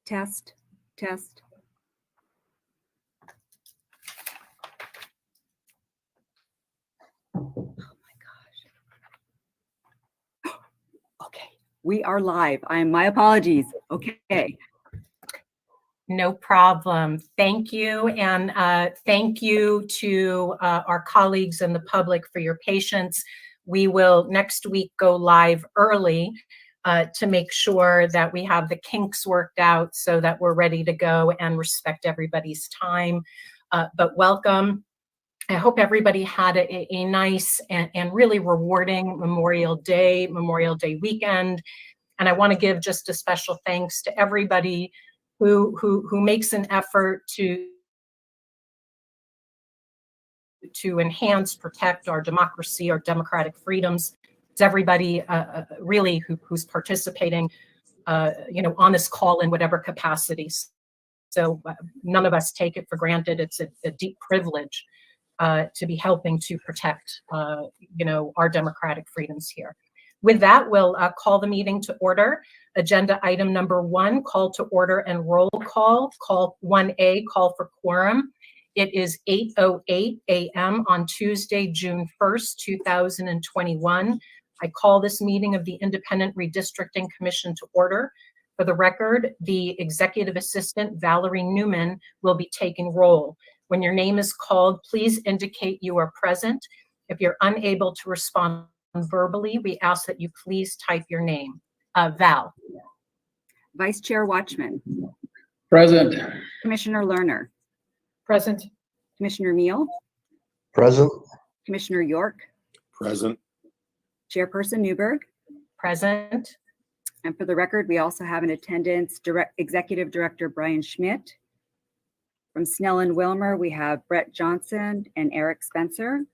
Test, test. Oh my gosh. Okay, we are live. My apologies. Okay. No problem. Thank you. And thank you to our colleagues and the public for your patience. We will next week go live early to make sure that we have the kinks worked out so that we're ready to go and respect everybody's time. But welcome. I hope everybody had a nice and really rewarding Memorial Day weekend. And I want to give just a special thanks to everybody who makes an effort to enhance, protect our democracy, our democratic freedoms. It's everybody really who's participating, on this call in whatever capacities. So none of us take it for granted. It's a deep privilege to be helping to protect, our democratic freedoms here. With that, we'll call the meeting to order. Agenda item number 1, call to order and roll call. Call 1A, call for quorum. It is 8:08 a.m. on Tuesday, June 1st, 2021. I call this meeting of the Independent Redistricting Commission to order. For the record, the Executive Assistant, Valerie Newman, will be taking roll. When your name is called, please indicate you are present. If you're unable to respond verbally, we ask that you please type your name. Val. Vice Chair Watchman. Present. Commissioner Lerner. Present. Commissioner Neal. Present. Commissioner York. Present. Chairperson Newberg. Present. And for the record, we also have in attendance Executive Director Brian Schmidt. From Snell and Wilmer, we have Brett Johnson and Eric Spencer.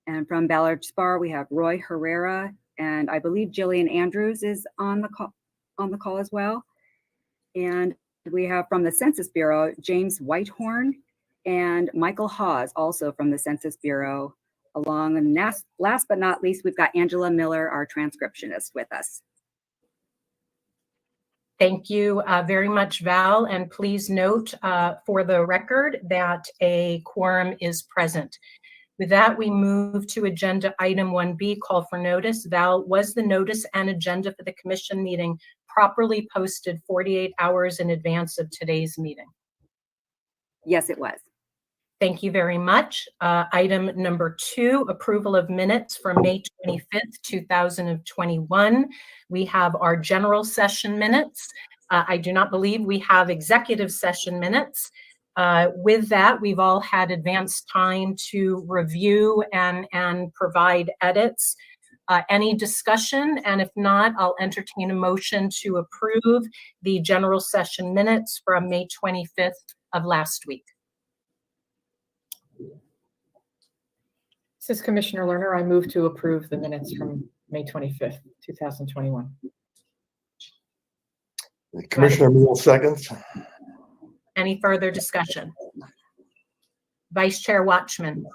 And from Ballard Spar, we have Roy Herrera, and I believe Jillian Andrews is on the call as well. And we have from the Census Bureau, James Whitehorn and Michael Hawes, also from the Census Bureau. Along, and last but not least, we've got Angela Miller, our transcriptionist, with us. Thank you very much, Val. And please note for the record that a quorum is present. With that, we move to agenda item 1B, call for notice. Val, was the notice and agenda for the commission meeting properly posted 48 hours in advance of today's meeting? Yes, it was. Thank you very much. Item number 2, approval of minutes from May 25th, 2021. We have our general session minutes. I do not believe we have executive session minutes. With that, we've all had advanced time to review and provide edits. Any discussion? And if not, I'll entertain a motion to approve the general session minutes from May 25th of last week. This is Commissioner Lerner. I move to approve the minutes from May 25th, 2021. Commissioner Neal seconds. Any further discussion? Vice Chair Watchman.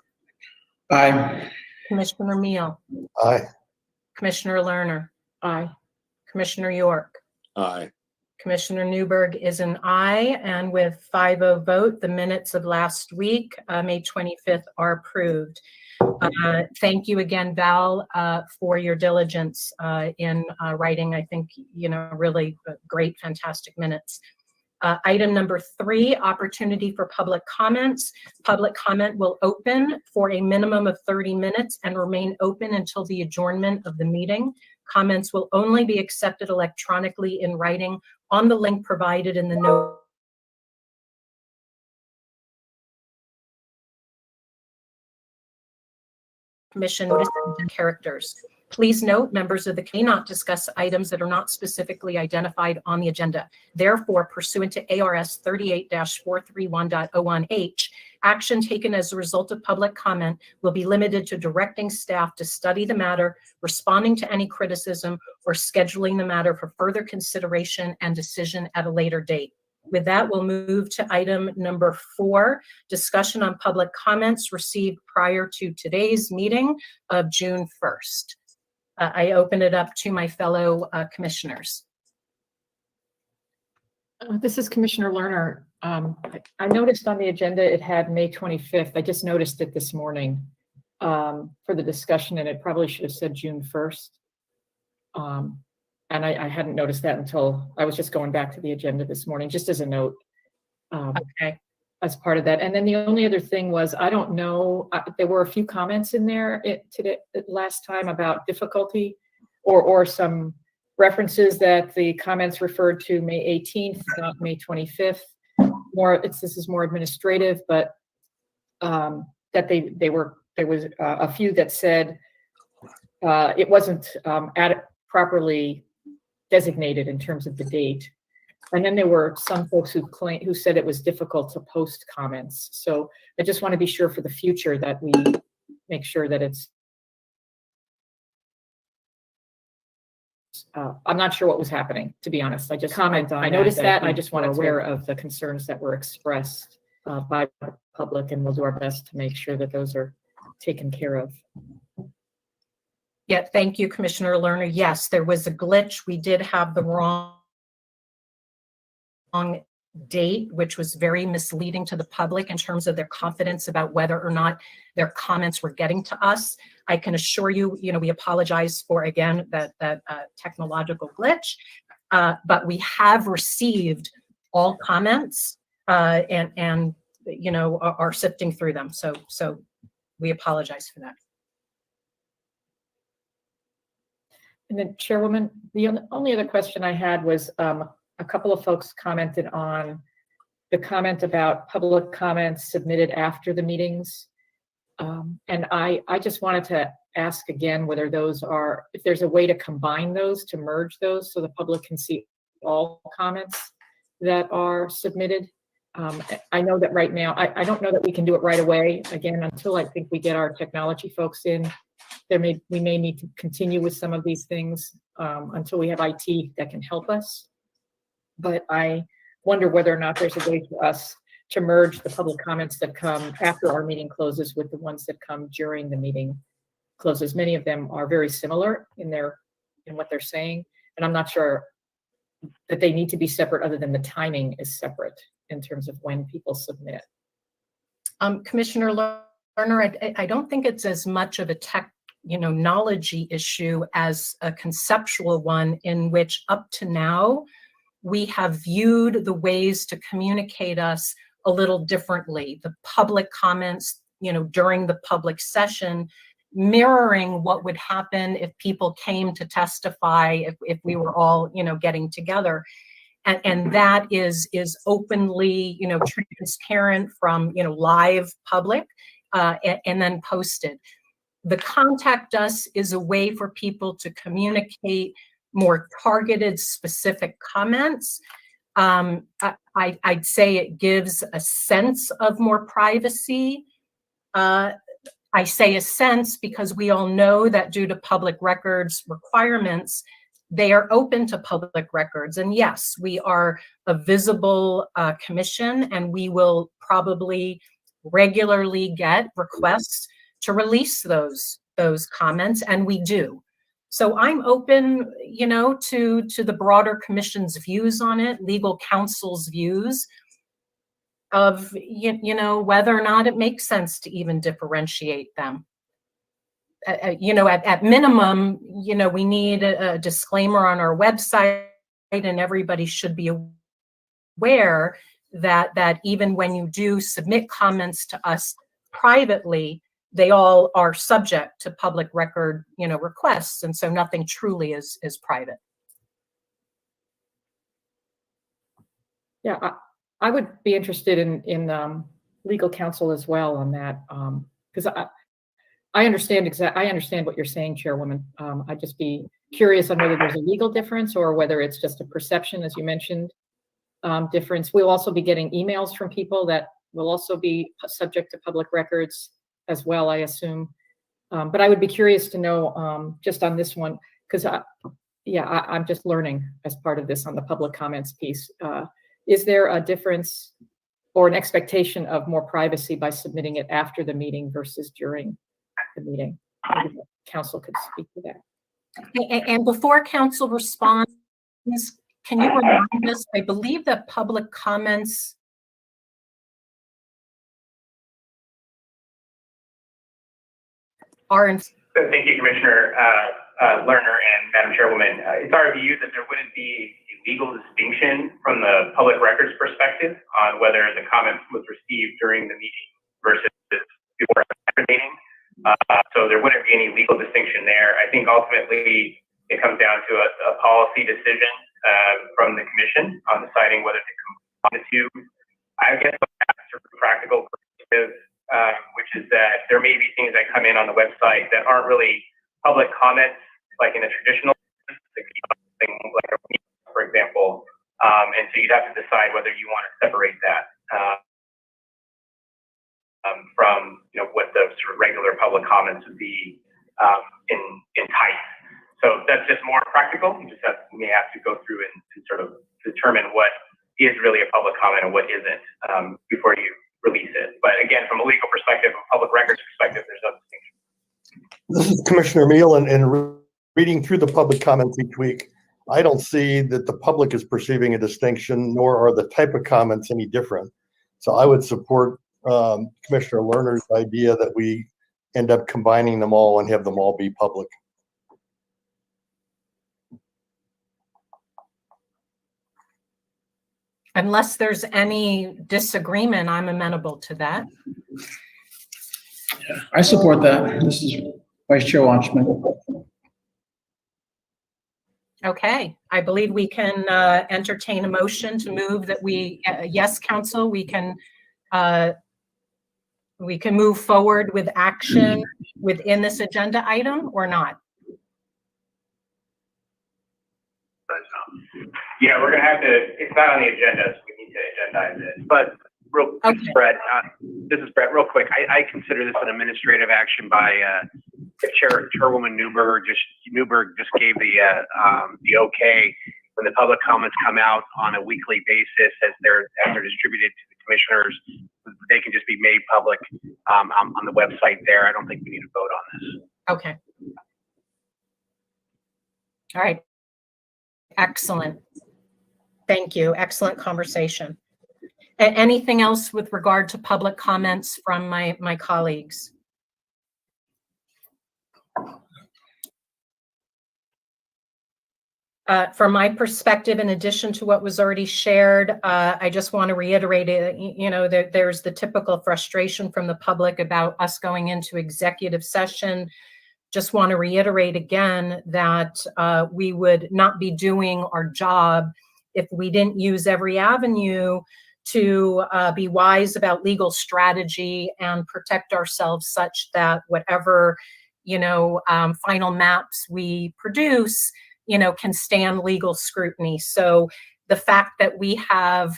Aye. Commissioner Meal. Aye. Commissioner Lerner. Aye. Commissioner York. Aye. Commissioner Newberg is an aye, and with 5-0 vote, the minutes of last week, May 25th, are approved. Thank you again, Val, for your diligence in writing, I think, really great, fantastic minutes. Item number 3, opportunity for public comments. Public comment will open for a minimum of 30 minutes and remain open until the adjournment of the meeting. Comments will only be accepted electronically in writing on the link provided in the note. Commission notice and characters. Please note, members of the committee may not discuss items that are not specifically identified on the agenda. Therefore, pursuant to ARS 38-431.01H, action taken as a result of public comment will be limited to directing staff to study the matter, responding to any criticism, or scheduling the matter for further consideration and decision at a later date. With that, we'll move to item number 4, discussion on public comments received prior to today's meeting of June 1st. I open it up to my fellow commissioners. This is Commissioner Lerner. I noticed on the agenda it had May 25th. I just noticed it this morning for the discussion, and it probably should have said June 1st. And I hadn't noticed that until I was just going back to the agenda this morning, just as a note. Okay. As part of that. And then the only other thing was, I don't know, there were a few comments in there last time about difficulty or some references that the comments referred to May 18th, not May 25th. This is more administrative, but that there was a few that said it wasn't properly designated in terms of the date. And then there were some folks who said it was difficult to post comments. So I just want to be sure for the future that we make sure that it's. I'm not sure what was happening, to be honest. I just comment on. I noticed that, and I just want to be aware of the concerns that were expressed by the public, and we'll do our best to make sure that those are taken care of. Yeah, thank you, Commissioner Lerner. Yes, there was a glitch. We did have the wrong date, which was very misleading to the public in terms of their confidence about whether or not their comments were getting to us. I can assure you, we apologize for, again, that technological glitch, but we have received all comments and are sifting through them. So we apologize for that. And then, Chairwoman, the only other question I had was a couple of folks commented on the comment about public comments submitted after the meetings. And I just wanted to ask again whether if there's a way to combine those, to merge those so the public can see all comments that are submitted. I know that right now, I don't know that we can do it right away. Again, until I think we get our technology folks in, we may need to continue with some of these things until we have IT that can help us. But I wonder whether or not there's a way for us to merge the public comments that come after our meeting closes with the ones that come during the meeting closes. Many of them are very similar in what they're saying, and I'm not sure that they need to be separate other than the timing is separate in terms of when people submit. Commissioner Lerner, I don't think it's as much of a knowledge issue as a conceptual one in which up to now, we have viewed the ways to communicate us a little differently. The public comments, during the public session, mirroring what would happen if people came to testify, if we were all, getting together. And that is openly, transparent from, live public and then posted. The contact us is a way for people to communicate more targeted, specific comments. I'd say it gives a sense of more privacy. I say a sense because we all know that due to public records requirements, they are open to public records. And yes, we are a visible commission, and we will probably regularly get requests to release those comments, and we do. So I'm open, to the broader commission's views on it, legal counsel's views of, whether or not it makes sense to even differentiate them. At minimum, we need a disclaimer on our website, and everybody should be aware that even when you do submit comments to us privately, they all are subject to public record, requests, and so nothing truly is private. Yeah, I would be interested in legal counsel as well on that, because I understand what you're saying, Chairwoman. I'd just be curious on whether there's a legal difference or whether it's just a perception, as you mentioned, difference. We'll also be getting emails from people that will also be subject to public records as well, I assume. But I would be curious to know just on this one, because I'm just learning as part of this on the public comments piece. Is there a difference or an expectation of more privacy by submitting it after the meeting versus during the meeting? Maybe the council could speak to that. And before council responds, can you remind us? I believe that public comments are in. Thank you, Commissioner Lerner and Madam Chairwoman. It's our view that there wouldn't be a legal distinction from the public records perspective on whether the comment was received during the meeting versus before the meeting. So there wouldn't be any legal distinction there. I think ultimately it comes down to a policy decision from the Commission on deciding whether to combine the two. I guess that's a practical perspective, which is that there may be things that come in on the website that aren't really public comments, like in a traditional sense, something like a for example. And so you'd have to decide whether you want to separate that from what the sort of regular public comments would be in type. So that's just more practical. You just may have to go through and sort of determine what is really a public comment and what isn't before you release it. But again, from a legal perspective, a public records perspective, there's no distinction. This is Commissioner Meal, and reading through the public comments each week, I don't see that the public is perceiving a distinction, nor are the type of comments any different. So I would support Commissioner Lerner's idea that we end up combining them all and have them all be public. Unless there's any disagreement, I'm amenable to that. Yeah, I support that. This is Vice Chair Watchman. Okay, I believe we can entertain a motion to move that we, yes, Council, we can move forward with action within this agenda item or not? Yeah, we're going to have to, it's not on the agenda, so we need to agendize it. But real, Okay. Brett, this is Brett, real quick. I consider this an administrative action by Chairwoman Newberg just gave the okay when the public comments come out on a weekly basis as they're distributed to the commissioners. They can just be made public on the website there. I don't think we need to vote on this. Okay. All right. Excellent. Thank you. Excellent conversation. Anything else with regard to public comments from my colleagues? From my perspective, in addition to what was already shared, I just want to reiterate it. There's the typical frustration from the public about us going into executive session. Just want to reiterate again that we would not be doing our job if we didn't use every avenue to be wise about legal strategy and protect ourselves such that whatever, final maps we produce, can stand legal scrutiny. So the fact that we have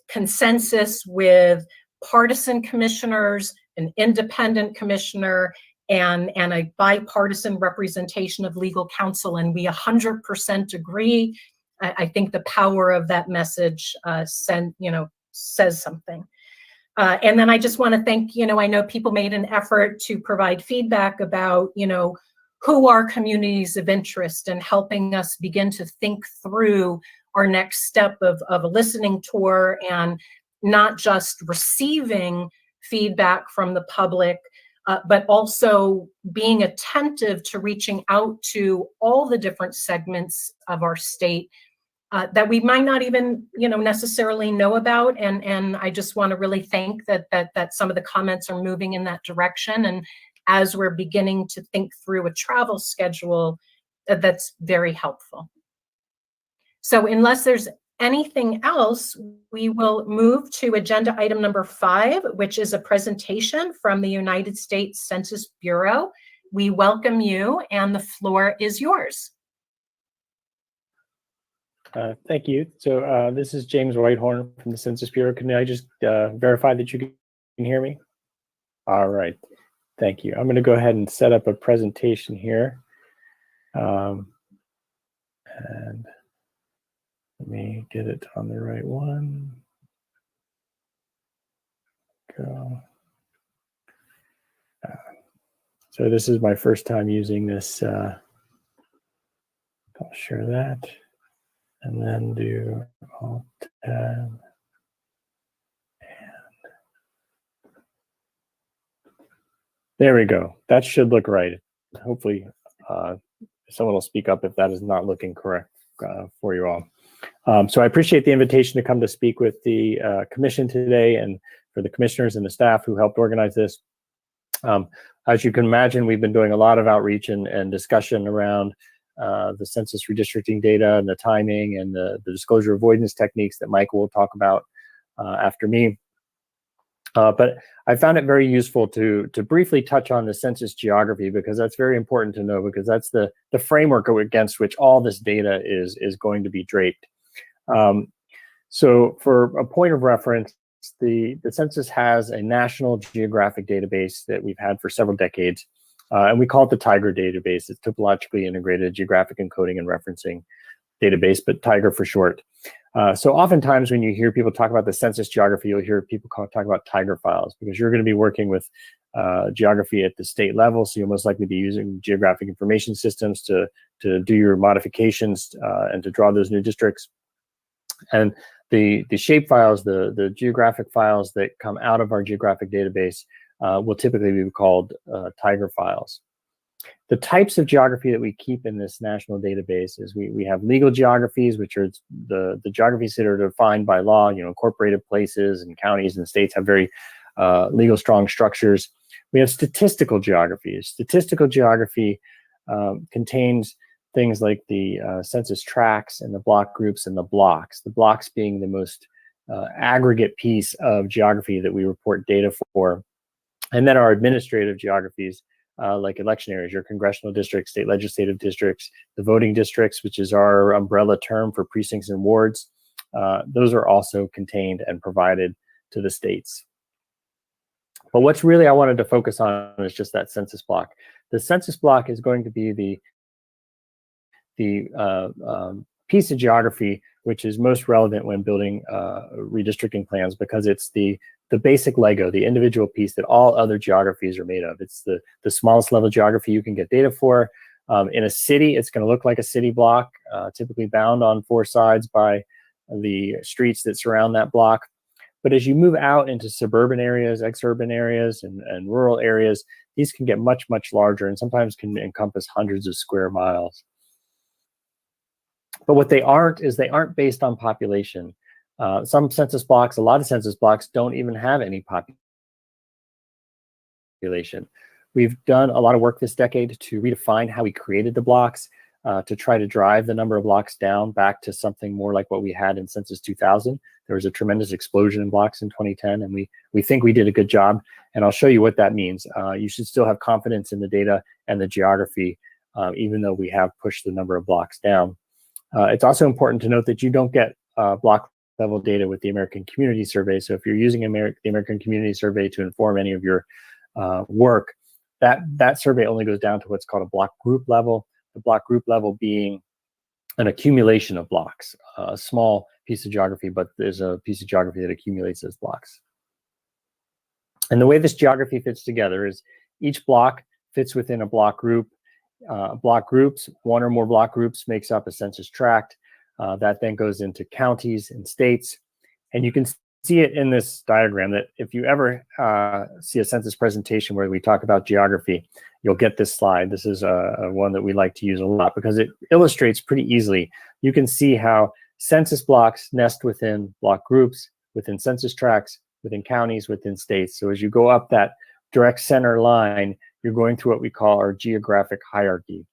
consensus with partisan commissioners, an independent commissioner, and a bipartisan representation of legal counsel, and we 100% agree, I think the power of that message says something. And then I just want to thank, I know people made an effort to provide feedback about, who are communities of interest and helping us begin to think through our next step of a listening tour and not just receiving feedback from the public, but also being attentive to reaching out to all the different segments of our state that we might not even, necessarily know about. And I just want to really thank that some of the comments are moving in that direction. And as we're beginning to think through a travel schedule, that's very helpful. So unless there's anything else, we will move to agenda item number 5, which is a presentation from the United States Census Bureau. We welcome you, and the floor is yours. Thank you. So this is James Whitehorn from the Census Bureau. Can I just verify that you can hear me? All right. Thank you. I'm going to go ahead and set up a presentation here. And let me get it on the right one. Go. So this is my first time using this. I'll share that. and then do Alt-Tab. There we go. That should look right. Hopefully, someone will speak up if that is not looking correct for you all. So I appreciate the invitation to come to speak with the commission today, and for the commissioners and the staff who helped organize this. As you can imagine, we've been doing a lot of outreach and discussion around the census redistricting data and the timing and the disclosure avoidance techniques that Michael will talk about after me. But I found it very useful to briefly touch on the census geography, because that's very important to know, because that's the framework against which all this data is going to be draped. So for a point of reference, the census has a national geographic database that we've had for several decades, and we call it the TIGER database. It's topologically integrated geographic encoding and referencing database, but TIGER for short. So oftentimes when you hear people talk about the census geography, you'll hear people talk about TIGER files, because you're going to be working with geography at the state level. So you'll most likely be using geographic information systems to do your modifications and to draw those new districts. And the shape files, the geographic files that come out of our geographic database will typically be called TIGER files. The types of geography that we keep in this national database is we have legal geographies, which are the geographies that are defined by law. You know, incorporated places and counties and states have very legal strong structures. We have statistical geographies. Statistical geography contains things like the census tracts and the block groups and the blocks. The blocks being the most aggregate piece of geography that we report data for. And then our administrative geographies, like election areas, your congressional districts, state legislative districts, the voting districts, which is our umbrella term for precincts and wards. Those are also contained and provided to the states. But what's really I wanted to focus on is just that census block. The census block is going to be the piece of geography which is most relevant when building redistricting plans, because it's the basic Lego, the individual piece that all other geographies are made of. It's the smallest level geography you can get data for. In a city, it's going to look like a city block, typically bound on four sides by the streets that surround that block. But as you move out into suburban areas, exurban areas, and rural areas, these can get much, much larger and sometimes can encompass hundreds of square miles. But what they aren't is they aren't based on population. Some census blocks, a lot of census blocks don't even have any population. We've done a lot of work this decade to redefine how we created the blocks, to try to drive the number of blocks down back to something more like what we had in Census 2000. There was a tremendous explosion in blocks in 2010, and we think we did a good job. And I'll show you what that means. You should still have confidence in the data and the geography, even though we have pushed the number of blocks down. It's also important to note that you don't get block level data with the American Community Survey. So if you're using the American Community Survey to inform any of your work, that survey only goes down to what's called a block group level. The block group level being an accumulation of blocks, a small piece of geography, but there's a piece of geography that accumulates as blocks. And the way this geography fits together is each block fits within a block group. Block groups, one or more block groups makes up a census tract. That then goes into counties and states. And you can see it in this diagram that if you ever see a census presentation where we talk about geography, you'll get this slide. This is one that we like to use a lot because it illustrates pretty easily. You can see how census blocks nest within block groups, within census tracts, within counties, within states. So as you go up that direct center line, you're going through what we call our geographic hierarchy.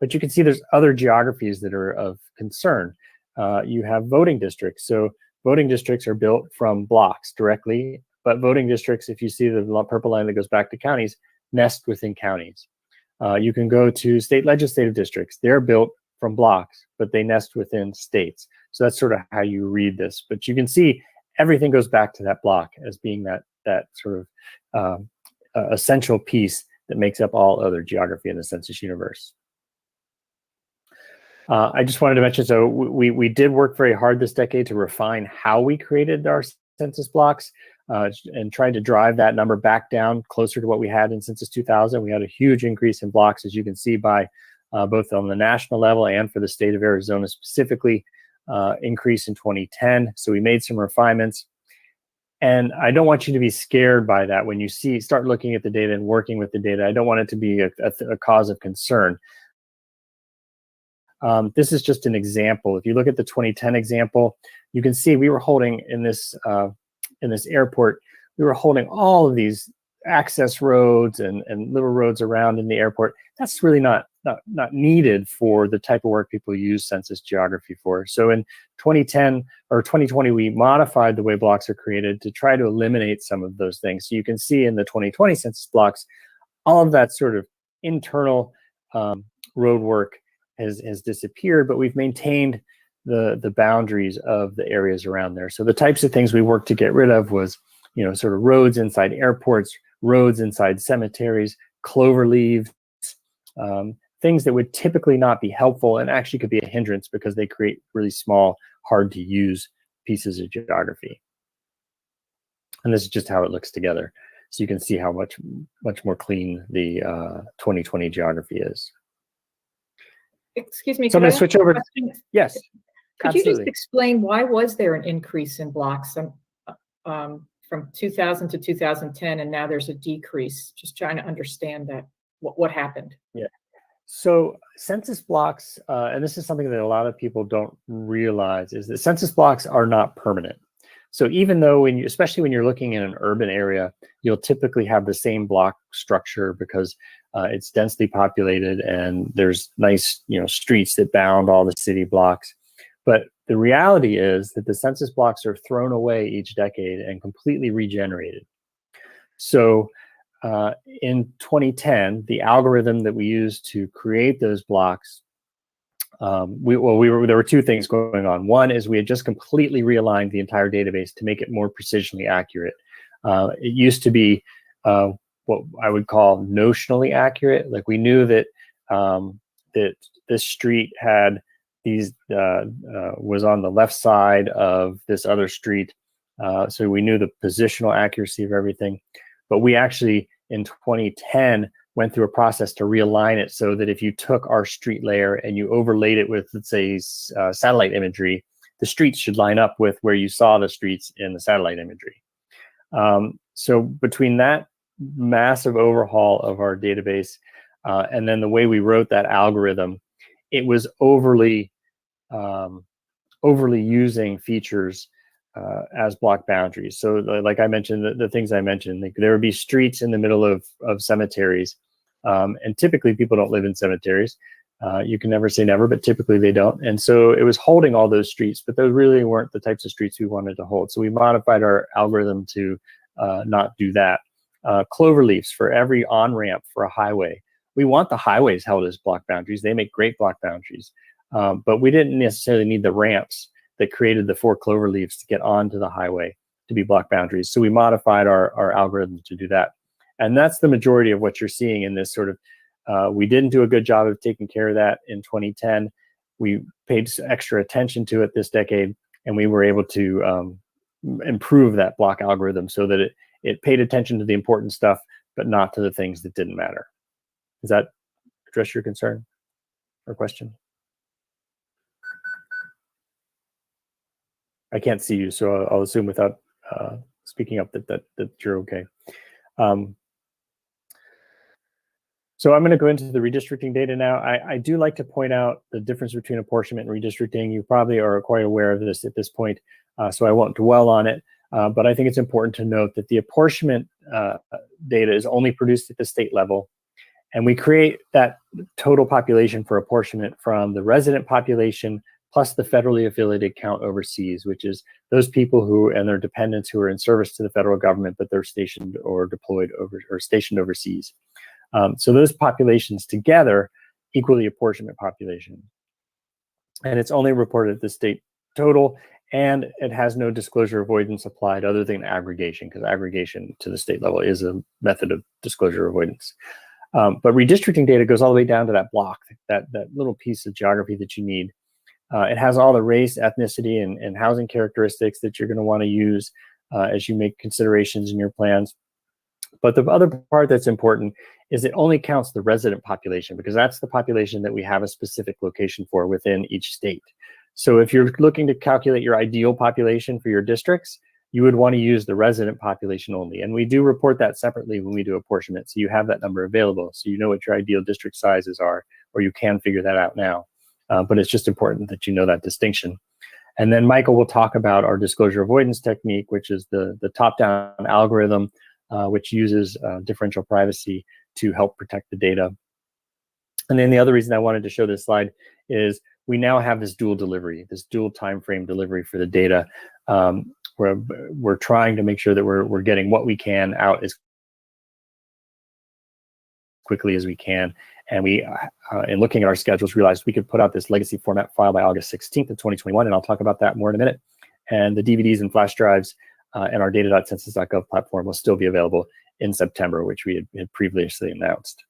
But you can see there's other geographies that are of concern. You have voting districts. So voting districts are built from blocks directly, but voting districts, if you see the purple line that goes back to counties, nest within counties. You can go to state legislative districts. They're built from blocks, but they nest within states. So that's sort of how you read this. But you can see everything goes back to that block as being that sort of essential piece that makes up all other geography in the census universe. I just wanted to mention, so we did work very hard this decade to refine how we created our census blocks and tried to drive that number back down closer to what we had in Census 2000. We had a huge increase in blocks, as you can see, by both on the national level and for the state of Arizona specifically. increase in 2010. So we made some refinements. And I don't want you to be scared by that when you start looking at the data and working with the data. I don't want it to be a cause of concern. This is just an example. If you look at the 2010 example, you can see we were holding in this airport, we were holding all of these access roads and little roads around in the airport. That's really not needed for the type of work people use census geography for. So in 2010 or 2020, we modified the way blocks are created to try to eliminate some of those things. So you can see in the 2020 census blocks, all of that sort of internal road work has disappeared, but we've maintained the boundaries of the areas around there. So the types of things we worked to get rid of was, sort of roads inside airports, roads inside cemeteries, clover leaves, things that would typically not be helpful and actually could be a hindrance because they create really small, hard to use pieces of geography. And this is just how it looks together. So you can see how much more clean the 2020 geography is. Excuse me. So I'm going to switch over. Yes. Could you just explain why was there an increase in blocks from 2000 to 2010, and now there's a decrease? Just trying to understand that what happened. Yeah. So census blocks, and this is something that a lot of people don't realize, is that census blocks are not permanent. So even though especially when you're looking in an urban area, you'll typically have the same block structure because it's densely populated and there's nice, streets that bound all the city blocks. But the reality is that the census blocks are thrown away each decade and completely regenerated. So in 2010, the algorithm that we used to create those blocks, there were two things going on. One is we had just completely realigned the entire database to make it more precisionally accurate. It used to be what I would call notionally accurate. Like we knew that that this street had these was on the left side of this other street, so we knew the positional accuracy of everything. But we actually in 2010 went through a process to realign it so that if you took our street layer and you overlaid it with, let's say, satellite imagery, the streets should line up with where you saw the streets in the satellite imagery. So between that massive overhaul of our database and then the way we wrote that algorithm, it was overly using features as block boundaries. So like I mentioned, the things I mentioned, like there would be streets in the middle of cemeteries. And typically people don't live in cemeteries. You can never say never, but typically they don't. And so it was holding all those streets, but those really weren't the types of streets we wanted to hold. So we modified our algorithm to not do that. Clover leaves for every on-ramp for a highway. We want the highways held as block boundaries. They make great block boundaries. But we didn't necessarily need the ramps that created the 4 clover leaves to get onto the highway to be block boundaries. So we modified our algorithm to do that. And that's the majority of what you're seeing in this sort of, we didn't do a good job of taking care of that in 2010. We paid extra attention to it this decade, and we were able to improve that block algorithm so that it paid attention to the important stuff, but not to the things that didn't matter. Does that address your concern or question? I can't see you, so I'll assume without speaking up that you're okay. So I'm going to go into the redistricting data now. I do like to point out the difference between apportionment and redistricting. You probably are quite aware of this at this point, so I won't dwell on it. But I think it's important to note that the apportionment data is only produced at the state level. And we create that total population for apportionment from the resident population plus the federally affiliated count overseas, which is those people who and their dependents who are in service to the federal government, but they're stationed or deployed or stationed overseas. So those populations together equal the apportionment population. And it's only reported at the state total, and it has no disclosure avoidance applied other than aggregation, because aggregation to the state level is a method of disclosure avoidance. But redistricting data goes all the way down to that block, that little piece of geography that you need. It has all the race, ethnicity, and housing characteristics that you're going to want to use as you make considerations in your plans. But the other part that's important is it only counts the resident population, because that's the population that we have a specific location for within each state. So if you're looking to calculate your ideal population for your districts, you would want to use the resident population only. And we do report that separately when we do apportionment. So you have that number available. So you know what your ideal district sizes are, or you can figure that out now. But it's just important that you know that distinction. And then Michael will talk about our disclosure avoidance technique, which is the top-down algorithm, which uses differential privacy to help protect the data. And then the other reason I wanted to show this slide is we now have this dual delivery, this dual time frame delivery for the data. We're trying to make sure that we're getting what we can out as quickly as we can. And we, in looking at our schedules, realized we could put out this legacy format file by August 16th of 2021, and I'll talk about that more in a minute. And the DVDs and flash drives and our data.census.gov platform will still be available in September, which we had previously announced.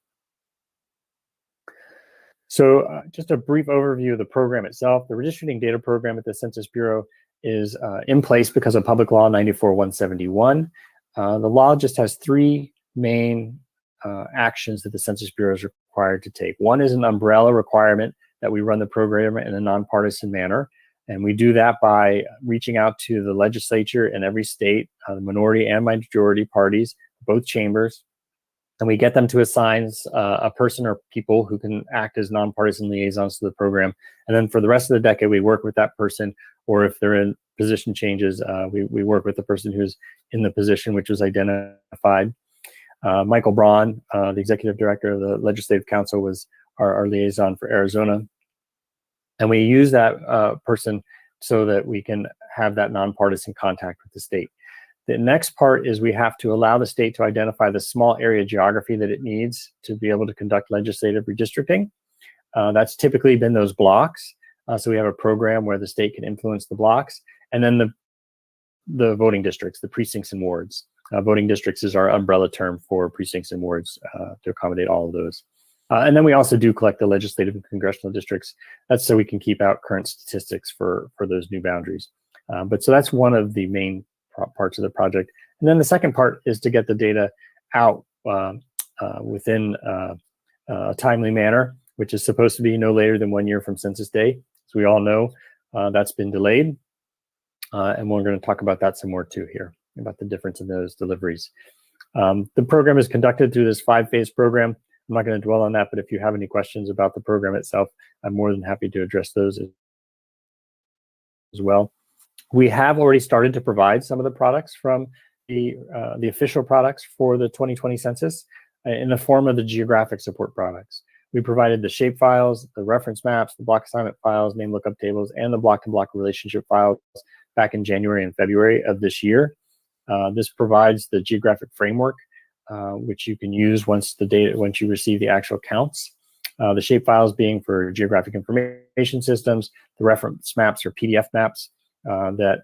So just a brief overview of the program itself. The Redistricting Data program at the Census Bureau is in place because of Public Law 94-171. The law just has three main actions that the Census Bureau is required to take. One is an umbrella requirement that we run the program in a nonpartisan manner. And we do that by reaching out to the legislature in every state, the minority and majority parties, both chambers, and we get them to assign a person or people who can act as nonpartisan liaisons to the program. And then for the rest of the decade, we work with that person, or if they're in position changes, we work with the person who's in the position which was identified. Michael Braun, the executive director of the Legislative Council, was our liaison for Arizona. And we use that person so that we can have that nonpartisan contact with the state. The next part is we have to allow the state to identify the small area geography that it needs to be able to conduct legislative redistricting. That's typically been those blocks. So we have a program where the state can influence the blocks. And then the voting districts, the precincts and wards. Voting districts is our umbrella term for precincts and wards to accommodate all of those. And then we also do collect the legislative and congressional districts. That's so we can keep out current statistics for those new boundaries. But so that's one of the main parts of the project. And then the second part is to get the data out within a timely manner, which is supposed to be no later than 1 year from Census Day. As we all know, that's been delayed. And we're going to talk about that some more too here, about the difference in those deliveries. The program is conducted through this 5-phase program. I'm not going to dwell on that, but if you have any questions about the program itself, I'm more than happy to address those as well. We have already started to provide some of the products from the official products for the 2020 census in the form of the geographic support products. We provided the shape files, the reference maps, the block assignment files, name lookup tables, and the block-to-block relationship files back in January and February of this year. This provides the geographic framework, which you can use once you receive the actual counts. The shape files being for geographic information systems, the reference maps or PDF maps that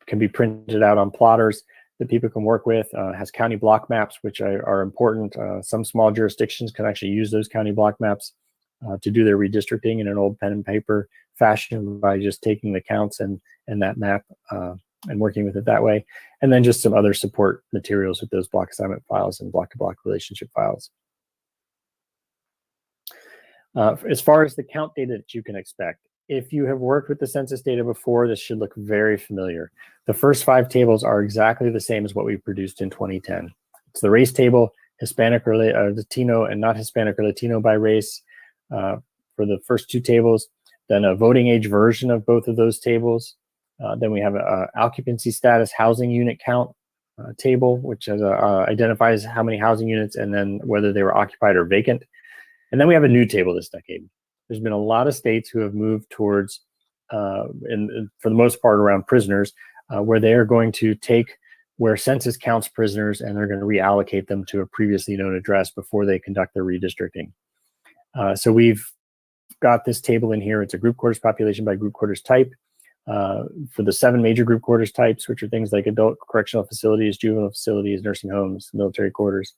can be printed out on plotters that people can work with. Has county block maps, which are important. Some small jurisdictions can actually use those county block maps to do their redistricting in an old pen and paper fashion by just taking the counts and that map and working with it that way. And then just some other support materials with those block assignment files and block-to-block relationship files. As far as the count data that you can expect, if you have worked with the census data before, this should look very familiar. The first 5 tables are exactly the same as what we produced in 2010. It's the race table, Hispanic or Latino and not Hispanic or Latino by race for the first 2 tables, then a voting age version of both of those tables. Then we have a occupancy status housing unit count table, which identifies how many housing units and then whether they were occupied or vacant. And then we have a new table this decade. There's been a lot of states who have moved towards, and for the most part around prisoners, where they are going to take where census counts prisoners and they're going to reallocate them to a previously known address before they conduct their redistricting. So we've got this table in here. It's a group quarters population by group quarters type. For the 7 major group quarters types, which are things like adult correctional facilities, juvenile facilities, nursing homes, military quarters.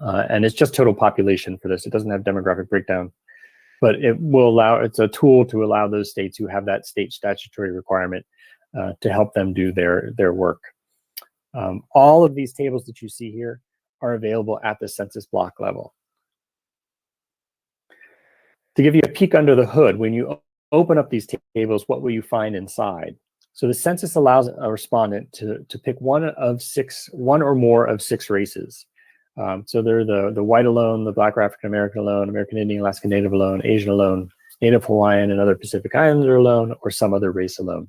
And it's just total population for this. It doesn't have demographic breakdown, but it will allow, it's a tool to allow those states who have that state statutory requirement to help them do their work. All of these tables that you see here are available at the census block level. To give you a peek under the hood, when you open up these tables, what will you find inside? So the census allows a respondent to pick one or more of 6 races. So they're the white alone, the Black or African American alone, American Indian, Alaska Native alone, Asian alone, Native Hawaiian and other Pacific Islander alone, or some other race alone.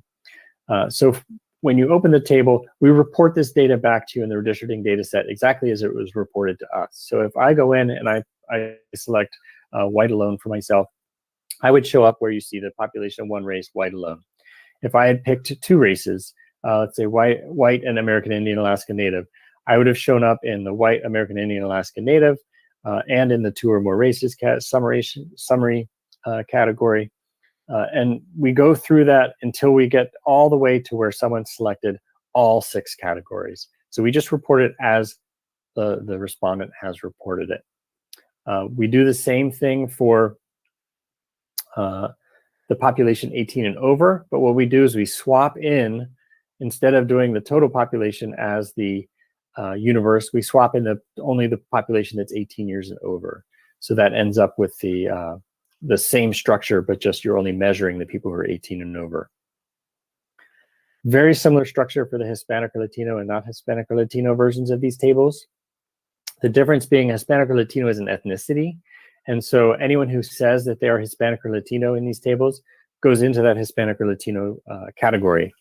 So when you open the table, we report this data back to you in the redistricting data set exactly as it was reported to us. So if I go in and I select white alone for myself, I would show up where you see the population of one race, white alone. If I had picked 2 races, let's say white and American Indian, Alaska Native, I would have shown up in the white American Indian, Alaska Native, and in the 2 or more races summary category. And we go through that until we get all the way to where someone selected all 6 categories. So we just report it as the respondent has reported it. We do the same thing for the population 18 and over, but what we do is we swap in, instead of doing the total population as the universe, we swap in only the population that's 18 years and over. So that ends up with the same structure, but just you're only measuring the people who are 18 and over. Very similar structure for the Hispanic or Latino and not Hispanic or Latino versions of these tables. The difference being Hispanic or Latino is an ethnicity. And so anyone who says that they are Hispanic or Latino in these tables goes into that Hispanic or Latino category.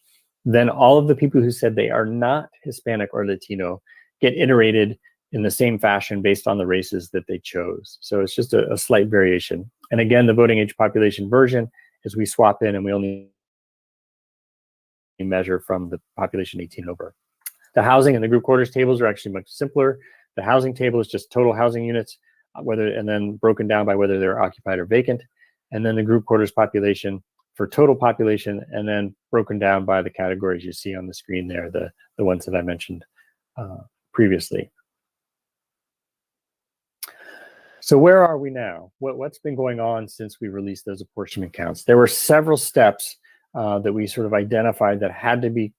Then all of the people who said they are not Hispanic or Latino get iterated in the same fashion based on the races that they chose. So it's just a slight variation. And again, the voting age population version is we swap in and we only measure from the population 18 over. The housing and the group quarters tables are actually much simpler. The housing table is just total housing units, and then broken down by whether they're occupied or vacant. And then the group quarters population for total population, and then broken down by the categories you see on the screen there, the ones that I mentioned previously. So where are we now? What's been going on since we released those apportionment counts? There were several steps that we sort of identified that had to be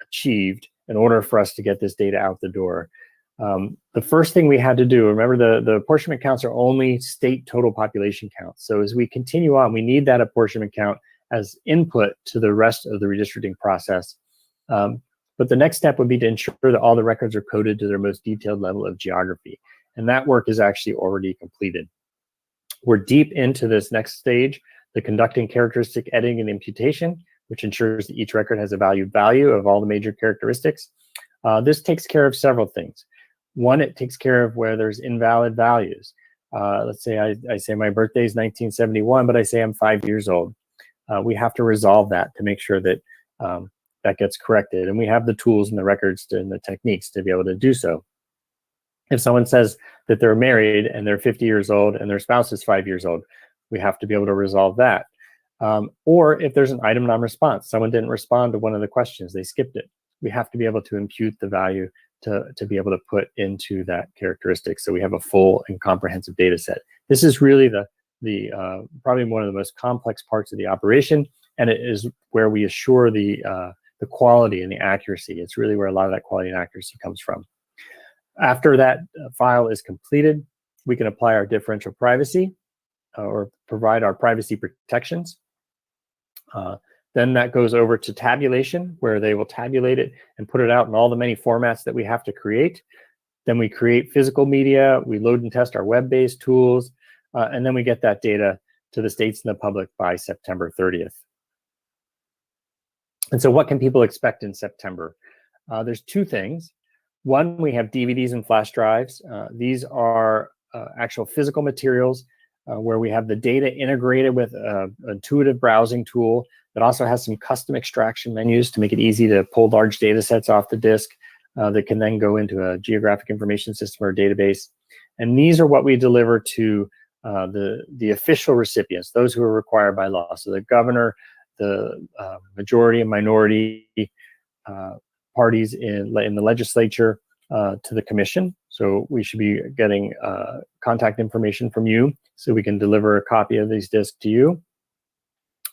achieved in order for us to get this data out the door. The first thing we had to do, remember the apportionment counts are only state total population counts. So as we continue on, we need that apportionment count as input to the rest of the redistricting process. But the next step would be to ensure that all the records are coded to their most detailed level of geography. And that work is actually already completed. We're deep into this next stage, the conducting characteristic editing and imputation, which ensures that each record has a valued value of all the major characteristics. This takes care of several things. One, it takes care of where there's invalid values. Let's say I say my birthday is 1971, but I say I'm 5 years old. We have to resolve that to make sure that that gets corrected. And we have the tools and the records and the techniques to be able to do so. If someone says that they're married and they're 50 years old and their spouse is 5 years old, we have to be able to resolve that. Or if there's an item non-response, someone didn't respond to one of the questions, they skipped it. We have to be able to impute the value to be able to put into that characteristic. So we have a full and comprehensive data set. This is really the probably one of the most complex parts of the operation, and it is where we assure the quality and the accuracy. It's really where a lot of that quality and accuracy comes from. After that file is completed, we can apply our differential privacy or provide our privacy protections. Then that goes over to tabulation, where they will tabulate it and put it out in all the many formats that we have to create. Then we create physical media, we load and test our web-based tools, and then we get that data to the states and the public by September 30th. And so what can people expect in September? There's 2 things. One, we have DVDs and flash drives. These are actual physical materials where we have the data integrated with an intuitive browsing tool that also has some custom extraction menus to make it easy to pull large data sets off the disk that can then go into a geographic information system or database. And these are what we deliver to the official recipients, those who are required by law. So the governor, the majority and minority parties in the legislature, to the commission. So we should be getting contact information from you so we can deliver a copy of these disks to you.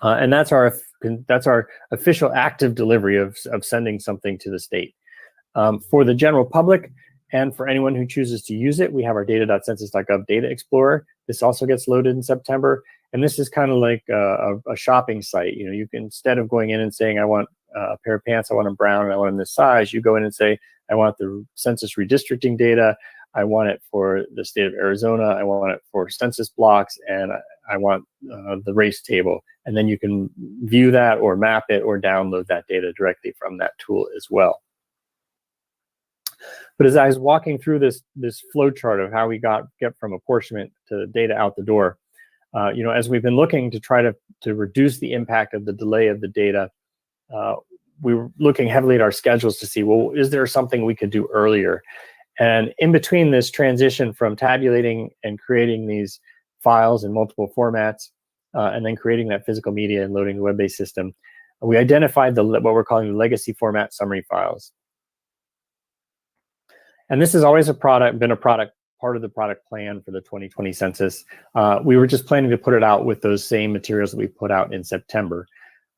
And that's our official active delivery of sending something to the state. For the general public and for anyone who chooses to use it, we have our data.census.gov Data Explorer. This also gets loaded in September. And this is kind of like a shopping site. You know, you can, instead of going in and saying, I want a pair of pants, I want them brown, and I want them this size, you go in and say, I want the census redistricting data, I want it for the state of Arizona, I want it for census blocks, and I want the race table. And then you can view that or map it or download that data directly from that tool as well. But as I was walking through this flow chart of how we get from apportionment to data out the door, you know, as we've been looking to try to reduce the impact of the delay of the data, we were looking heavily at our schedules to see, well, is there something we could do earlier? And in between this transition from tabulating and creating these files in multiple formats, and then creating that physical media and loading the web-based system, we identified what we're calling the legacy format summary files. And this has always been a part of the product plan for the 2020 census. We were just planning to put it out with those same materials that we put out in September.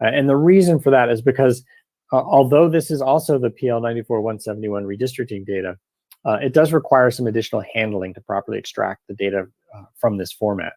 And the reason for that is because although this is also the PL 94-171 redistricting data, it does require some additional handling to properly extract the data from this format.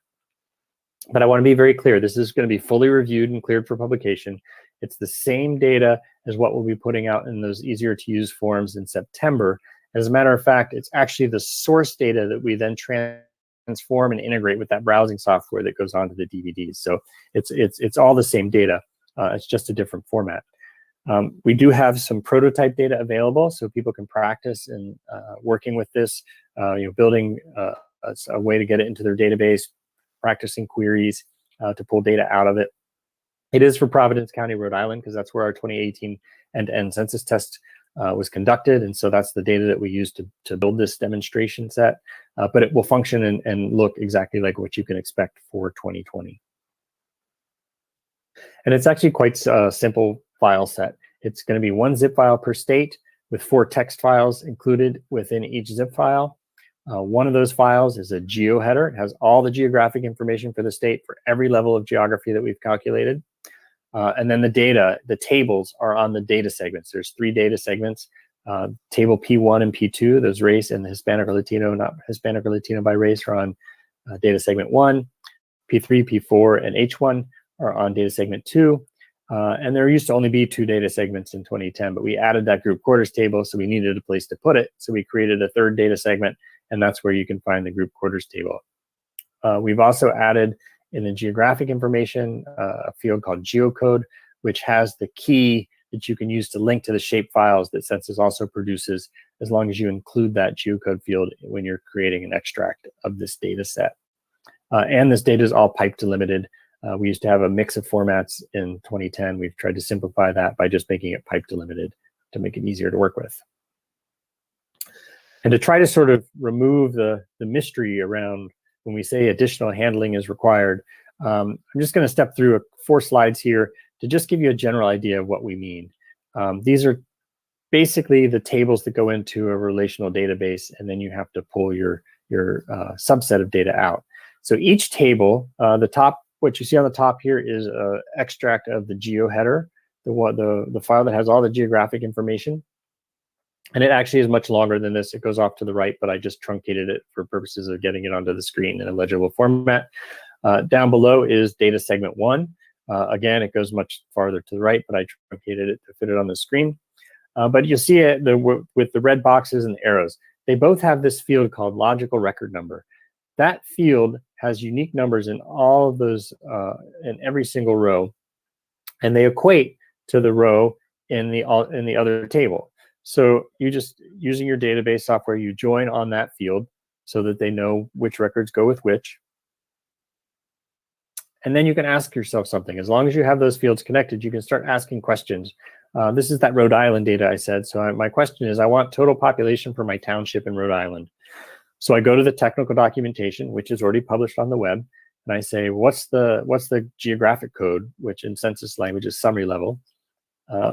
But I want to be very clear, this is going to be fully reviewed and cleared for publication. It's the same data as what we'll be putting out in those easier to use forms in September. As a matter of fact, it's actually the source data that we then transform and integrate with that browsing software that goes onto the DVDs. So it's all the same data. It's just a different format. We do have some prototype data available, so people can practice in working with this, you know, building a way to get it into their database, practicing queries to pull data out of it. It is for Providence County, Rhode Island, because that's where our 2018 end-to-end census test was conducted, and so that's the data that we used to build this demonstration set. But it will function and look exactly like what you can expect for 2020. And it's actually quite a simple file set. It's going to be one zip file per state with 4 text files included within each zip file. One of those files is a geo header. It has all the geographic information for the state for every level of geography that we've calculated. And then the tables are on the data segments. There's 3 data segments, table P1 and P2, those race and the Hispanic or Latino, not Hispanic or Latino by race, are on data segment 1. P3, P4, and H1 are on data segment 2. And there used to only be 2 data segments in 2010, but we added that group quarters table, so we needed a place to put it. So we created a 3rd data segment, and that's where you can find the group quarters table. We've also added in the geographic information a field called geocode, which has the key that you can use to link to the shape files that Census also produces, as long as you include that geocode field when you're creating an extract of this data set. And this data is all pipe delimited. We used to have a mix of formats in 2010. We've tried to simplify that by just making it pipe delimited to make it easier to work with. And to try to sort of remove the mystery around when we say additional handling is required, I'm just going to step through 4 slides here to just give you a general idea of what we mean. These are basically the tables that go into a relational database, and then you have to pull your subset of data out. So each table, what you see on the top here is an extract of the geo header, the file that has all the geographic information. And it actually is much longer than this. It goes off to the right, but I just truncated it for purposes of getting it onto the screen in a legible format. Down below is data segment 1. Again, it goes much farther to the right, but I truncated it to fit it on the screen. But you'll see it with the red boxes and the arrows. They both have this field called logical record number. That field has unique numbers in all of those, in every single row, and they equate to the row in the other table. So you just, using your database software, you join on that field so that they know which records go with which. And then you can ask yourself something. As long as you have those fields connected, you can start asking questions. This is that Rhode Island data I said. So my question is, I want total population for my township in Rhode Island. So I go to the technical documentation, which is already published on the web, and I say, what's the geographic code, which in census language is summary level,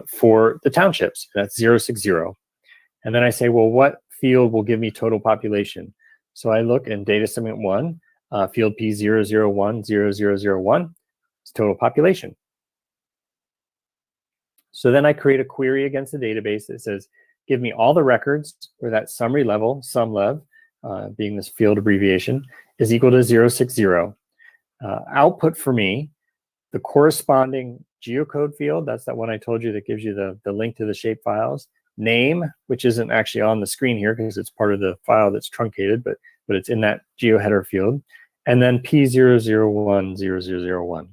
for the townships? And that's 060. And then I say, well, what field will give me total population? So I look in data segment 1, field P0010001, it's total population. So then I create a query against the database that says, give me all the records where that summary level, SumLev, being this field abbreviation, is equal to 060. output for me the corresponding geocode field. That's that one I told you that gives you the link to the shape files. Name, which isn't actually on the screen here because it's part of the file that's truncated, but it's in that geoheader field. And then P0010001.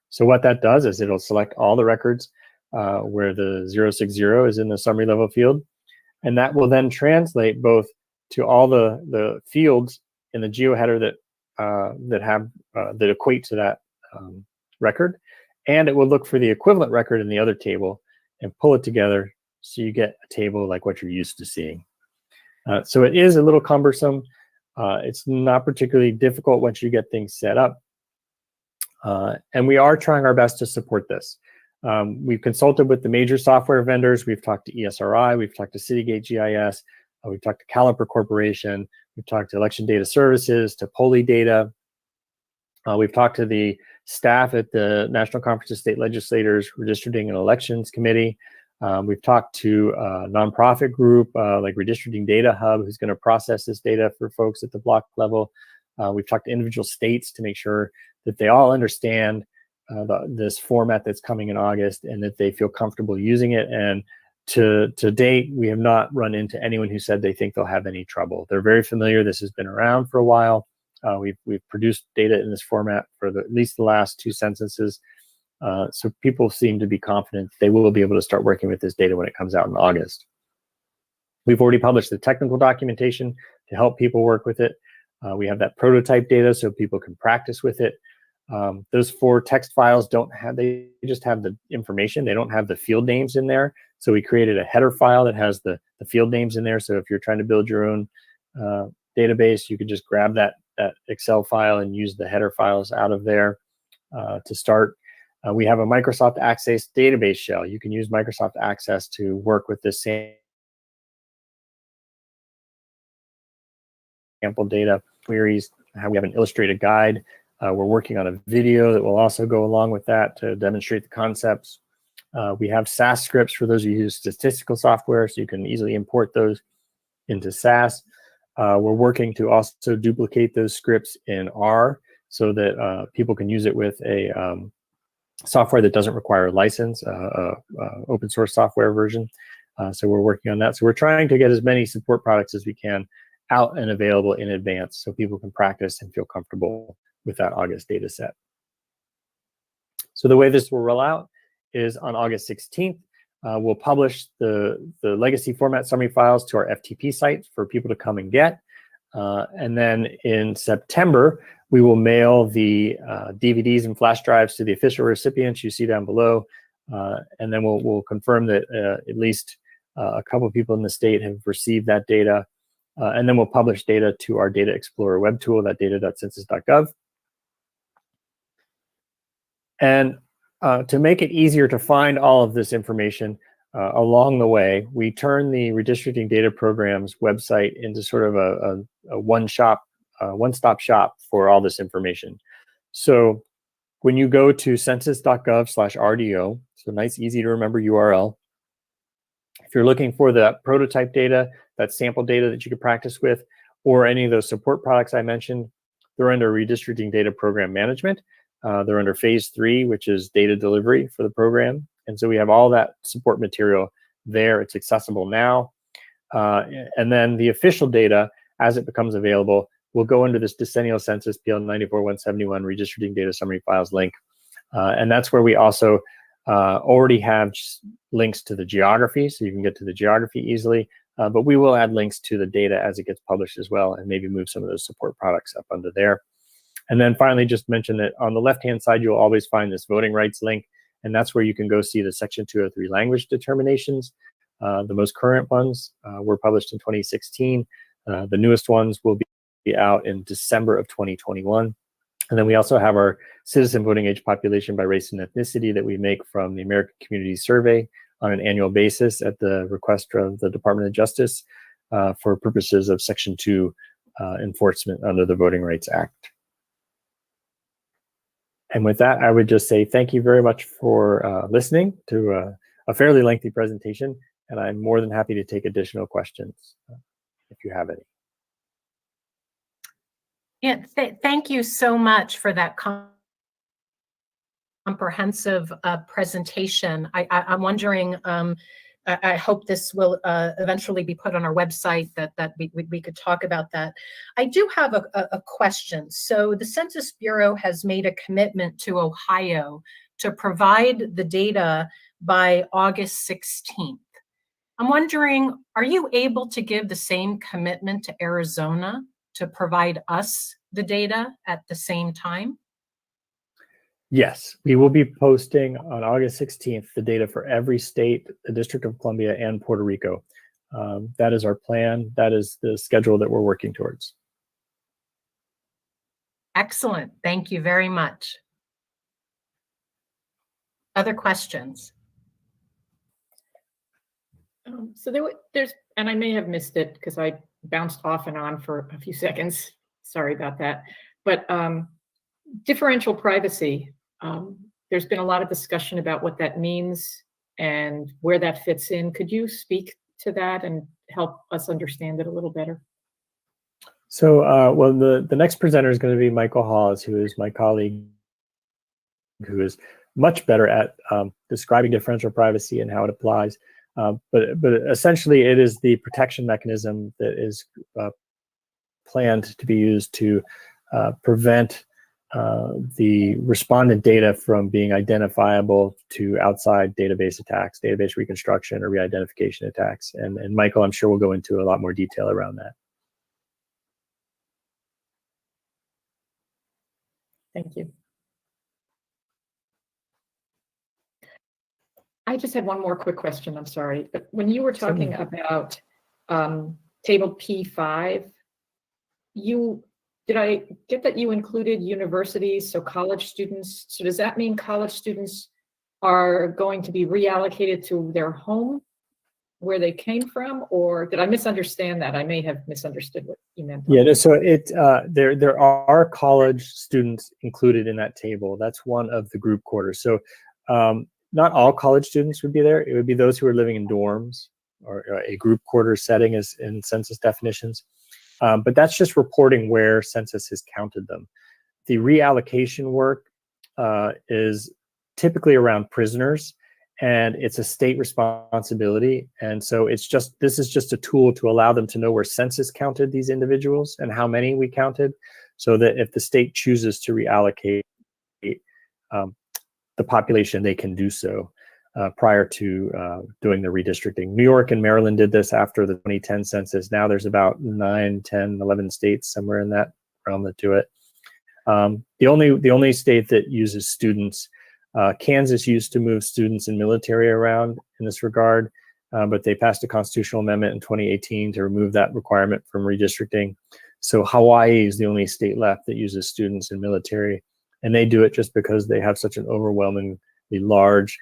So what that does is it'll select all the records where the 060 is in the summary level field. And that will then translate both to all the fields in the geoheader that equate to that record, and it will look for the equivalent record in the other table and pull it together so you get a table like what you're used to seeing. So it is a little cumbersome. It's not particularly difficult once you get things set up. And we are trying our best to support this. We've consulted with the major software vendors. We've talked to ESRI, we've talked to Citygate GIS, we've talked to Caliper Corporation, we've talked to Election Data Services, to Poly Data. We've talked to the staff at the National Conference of State Legislators Redistricting and Elections Committee. We've talked to a nonprofit group like Redistricting Data Hub, who's going to process this data for folks at the block level. We've talked to individual states to make sure that they all understand this format that's coming in August and that they feel comfortable using it. And to date, we have not run into anyone who said they think they'll have any trouble. They're very familiar. This has been around for a while. We've produced data in this format for at least the last 2 censuses. So people seem to be confident they will be able to start working with this data when it comes out in August. We've already published the technical documentation to help people work with it. We have that prototype data so people can practice with it. Those 4 text files they just have the information. They don't have the field names in there. So we created a header file that has the field names in there. So if you're trying to build your own database, you can just grab that Excel file and use the header files out of there to start. We have a Microsoft Access database shell. You can use Microsoft Access to work with this sample data queries. We have an illustrated guide. We're working on a video that will also go along with that to demonstrate the concepts. We have SAS scripts for those who use statistical software, so you can easily import those into SAS. We're working to also duplicate those scripts in R so that people can use it with a software that doesn't require a license, open source software version. So we're working on that. So we're trying to get as many support products as we can out and available in advance so people can practice and feel comfortable with that August data set. So the way this will roll out is on August 16th, we'll publish the legacy format summary files to our FTP site for people to come and get. And then in September, we will mail the DVDs and flash drives to the official recipients you see down below. And then we'll confirm that at least a couple of people in the state have received that data. And then we'll publish data to our Data Explorer web tool, that data.census.gov. And to make it easier to find all of this information along the way, we turn the Redistricting Data Program's website into sort of a one-stop shop for all this information. So when you go to census.gov/RDO, so nice, easy to remember URL, if you're looking for the prototype data, that sample data that you could practice with, or any of those support products I mentioned, they're under Redistricting Data Program Management. They're under phase 3, which is data delivery for the program. And so we have all that support material there. It's accessible now. And then the official data, as it becomes available, will go under this decennial census PL 94-171 Redistricting Data Summary Files link. And that's where we also already have links to the geography, so you can get to the geography easily. But we will add links to the data as it gets published as well, and maybe move some of those support products up under there. And then finally, just mention that on the left-hand side, you'll always find this voting rights link, and that's where you can go see the Section 203 language determinations. The most current ones were published in 2016. The newest ones will be out in December of 2021. And then we also have our citizen voting age population by race and ethnicity that we make from the American Community Survey on an annual basis at the request of the Department of Justice for purposes of Section 2 enforcement under the Voting Rights Act. And with that, I would just say thank you very much for listening to a fairly lengthy presentation, and I'm more than happy to take additional questions if you have any. Yeah, thank you so much for that comprehensive presentation. I'm wondering, I hope this will eventually be put on our website, that we could talk about that. I do have a question. So the Census Bureau has made a commitment to Ohio to provide the data by August 16th. I'm wondering, are you able to give the same commitment to Arizona to provide us the data at the same time? Yes, we will be posting on August 16th the data for every state, the District of Columbia, and Puerto Rico. That is our plan. That is the schedule that we're working towards. Excellent. Thank you very much. Other questions? So there's, and I may have missed it because I bounced off and on for a few seconds. Sorry about that. But differential privacy, there's been a lot of discussion about what that means and where that fits in. Could you speak to that and help us understand it a little better? So, well, the next presenter is going to be Michael Hawes, who is my colleague, who is much better at describing differential privacy and how it applies. But essentially, it is the protection mechanism that is planned to be used to prevent the respondent data from being identifiable to outside database attacks, database reconstruction, or re-identification attacks. And Michael, I'm sure, will go into a lot more detail around that. Thank you. I just had one more quick question. I'm sorry. But when you were talking about table P5, did I get that you included universities, so college students? So does that mean college students are going to be reallocated to their home where they came from, or did I misunderstand that? I may have misunderstood what you meant. Yeah, so there are college students included in that table. That's one of the group quarters. So not all college students would be there. It would be those who are living in dorms or a group quarter setting, as in census definitions. But that's just reporting where census has counted them. The reallocation work is typically around prisoners, and it's a state responsibility. And so this is just a tool to allow them to know where census counted these individuals and how many we counted, so that if the state chooses to reallocate the population, they can do so prior to doing the redistricting. New York and Maryland did this after the 2010 census. Now there's about 9, 10, 11 states somewhere in that realm that do it. The only state that uses students, Kansas used to move students and military around in this regard, but they passed a constitutional amendment in 2018 to remove that requirement from redistricting. So Hawaii is the only state left that uses students and military, and they do it just because they have such an overwhelmingly large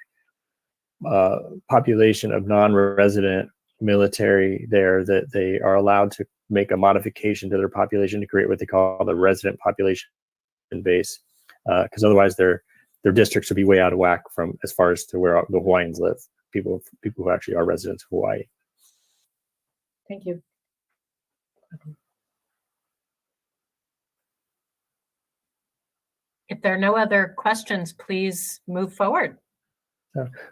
population of non-resident military there that they are allowed to make a modification to their population to create what they call the resident population base, because otherwise their districts would be way out of whack from as far as to where the Hawaiians live, people who actually are residents of Hawaii. Thank you. If there are no other questions, please move forward.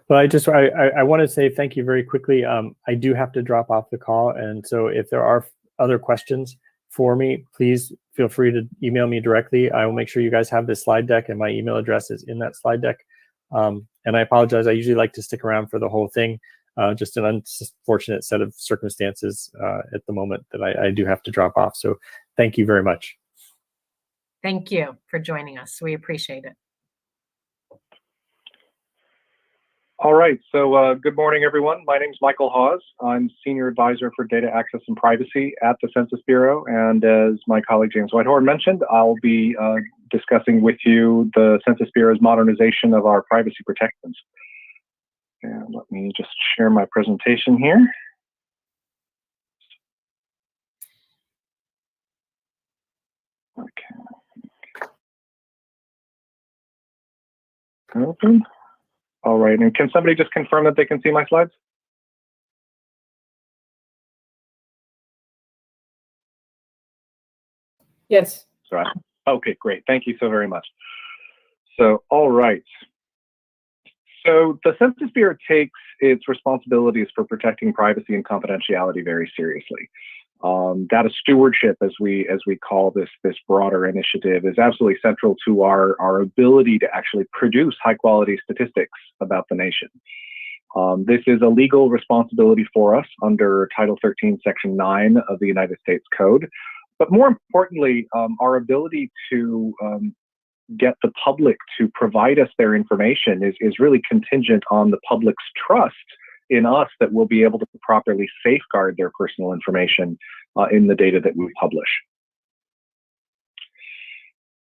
Well, I want to say thank you very quickly. I do have to drop off the call, and so if there are other questions for me, please feel free to email me directly. I will make sure you guys have this slide deck, and my email address is in that slide deck. And I apologize. I usually like to stick around for the whole thing. Just an unfortunate set of circumstances at the moment that I do have to drop off. So thank you very much. Thank you for joining us. We appreciate it. All right, so good morning, everyone. My name is Michael Hawes. I'm Senior Advisor for Data Access and Privacy at the Census Bureau. And as my colleague James Whitehorn mentioned, I'll be discussing with you the Census Bureau's modernization of our privacy protections. And let me just share my presentation here. Okay. Open. All right, and can somebody just confirm that they can see my slides? Yes. Right. Okay, great. Thank you so very much. So, all right. So the Census Bureau takes its responsibilities for protecting privacy and confidentiality very seriously. Data stewardship, as we call this broader initiative, is absolutely central to our ability to actually produce high quality statistics about the nation. This is a legal responsibility for us under Title 13, Section 9 of the United States Code. But more importantly, our ability to get the public to provide us their information is really contingent on the public's trust in us that we'll be able to properly safeguard their personal information in the data that we publish.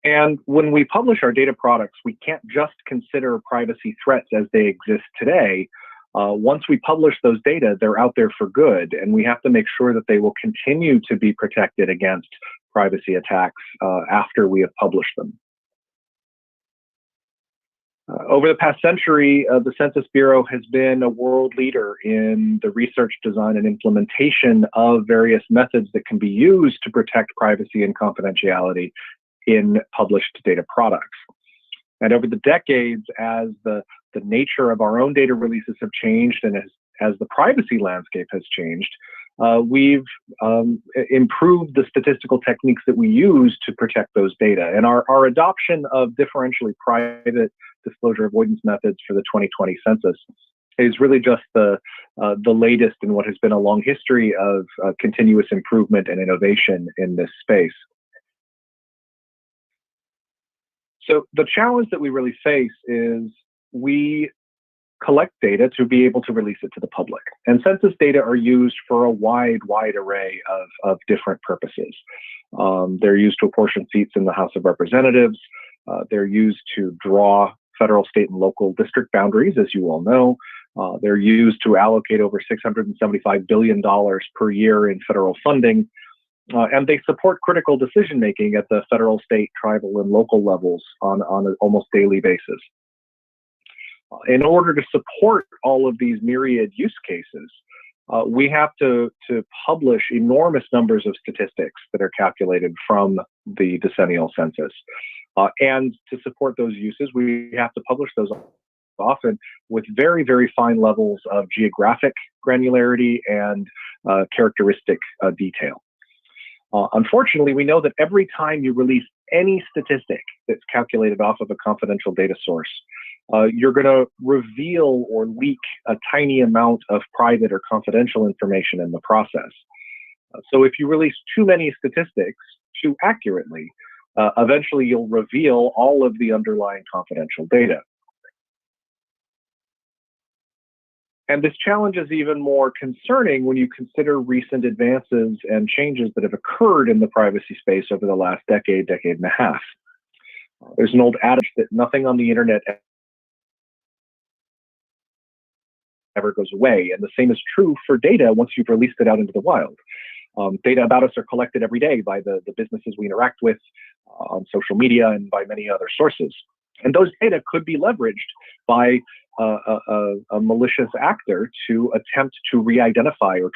And when we publish our data products, we can't just consider privacy threats as they exist today. Once we publish those data, they're out there for good, and we have to make sure that they will continue to be protected against privacy attacks after we have published them. Over the past century, the Census Bureau has been a world leader in the research, design, and implementation of various methods that can be used to protect privacy and confidentiality in published data products. And over the decades, as the nature of our own data releases have changed and as the privacy landscape has changed, we've improved the statistical techniques that we use to protect those data. And our adoption of differentially private disclosure avoidance methods for the 2020 census is really just the latest in what has been a long history of continuous improvement and innovation in this space. So the challenge that we really face is we collect data to be able to release it to the public. And census data are used for a wide array of different purposes. They're used to apportion seats in the House of Representatives. They're used to draw federal, state, and local district boundaries, as you all know. They're used to allocate over $675 billion per year in federal funding. And they support critical decision-making at the federal, state, tribal, and local levels on an almost daily basis. In order to support all of these myriad use cases, we have to publish enormous numbers of statistics that are calculated from the decennial census. And to support those uses, we have to publish those often with very fine levels of geographic granularity and characteristic detail. Unfortunately, we know that every time you release any statistic that's calculated off of a confidential data source, you're going to reveal or leak a tiny amount of private or confidential information in the process. So if you release too many statistics too accurately, eventually you'll reveal all of the underlying confidential data. And this challenge is even more concerning when you consider recent advances and changes that have occurred in the privacy space over the last decade and a half. There's an old adage that nothing on the internet ever goes away, and the same is true for data once you've released it out into the wild. Data about us are collected every day by the businesses we interact with on social media and by many other sources. And those data could be leveraged by a malicious actor to attempt to re-identify or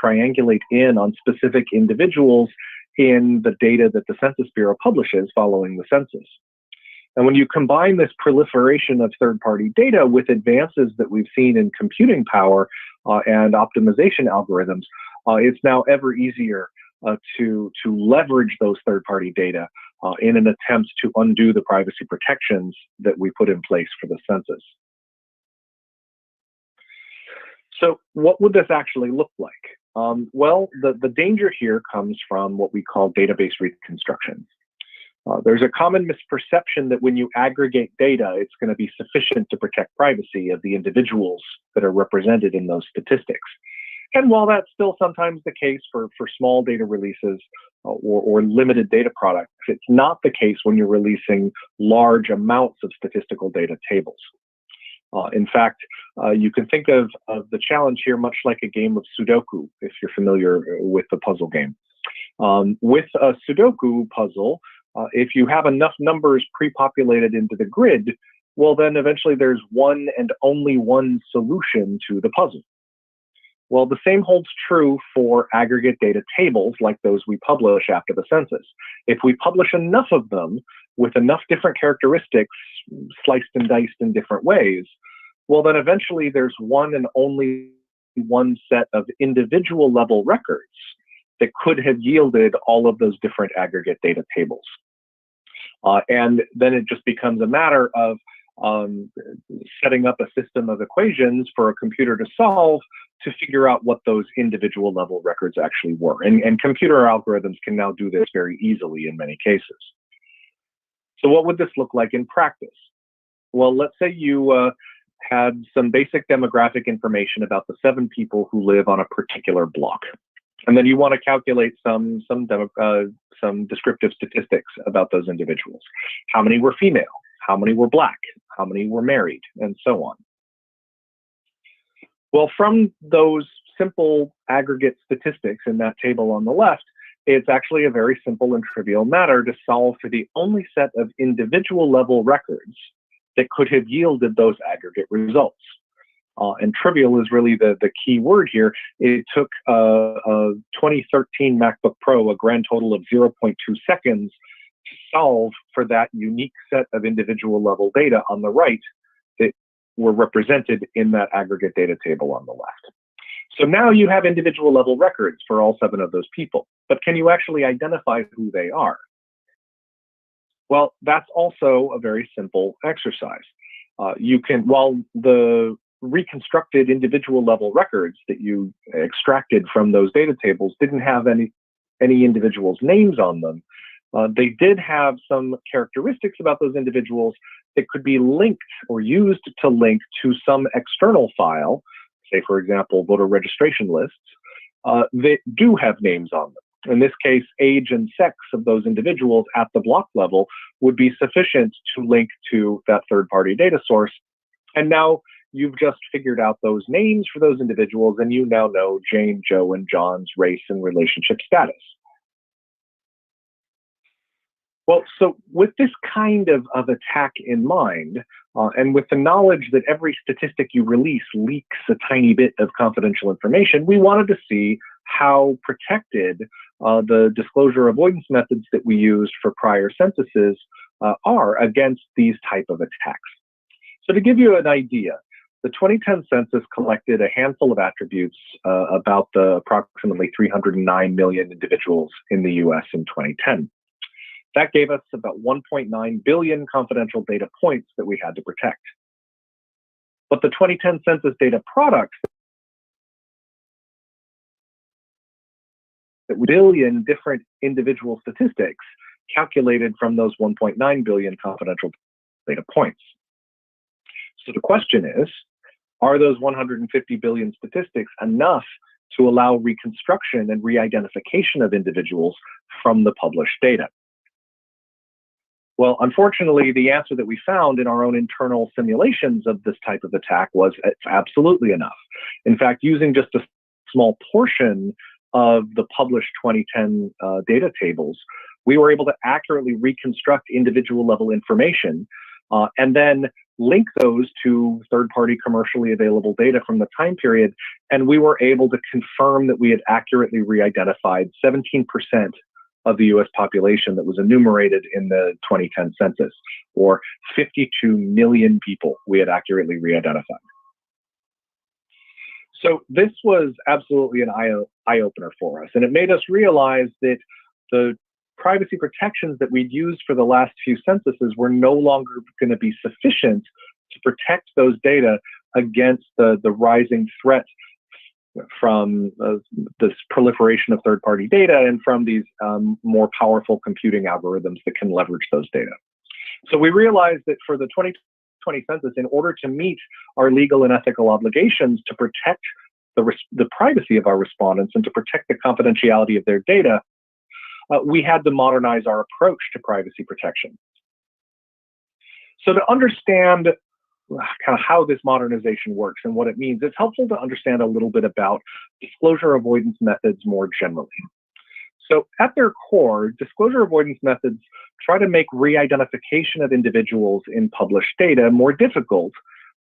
triangulate in on specific individuals in the data that the Census Bureau publishes following the census. And when you combine this proliferation of third-party data with advances that we've seen in computing power and optimization algorithms, it's now ever easier to leverage those third-party data in an attempt to undo the privacy protections that we put in place for the census. So what would this actually look like? Well, the danger here comes from what we call database reconstruction. There's a common misperception that when you aggregate data, it's going to be sufficient to protect privacy of the individuals that are represented in those statistics. And while that's still sometimes the case for small data releases or limited data products, it's not the case when you're releasing large amounts of statistical data tables. In fact, you can think of the challenge here much like a game of Sudoku, if you're familiar with the puzzle game. With a Sudoku puzzle, if you have enough numbers pre-populated into the grid, well, then eventually there's one and only one solution to the puzzle. Well, the same holds true for aggregate data tables like those we publish after the census. If we publish enough of them with enough different characteristics sliced and diced in different ways, well, then eventually there's one and only one set of individual level records that could have yielded all of those different aggregate data tables. And then it just becomes a matter of setting up a system of equations for a computer to solve to figure out what those individual level records actually were. And computer algorithms can now do this very easily in many cases. So what would this look like in practice? Well, let's say you had some basic demographic information about the 7 people who live on a particular block. And then you want to calculate some descriptive statistics about those individuals. How many were female? How many were Black? How many were married? And so on. Well, from those simple aggregate statistics in that table on the left, it's actually a very simple and trivial matter to solve for the only set of individual level records that could have yielded those aggregate results. And trivial is really the key word here. It took a 2013 MacBook Pro a grand total of 0.2 seconds to solve for that unique set of individual level data on the right that were represented in that aggregate data table on the left. So now you have individual level records for all 7 of those people, but can you actually identify who they are? Well, that's also a very simple exercise. You can, while the reconstructed individual level records that you extracted from those data tables didn't have any individuals' names on them, they did have some characteristics about those individuals that could be linked or used to link to some external file, say, for example, voter registration lists, that do have names on them. In this case, age and sex of those individuals at the block level would be sufficient to link to that third-party data source. And now you've just figured out those names for those individuals, and you now know Jane, Joe, and John's race and relationship status. Well, so with this kind of attack in mind, and with the knowledge that every statistic you release leaks a tiny bit of confidential information, we wanted to see how protected the disclosure avoidance methods that we used for prior censuses are against these type of attacks. So to give you an idea, the 2010 census collected a handful of attributes about the approximately 309 million individuals in the US in 2010. That gave us about 1.9 billion confidential data points that we had to protect. But the 2010 census data products, that billion different individual statistics calculated from those 1.9 billion confidential data points. So the question is, are those 150 billion statistics enough to allow reconstruction and re-identification of individuals from the published data? Well, unfortunately, the answer that we found in our own internal simulations of this type of attack was it's absolutely enough. In fact, using just a small portion of the published 2010 data tables, we were able to accurately reconstruct individual level information and then link those to third-party commercially available data from the time period. And we were able to confirm that we had accurately re-identified 17% of the US population that was enumerated in the 2010 census, or 52 million people we had accurately re-identified. So this was absolutely an eye-opener for us, and it made us realize that the privacy protections that we'd used for the last few censuses were no longer going to be sufficient to protect those data against the rising threat from this proliferation of third-party data and from these more powerful computing algorithms that can leverage those data. So we realized that for the 2020 census, in order to meet our legal and ethical obligations to protect the privacy of our respondents and to protect the confidentiality of their data, we had to modernize our approach to privacy protection. So to understand kind of how this modernization works and what it means, it's helpful to understand a little bit about disclosure avoidance methods more generally. So at their core, disclosure avoidance methods try to make re-identification of individuals in published data more difficult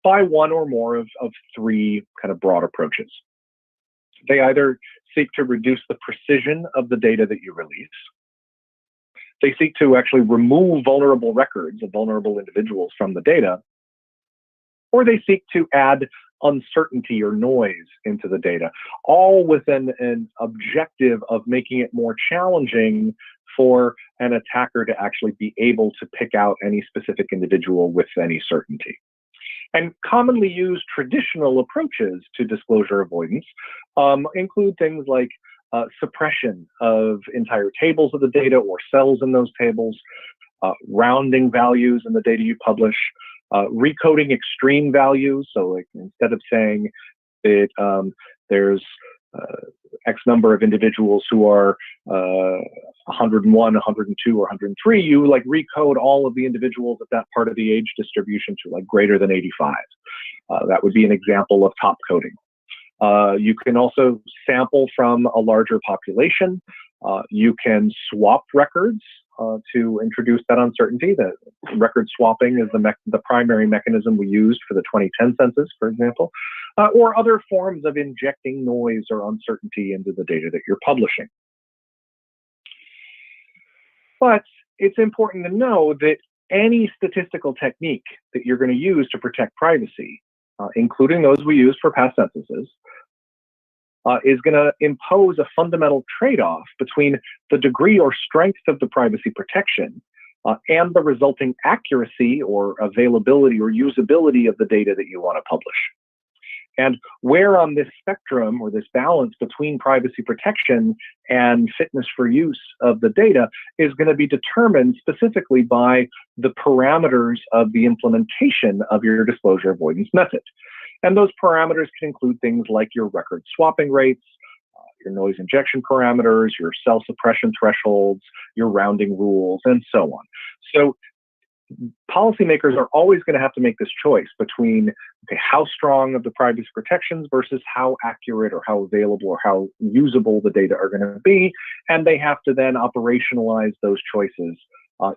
by one or more of 3 kind of broad approaches. They either seek to reduce the precision of the data that you release. They seek to actually remove vulnerable records of vulnerable individuals from the data. or they seek to add uncertainty or noise into the data, all with an objective of making it more challenging for an attacker to actually be able to pick out any specific individual with any certainty. And commonly used traditional approaches to disclosure avoidance include things like suppression of entire tables of the data or cells in those tables, rounding values in the data you publish, recoding extreme values. So like instead of saying that there's X number of individuals who are 101, 102, or 103, you like recode all of the individuals at that part of the age distribution to like greater than 85. That would be an example of top coding. You can also sample from a larger population. You can swap records to introduce that uncertainty. The record swapping is the primary mechanism we used for the 2010 census, for example, or other forms of injecting noise or uncertainty into the data that you're publishing. But it's important to know that any statistical technique that you're going to use to protect privacy, including those we use for past censuses, is going to impose a fundamental trade-off between the degree or strength of the privacy protection and the resulting accuracy or availability or usability of the data that you want to publish. And where on this spectrum or this balance between privacy protection and fitness for use of the data is going to be determined specifically by the parameters of the implementation of your disclosure avoidance method. And those parameters can include things like your record swapping rates, your noise injection parameters, your cell suppression thresholds, your rounding rules, and so on. So policymakers are always going to have to make this choice between how strong of the privacy protections versus how accurate or how available or how usable the data are going to be. And they have to then operationalize those choices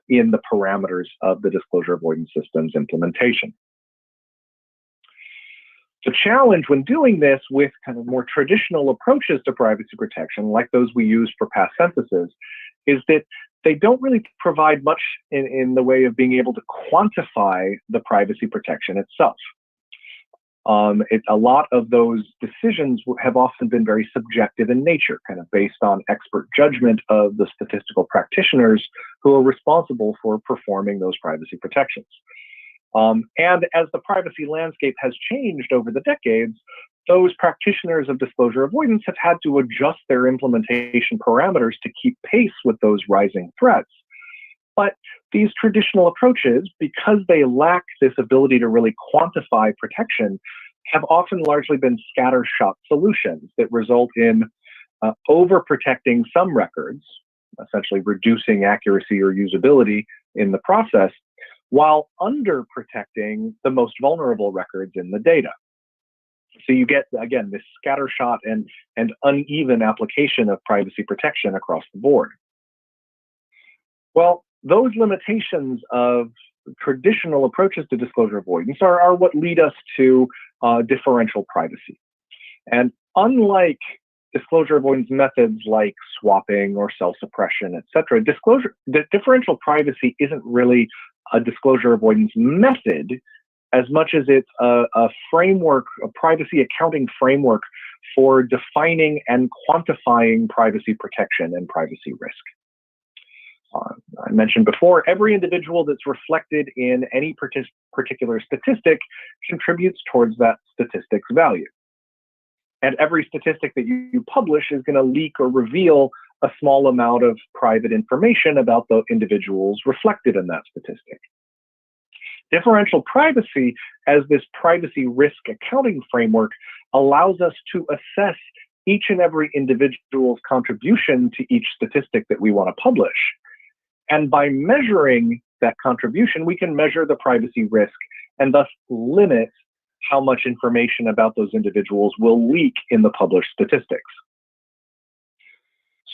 in the parameters of the disclosure avoidance system's implementation. The challenge when doing this with kind of more traditional approaches to privacy protection, like those we used for past censuses, is that they don't really provide much in the way of being able to quantify the privacy protection itself. A lot of those decisions have often been very subjective in nature, kind of based on expert judgment of the statistical practitioners who are responsible for performing those privacy protections. And as the privacy landscape has changed over the decades, those practitioners of disclosure avoidance have had to adjust their implementation parameters to keep pace with those rising threats. But these traditional approaches, because they lack this ability to really quantify protection, have often largely been scattershot solutions that result in overprotecting some records, essentially reducing accuracy or usability in the process, while underprotecting the most vulnerable records in the data. So you get, again, this scattershot and uneven application of privacy protection across the board. Well, those limitations of traditional approaches to disclosure avoidance are what lead us to differential privacy. And unlike disclosure avoidance methods like swapping or cell suppression, et cetera, differential privacy isn't really a disclosure avoidance method as much as it's a framework, a privacy accounting framework for defining and quantifying privacy protection and privacy risk. I mentioned before, every individual that's reflected in any particular statistic contributes towards that statistic's value. And every statistic that you publish is going to leak or reveal a small amount of private information about the individuals reflected in that statistic. Differential privacy, as this privacy risk accounting framework, allows us to assess each and every individual's contribution to each statistic that we want to publish. And by measuring that contribution, we can measure the privacy risk and thus limit how much information about those individuals will leak in the published statistics.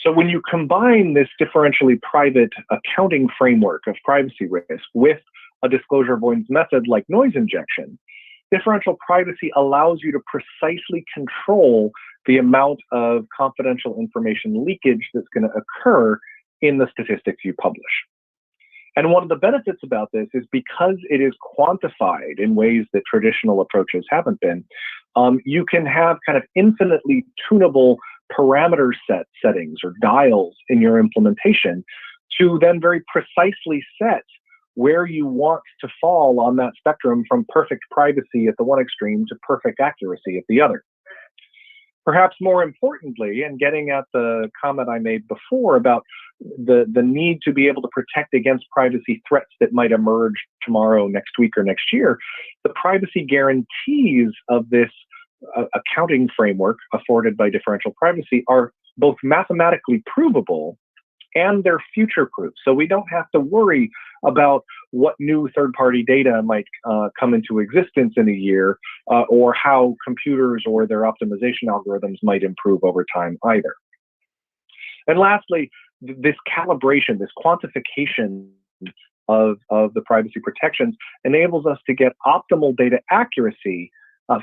So when you combine this differentially private accounting framework of privacy risk with a disclosure avoidance method like noise injection, differential privacy allows you to precisely control the amount of confidential information leakage that's going to occur in the statistics you publish. And one of the benefits about this is because it is quantified in ways that traditional approaches haven't been, you can have kind of infinitely tunable parameter settings or dials in your implementation to then very precisely set where you want to fall on that spectrum from perfect privacy at the one extreme to perfect accuracy at the other. Perhaps more importantly, and getting at the comment I made before about the need to be able to protect against privacy threats that might emerge tomorrow, next week, or next year, the privacy guarantees of this accounting framework afforded by differential privacy are both mathematically provable and they're future-proof. So we don't have to worry about what new third-party data might come into existence in a year, or how computers or their optimization algorithms might improve over time either. And lastly, this calibration, this quantification of the privacy protections enables us to get optimal data accuracy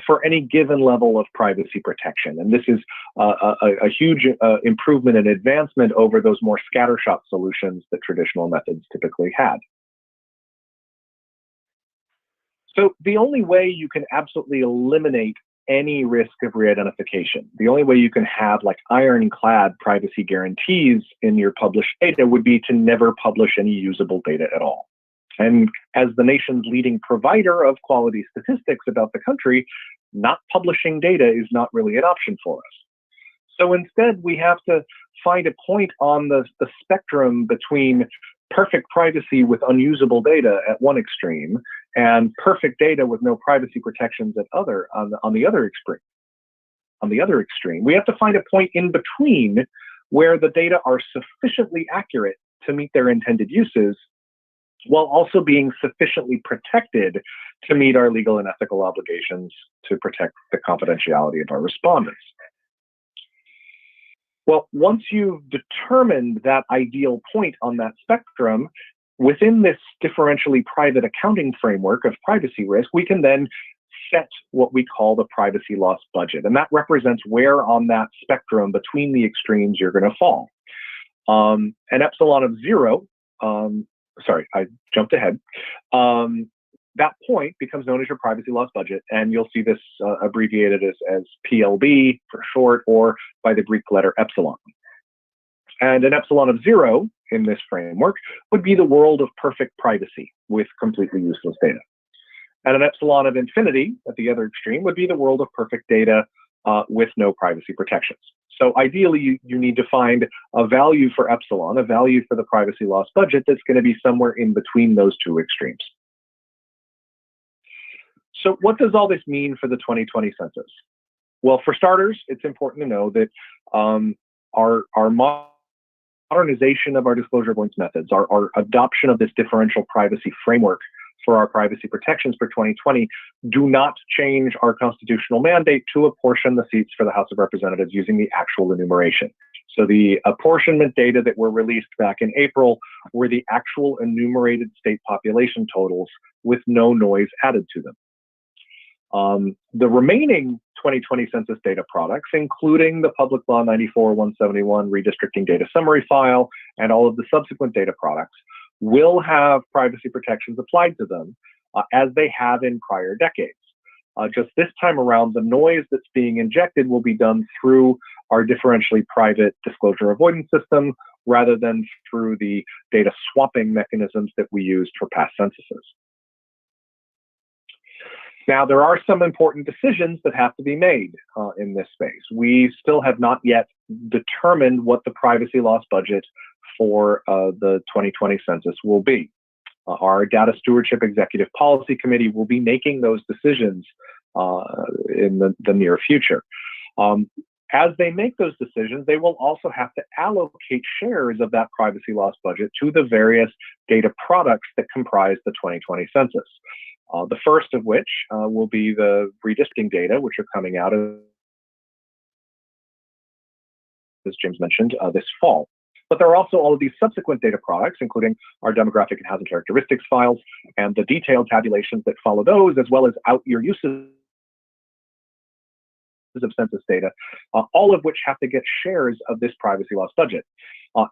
for any given level of privacy protection. And this is a huge improvement and advancement over those more scattershot solutions that traditional methods typically had. So the only way you can absolutely eliminate any risk of re-identification, the only way you can have like ironclad privacy guarantees in your published data would be to never publish any usable data at all. And as the nation's leading provider of quality statistics about the country, not publishing data is not really an option for us. So instead, we have to find a point on the spectrum between perfect privacy with unusable data at one extreme and perfect data with no privacy protections at on the other extreme. On the other extreme, we have to find a point in between where the data are sufficiently accurate to meet their intended uses, while also being sufficiently protected to meet our legal and ethical obligations to protect the confidentiality of our respondents. Well, once you've determined that ideal point on that spectrum, within this differentially private accounting framework of privacy risk, we can then set what we call the privacy loss budget. And that represents where on that spectrum between the extremes you're going to fall. An epsilon of 0, sorry, I jumped ahead. That point becomes known as your privacy loss budget, and you'll see this abbreviated as PLB for short, or by the Greek letter epsilon. And an epsilon of 0 in this framework would be the world of perfect privacy with completely useless data. And an epsilon of infinity at the other extreme would be the world of perfect data with no privacy protections. So ideally, you need to find a value for epsilon, a value for the privacy loss budget that's going to be somewhere in between those two extremes. So what does all this mean for the 2020 census? Well, for starters, it's important to know that our modernization of our disclosure avoidance methods, our adoption of this differential privacy framework for our privacy protections for 2020 do not change our constitutional mandate to apportion the seats for the House of Representatives using the actual enumeration. So the apportionment data that were released back in April were the actual enumerated state population totals with no noise added to them. The remaining 2020 census data products, including the Public Law 94-171 Redistricting Data Summary File and all of the subsequent data products, will have privacy protections applied to them as they have in prior decades. Just this time around, the noise that's being injected will be done through our differentially private disclosure avoidance system rather than through the data swapping mechanisms that we used for past censuses. Now, there are some important decisions that have to be made in this space. We still have not yet determined what the privacy loss budget for the 2020 census will be. Our Data Stewardship Executive Policy Committee will be making those decisions in the near future. As they make those decisions, they will also have to allocate shares of that privacy loss budget to the various data products that comprise the 2020 census. The first of which will be the redistricting data, which are coming out, as James mentioned, this fall. But there are also all of these subsequent data products, including our demographic and housing characteristics files and the detailed tabulations that follow those, as well as out-year uses of census data, all of which have to get shares of this privacy loss budget.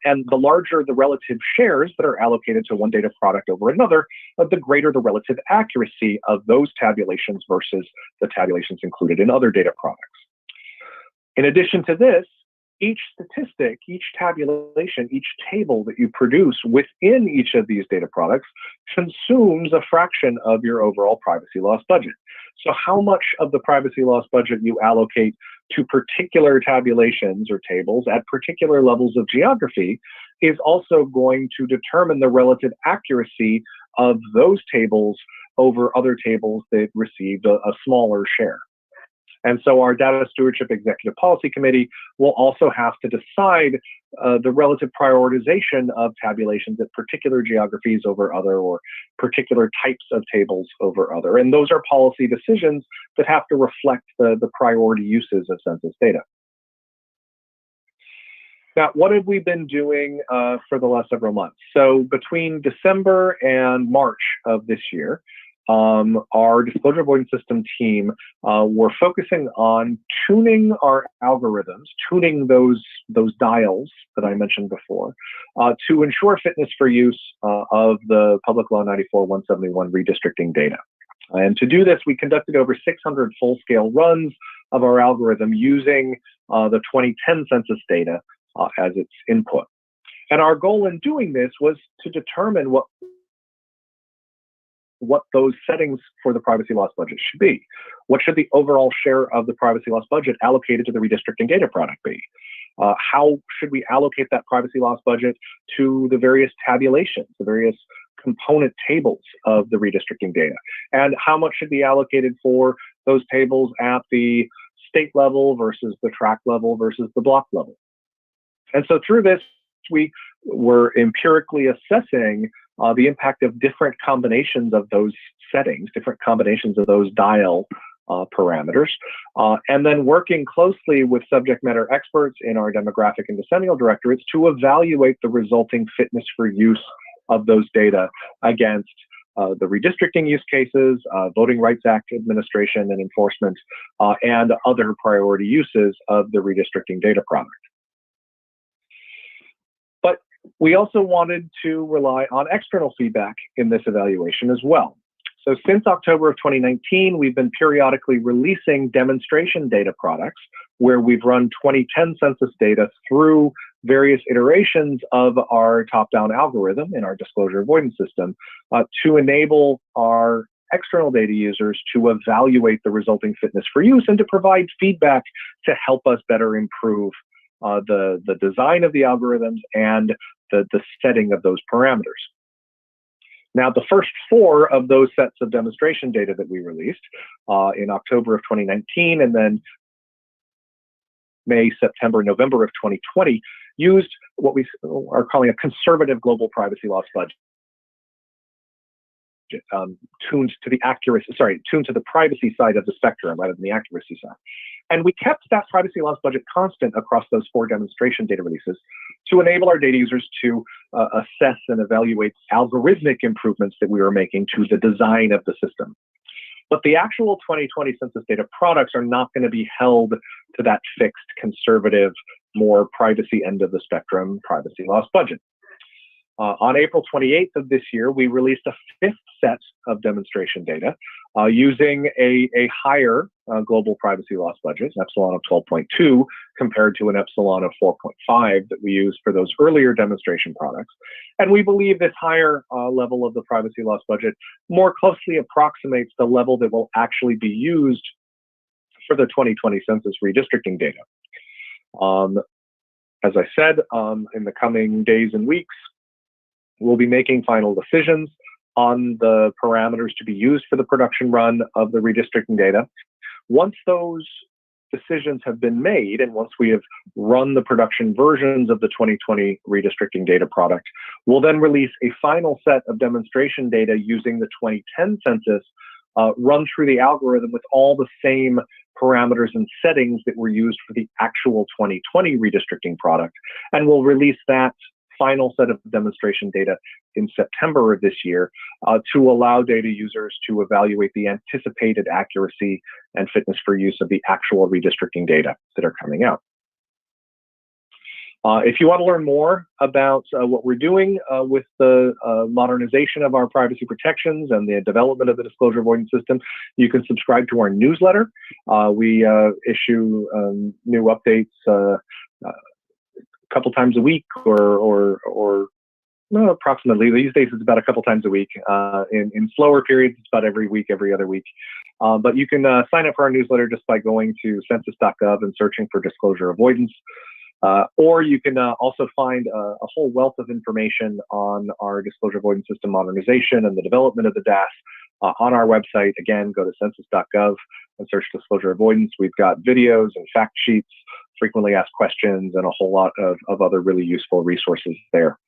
And the larger the relative shares that are allocated to one data product over another, the greater the relative accuracy of those tabulations versus the tabulations included in other data products. In addition to this, each statistic, each tabulation, each table that you produce within each of these data products consumes a fraction of your overall privacy loss budget. So how much of the privacy loss budget you allocate to particular tabulations or tables at particular levels of geography is also going to determine the relative accuracy of those tables over other tables that received a smaller share. And so our Data Stewardship Executive Policy Committee will also have to decide the relative prioritization of tabulations at particular geographies over other, or particular types of tables over other. And those are policy decisions that have to reflect the priority uses of census data. Now, what have we been doing for the last several months? So between December and March of this year, our disclosure avoidance system team were focusing on tuning our algorithms, tuning those dials that I mentioned before, to ensure fitness for use of the Public Law 94-171 redistricting data. And to do this, we conducted over 600 full-scale runs of our algorithm using the 2010 census data as its input. And our goal in doing this was to determine what those settings for the privacy loss budget should be. What should the overall share of the privacy loss budget allocated to the redistricting data product be? How should we allocate that privacy loss budget to the various tabulations, the various component tables of the redistricting data? And how much should be allocated for those tables at the state level versus the tract level versus the block level? And so through this, we were empirically assessing the impact of different combinations of those settings, different combinations of those dial parameters, and then working closely with subject matter experts in our demographic and decennial directorates to evaluate the resulting fitness for use of those data against the redistricting use cases, Voting Rights Act administration and enforcement, and other priority uses of the redistricting data product. But we also wanted to rely on external feedback in this evaluation as well. So since October of 2019, we've been periodically releasing demonstration data products where we've run 2010 census data through various iterations of our top-down algorithm in our disclosure avoidance system to enable our external data users to evaluate the resulting fitness for use and to provide feedback to help us better improve the design of the algorithms and the setting of those parameters. Now, the first 4 of those sets of demonstration data that we released in October of 2019 and then May, September, November of 2020 used what we are calling a conservative global privacy loss budget. Tuned to the privacy side of the spectrum rather than the accuracy side. And we kept that privacy loss budget constant across those 4 demonstration data releases to enable our data users to assess and evaluate algorithmic improvements that we were making to the design of the system. But the actual 2020 census data products are not going to be held to that fixed, conservative, more privacy end of the spectrum privacy loss budget. On April 28th of this year, we released a 5th set of demonstration data using a higher global privacy loss budget, an epsilon of 12.2, compared to an epsilon of 4.5 that we used for those earlier demonstration products. And we believe this higher level of the privacy loss budget more closely approximates the level that will actually be used for the 2020 census redistricting data. As I said, in the coming days and weeks, we'll be making final decisions on the parameters to be used for the production run of the redistricting data. Once those decisions have been made, and once we have run the production versions of the 2020 redistricting data product, we'll then release a final set of demonstration data using the 2010 census, run through the algorithm with all the same parameters and settings that were used for the actual 2020 redistricting product. And we'll release that final set of demonstration data in September of this year to allow data users to evaluate the anticipated accuracy and fitness for use of the actual redistricting data that are coming out. If you want to learn more about what we're doing with the modernization of our privacy protections and the development of the disclosure avoidance system, you can subscribe to our newsletter. We issue new updates a couple times a week, or well, approximately. These days it's about a couple times a week. In slower periods, it's about every week, every other week. But you can sign up for our newsletter just by going to census.gov and searching for disclosure avoidance. Or you can also find a whole wealth of information on our disclosure avoidance system modernization and the development of the DAS on our website. Again, go to census.gov and search disclosure avoidance. We've got videos and fact sheets, frequently asked questions, and a whole lot of other really useful resources there.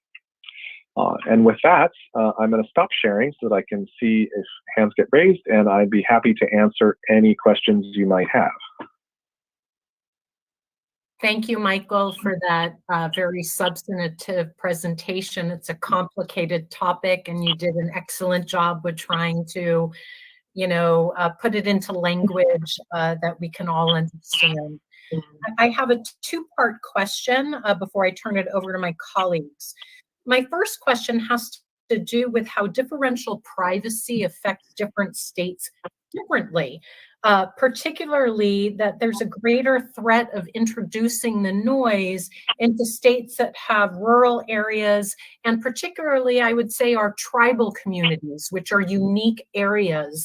And with that, I'm going to stop sharing so that I can see if hands get raised, and I'd be happy to answer any questions you might have. Thank you, Michael, for that very substantive presentation. It's a complicated topic, and you did an excellent job with trying to, put it into language that we can all understand. I have a two-part question before I turn it over to my colleagues. My first question has to do with how differential privacy affects different states differently. Particularly that there's a greater threat of introducing the noise into states that have rural areas, and particularly, I would say, our tribal communities, which are unique areas.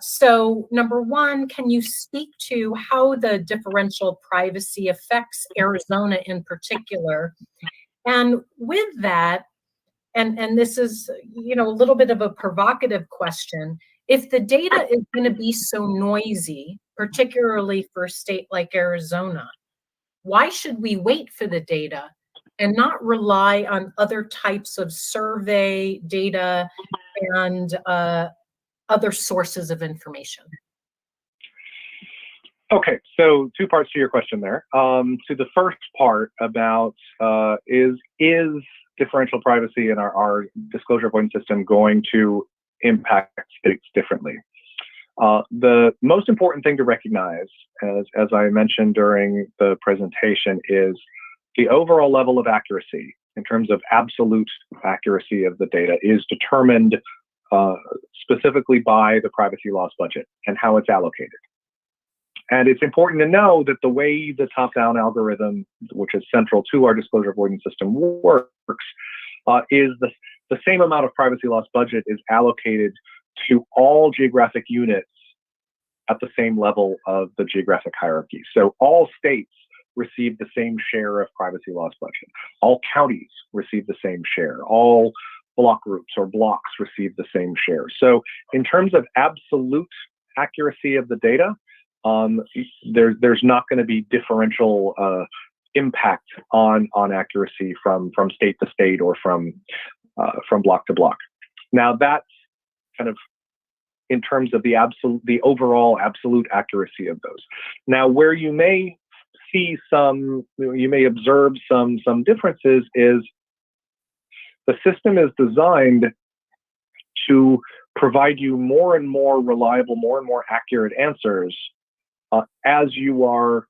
So, number one, can you speak to how the differential privacy affects Arizona in particular? And with that, and this is, a little bit of a provocative question, if the data is going to be so noisy, particularly for a state like Arizona, why should we wait for the data and not rely on other types of survey data and other sources of information? Okay, so two parts to your question there. To the first part about is differential privacy in our disclosure avoidance system going to impact states differently? The most important thing to recognize, as I mentioned during the presentation, is the overall level of accuracy in terms of absolute accuracy of the data is determined specifically by the privacy loss budget and how it's allocated. And it's important to know that the way the top-down algorithm, which is central to our disclosure avoidance system, works, is the same amount of privacy loss budget is allocated to all geographic units at the same level of the geographic hierarchy. So all states receive the same share of privacy loss budget. All counties receive the same share. All block groups or blocks receive the same share. So in terms of absolute accuracy of the data, there's not going to be differential impact on accuracy from state to state or from block to block. Now that's kind of in terms of the overall absolute accuracy of those. Now where you may see you may observe some differences is the system is designed to provide you more and more reliable, more and more accurate answers as you are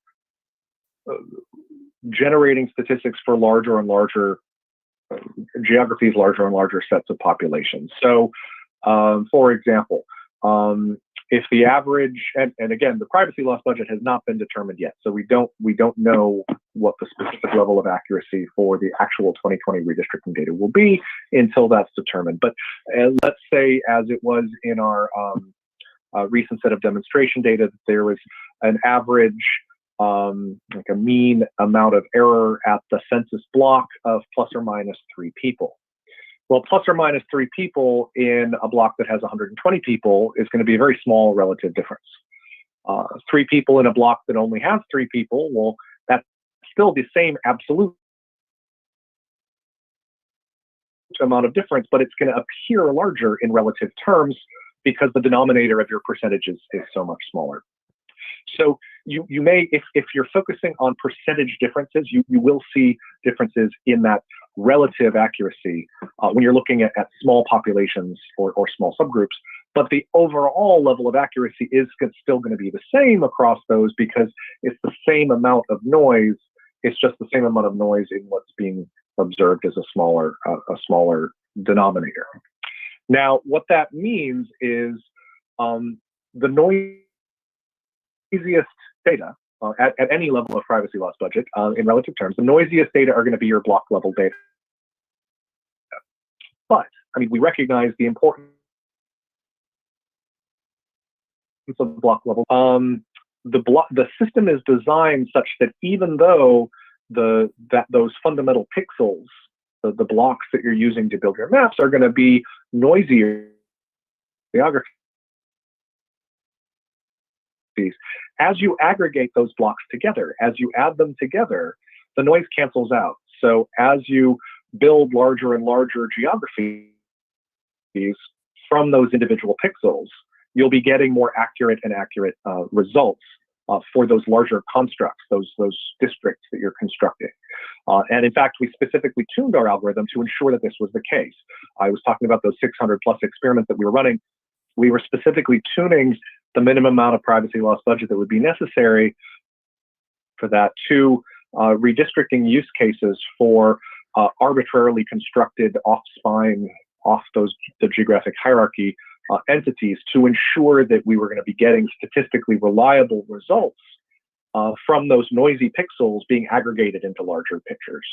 generating statistics for larger and larger geographies, larger and larger sets of populations. So, for example, if the average, and again, the privacy loss budget has not been determined yet, so we don't know what the specific level of accuracy for the actual 2020 redistricting data will be until that's determined. But let's say, as it was in our recent set of demonstration data, that there was an average, like a mean amount of error at the census block of plus or minus 3 people. Well, plus or minus 3 people in a block that has 120 people is going to be a very small relative difference. 3 people in a block that only has 3 people, well, that's still the same absolute amount of difference, but it's going to appear larger in relative terms because the denominator of your percentages is so much smaller. So you may, if you're focusing on percentage differences, you will see differences in that relative accuracy when you're looking at small populations or small subgroups. But the overall level of accuracy is still going to be the same across those because it's the same amount of noise It's just the same amount of noise in what's being observed as a smaller denominator. Now, what that means is the noisiest data at any level of privacy loss budget, in relative terms, the noisiest data are going to be your block level data. But I mean, we recognize the importance of block level. The system is designed such that even though those fundamental pixels, the blocks that you're using to build your maps, are going to be noisier geographies, as you aggregate those blocks together, as you add them together, the noise cancels out. So as you build larger and larger geographies from those individual pixels, you'll be getting more accurate results for those larger constructs, those districts that you're constructing. And in fact, we specifically tuned our algorithm to ensure that this was the case. I was talking about those 600 plus experiments that we were running. We were specifically tuning the minimum amount of privacy loss budget that would be necessary for that to redistricting use cases for arbitrarily constructed off the geographic hierarchy entities, to ensure that we were going to be getting statistically reliable results from those noisy pixels being aggregated into larger pictures.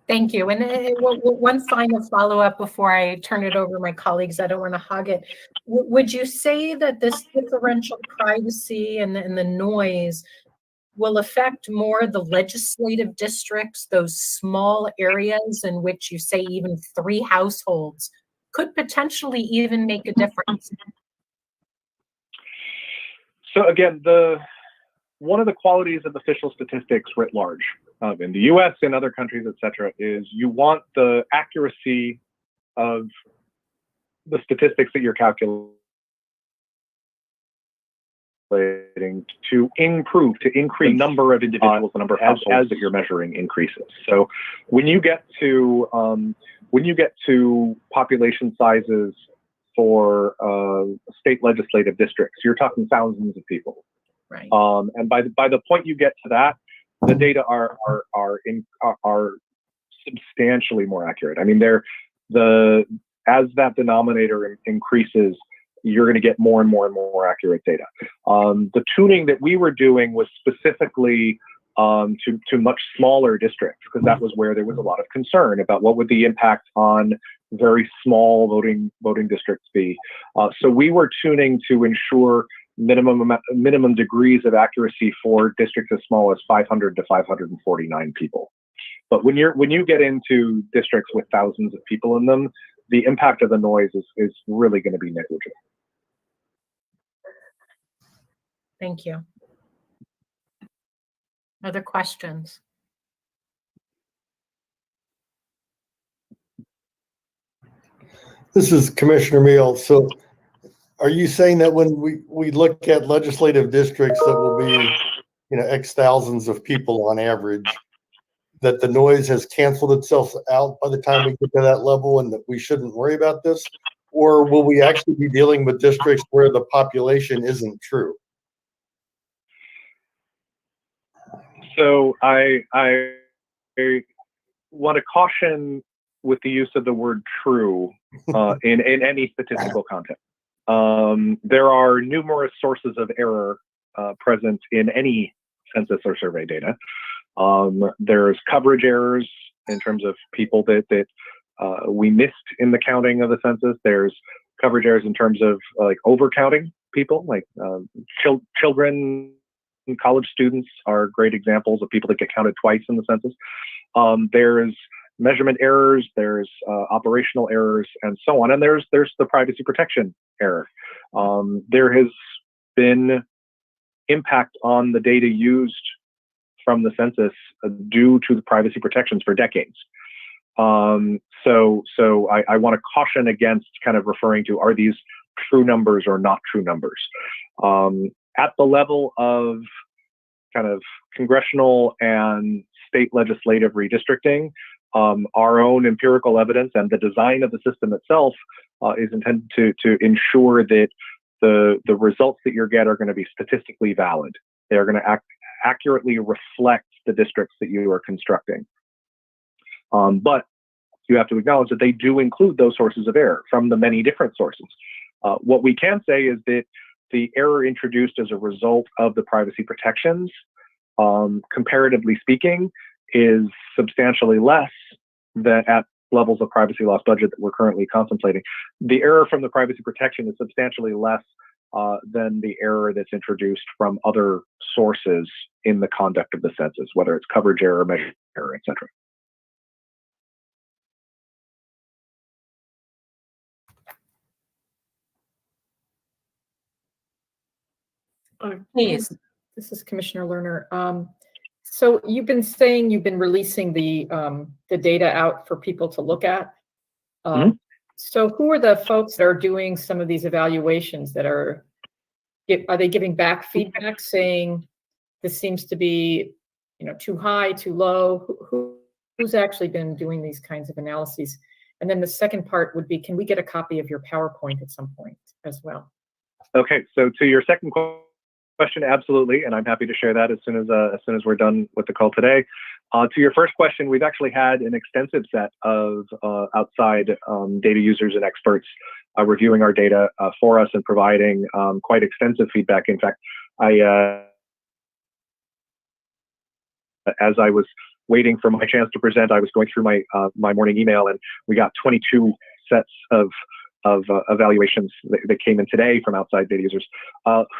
Thank you. And one final follow-up before I turn it over to my colleagues. I don't want to hog it. Would you say that this differential privacy and the noise will affect more the legislative districts, those small areas in which you say even 3 households could potentially even make a difference? So again, one of the qualities of official statistics writ large, in the US and other countries, et cetera, is you want the accuracy of the statistics that you're calculating to improve, to increase the number of individuals, the number of households that you're measuring increases. So when you get to population sizes for state legislative districts, you're talking thousands of people. Right. And by the point you get to that, the data are substantially more accurate. I mean, as that denominator increases, you're going to get more and more and more accurate data. The tuning that we were doing was specifically to much smaller districts, because that was where there was a lot of concern about what would the impact on very small voting districts be. So we were tuning to ensure minimum degrees of accuracy for districts as small as 500 to 549 people. But when you get into districts with thousands of people in them, the impact of the noise is really going to be negligible. Thank you. Other questions? This is Commissioner Meal. So are you saying that when we look at legislative districts that will be, X thousands of people on average, that the noise has canceled itself out by the time we get to that level and that we shouldn't worry about this? Or will we actually be dealing with districts where the population isn't true? So I want to caution with the use of the word true in any statistical context. There are numerous sources of error present in any census or survey data. There's coverage errors in terms of people that we missed in the counting of the census. There's coverage errors in terms of like overcounting people, like children and college students are great examples of people that get counted twice in the census. There's measurement errors, there's operational errors, and so on. And there's the privacy protection error. There has been impact on the data used from the census due to the privacy protections for decades. So I want to caution against kind of referring to, are these true numbers or not true numbers? At the level of kind of congressional and state legislative redistricting, our own empirical evidence and the design of the system itself is intended to ensure that the results that you get are going to be statistically valid. They are going to accurately reflect the districts that you are constructing. But you have to acknowledge that they do include those sources of error from the many different sources. What we can say is that the error introduced as a result of the privacy protections, comparatively speaking, is substantially less than at levels of privacy loss budget that we're currently contemplating. The error from the privacy protection is substantially less than the error that's introduced from other sources in the conduct of the census, whether it's coverage error, measure error, et cetera. Please. This is Commissioner Lerner. So you've been saying you've been releasing the data out for people to look at. So who are the folks that are doing some of these evaluations that are they giving back feedback saying this seems to be, too high, too low? Who's actually been doing these kinds of analyses? And then the second part would be, can we get a copy of your PowerPoint at some point as well? Okay, so to your second question, absolutely, and I'm happy to share that as soon as we're done with the call today. To your first question, we've actually had an extensive set of outside data users and experts reviewing our data for us and providing quite extensive feedback. In fact, as I was waiting for my chance to present, I was going through my morning email, and we got 22 sets of evaluations that came in today from outside data users.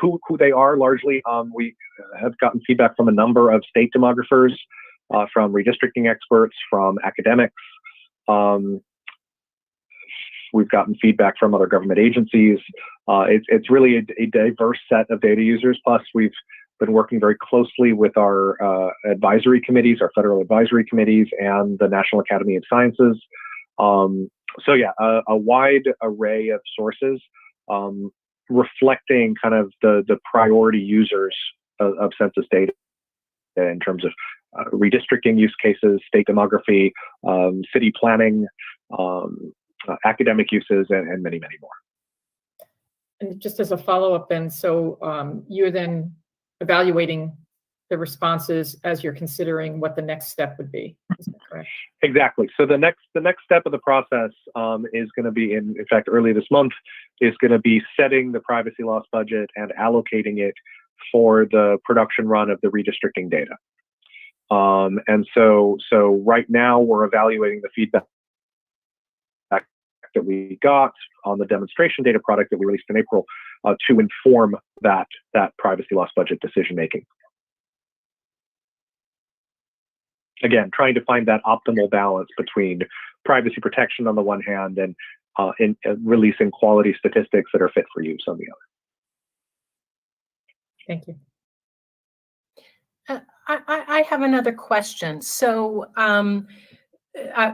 Who they are largely, we have gotten feedback from a number of state demographers, from redistricting experts, from academics. We've gotten feedback from other government agencies. It's really a diverse set of data users. Plus, we've been working very closely with our advisory committees, our federal advisory committees, and the National Academy of Sciences. So yeah, a wide array of sources reflecting kind of the priority users of census data in terms of redistricting use cases, state demography, city planning, academic uses, and many, many more. And just as a follow-up then, so you're then evaluating the responses as you're considering what the next step would be. Is that correct? Exactly. So the next step of the process is going to be, in fact, early this month, is going to be setting the privacy loss budget and allocating it for the production run of the redistricting data. And so right now we're evaluating the feedback that we got on the demonstration data product that we released in April to inform that privacy loss budget decision making. Again, trying to find that optimal balance between privacy protection on the one hand and releasing quality statistics that are fit for use on the other. Thank you. I have another question. So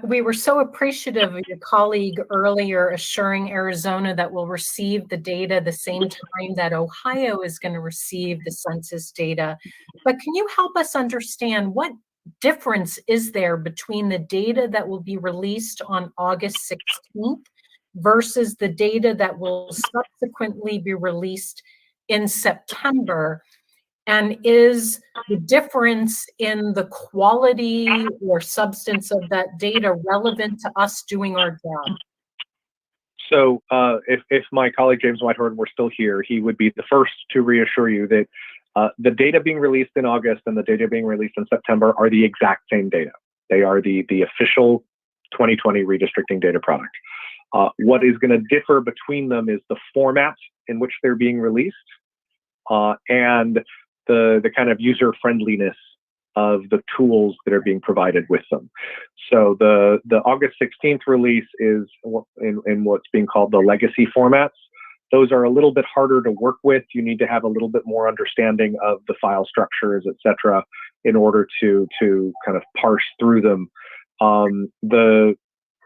we were so appreciative of your colleague earlier assuring Arizona that we'll receive the data the same time that Ohio is going to receive the census data. But can you help us understand what difference is there between the data that will be released on August 16th versus the data that will subsequently be released in September? And is the difference in the quality or substance of that data relevant to us doing our job? So if my colleague James Whitehorn were still here, he would be the first to reassure you that the data being released in August and the data being released in September are the exact same data. They are the official 2020 redistricting data product. What is going to differ between them is the format in which they're being released and the kind of user friendliness of the tools that are being provided with them. So the August 16th release is in what's being called the legacy formats. Those are a little bit harder to work with. You need to have a little bit more understanding of the file structures, et cetera, in order to kind of parse through them. The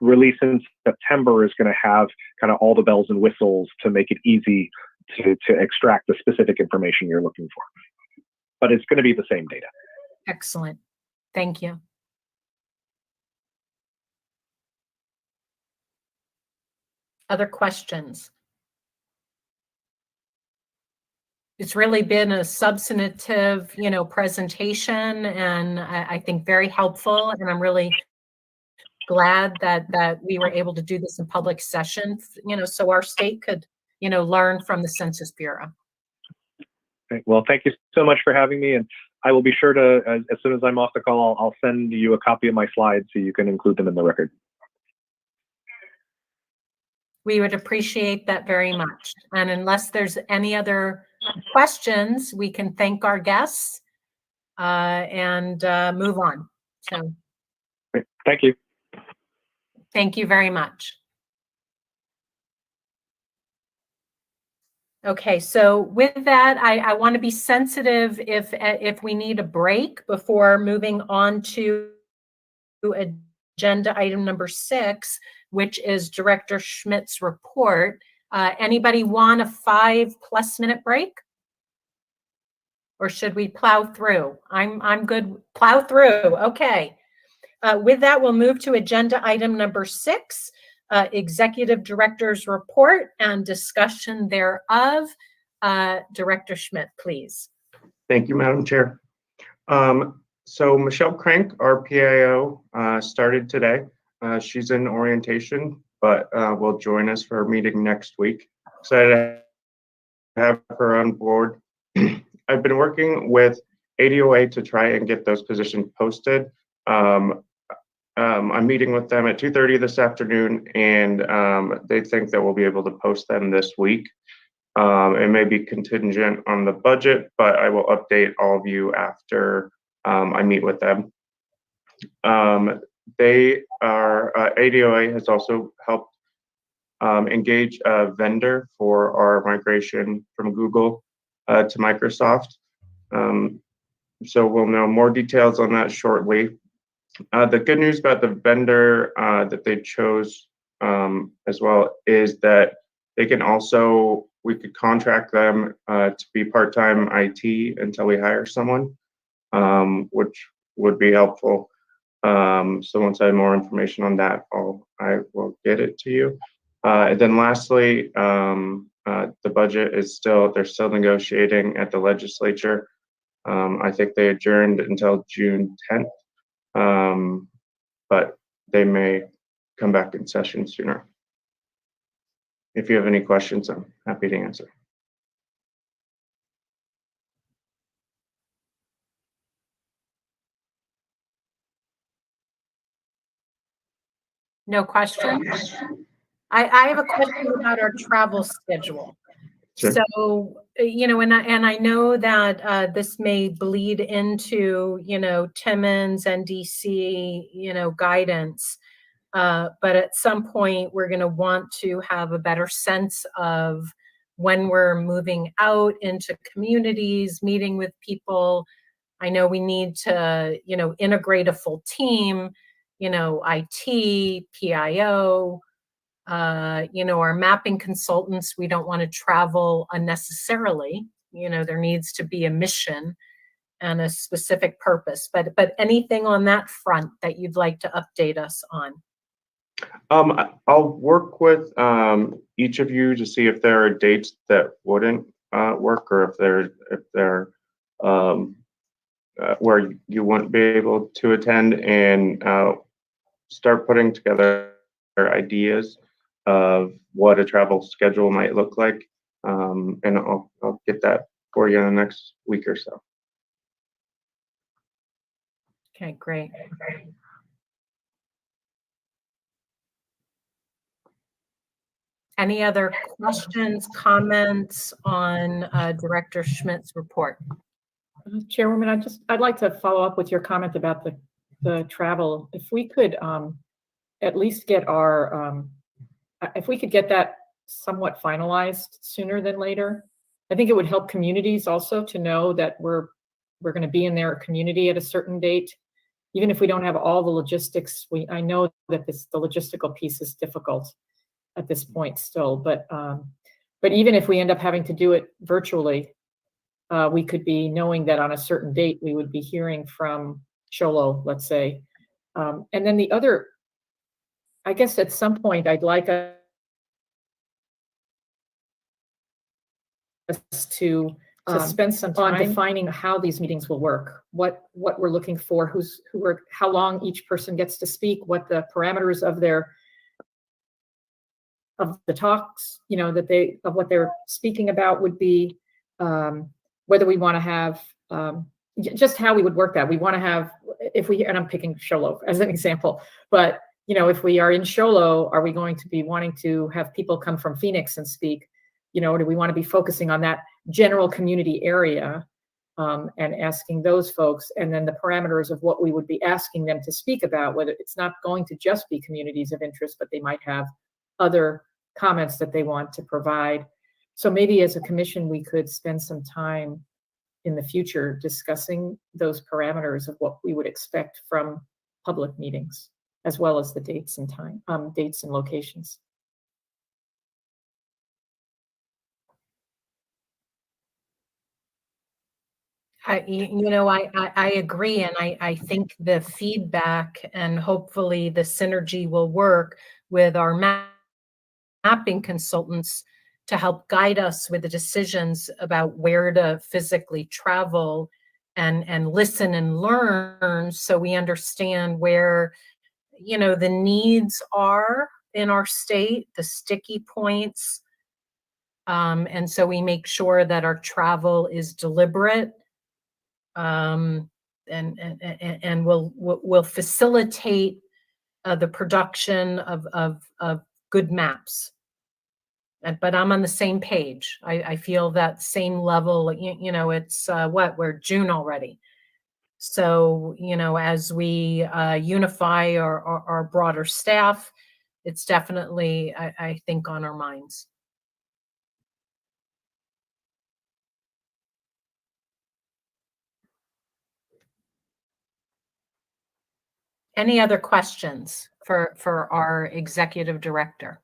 release in September is going to have kind of all the bells and whistles to make it easy to extract the specific information you're looking for. But it's going to be the same data. Excellent. Thank you. Other questions? it's really been a substantive, presentation, and I think very helpful. And I'm really glad that we were able to do this in public session, so our state could, learn from the Census Bureau. Okay, well, thank you so much for having me, and I will be sure to, as soon as I'm off the call, I'll send you a copy of my slides so you can include them in the record. We would appreciate that very much. And unless there's any other questions, we can thank our guests and move on. So Great. Thank you. thank you very much. Okay, so with that, I want to be sensitive if we need a break before moving on to agenda item number 6, which is Director Schmidt's report. Anybody want a 5+ minute break? Or should we plow through? I'm good. Plow through. Okay. With that, we'll move to agenda item number 6, Executive Director's report and discussion thereof. Director Schmidt, please. Thank you, Madam Chair. So Michelle Crank, our PIO, started today. She's in orientation, but will join us for a meeting next week. Excited to have her on board. I've been working with ADOA to try and get those positions posted. I'm meeting with them at 2:30 this afternoon, and they think that we'll be able to post them this week. It may be contingent on the budget, but I will update all of you after I meet with them. ADOA has also helped engage a vendor for our migration from Google to Microsoft. So we'll know more details on that shortly. The good news about the vendor that they chose as well is that they can also, we could contract them to be part-time IT until we hire someone, which would be helpful. So once I have more information on that, I will get it to you. And then lastly, the budget is they're still negotiating at the legislature. I think they adjourned until June 10th, but they may come back in session sooner. If you have any questions, I'm happy to answer. No questions? I have a question about our travel schedule. Sure. So, and I know that this may bleed into, Timmons and DC, guidance. But at some point, we're going to want to have a better sense of when we're moving out into communities, meeting with people. I know we need to, integrate a full team, IT, PIO, our mapping consultants. We don't want to travel unnecessarily. There needs to be a mission and a specific purpose. But anything on that front that you'd like to update us on? I'll work with each of you to see if there are dates that wouldn't work, or if they're where you wouldn't be able to attend, and start putting together ideas of what a travel schedule might look like. And I'll get that for you in the next week or so. Okay, great. Any other questions, comments on Director Schmidt's report? Chairwoman, I'd like to follow up with your comment about the travel. If we could at least get if we could get that somewhat finalized sooner than later, I think it would help communities also to know that we're going to be in their community at a certain date. Even if we don't have all the logistics, I know that the logistical piece is difficult at this point still, but even if we end up having to do it virtually, we could be knowing that on a certain date we would be hearing from Cholo, let's say. And then the other, I guess at some point I'd like us to spend some time on defining how these meetings will work, what we're looking for, how long each person gets to speak, what the parameters of the talks, of what they're speaking about would be, whether we want to have, just how we would work that. We want to have, and I'm picking Show Low as an example, but if we are in Show Low, are we going to be wanting to have people come from Phoenix and speak? Do we want to be focusing on that general community area and asking those folks, and then the parameters of what we would be asking them to speak about, whether it's not going to just be communities of interest, but they might have other comments that they want to provide. So maybe as a commission, we could spend some time in the future discussing those parameters of what we would expect from public meetings, as well as the dates and locations. I agree, and I think the feedback and hopefully the synergy will work with our mapping consultants to help guide us with the decisions about where to physically travel and listen and learn, so we understand where the needs are in our state, the sticky points, and so we make sure that our travel is deliberate. And will facilitate the production of good maps. But I'm on the same page. I feel that same level. It's we're June already. So as we unify our broader staff, it's definitely I think on our minds. Any other questions for our executive director?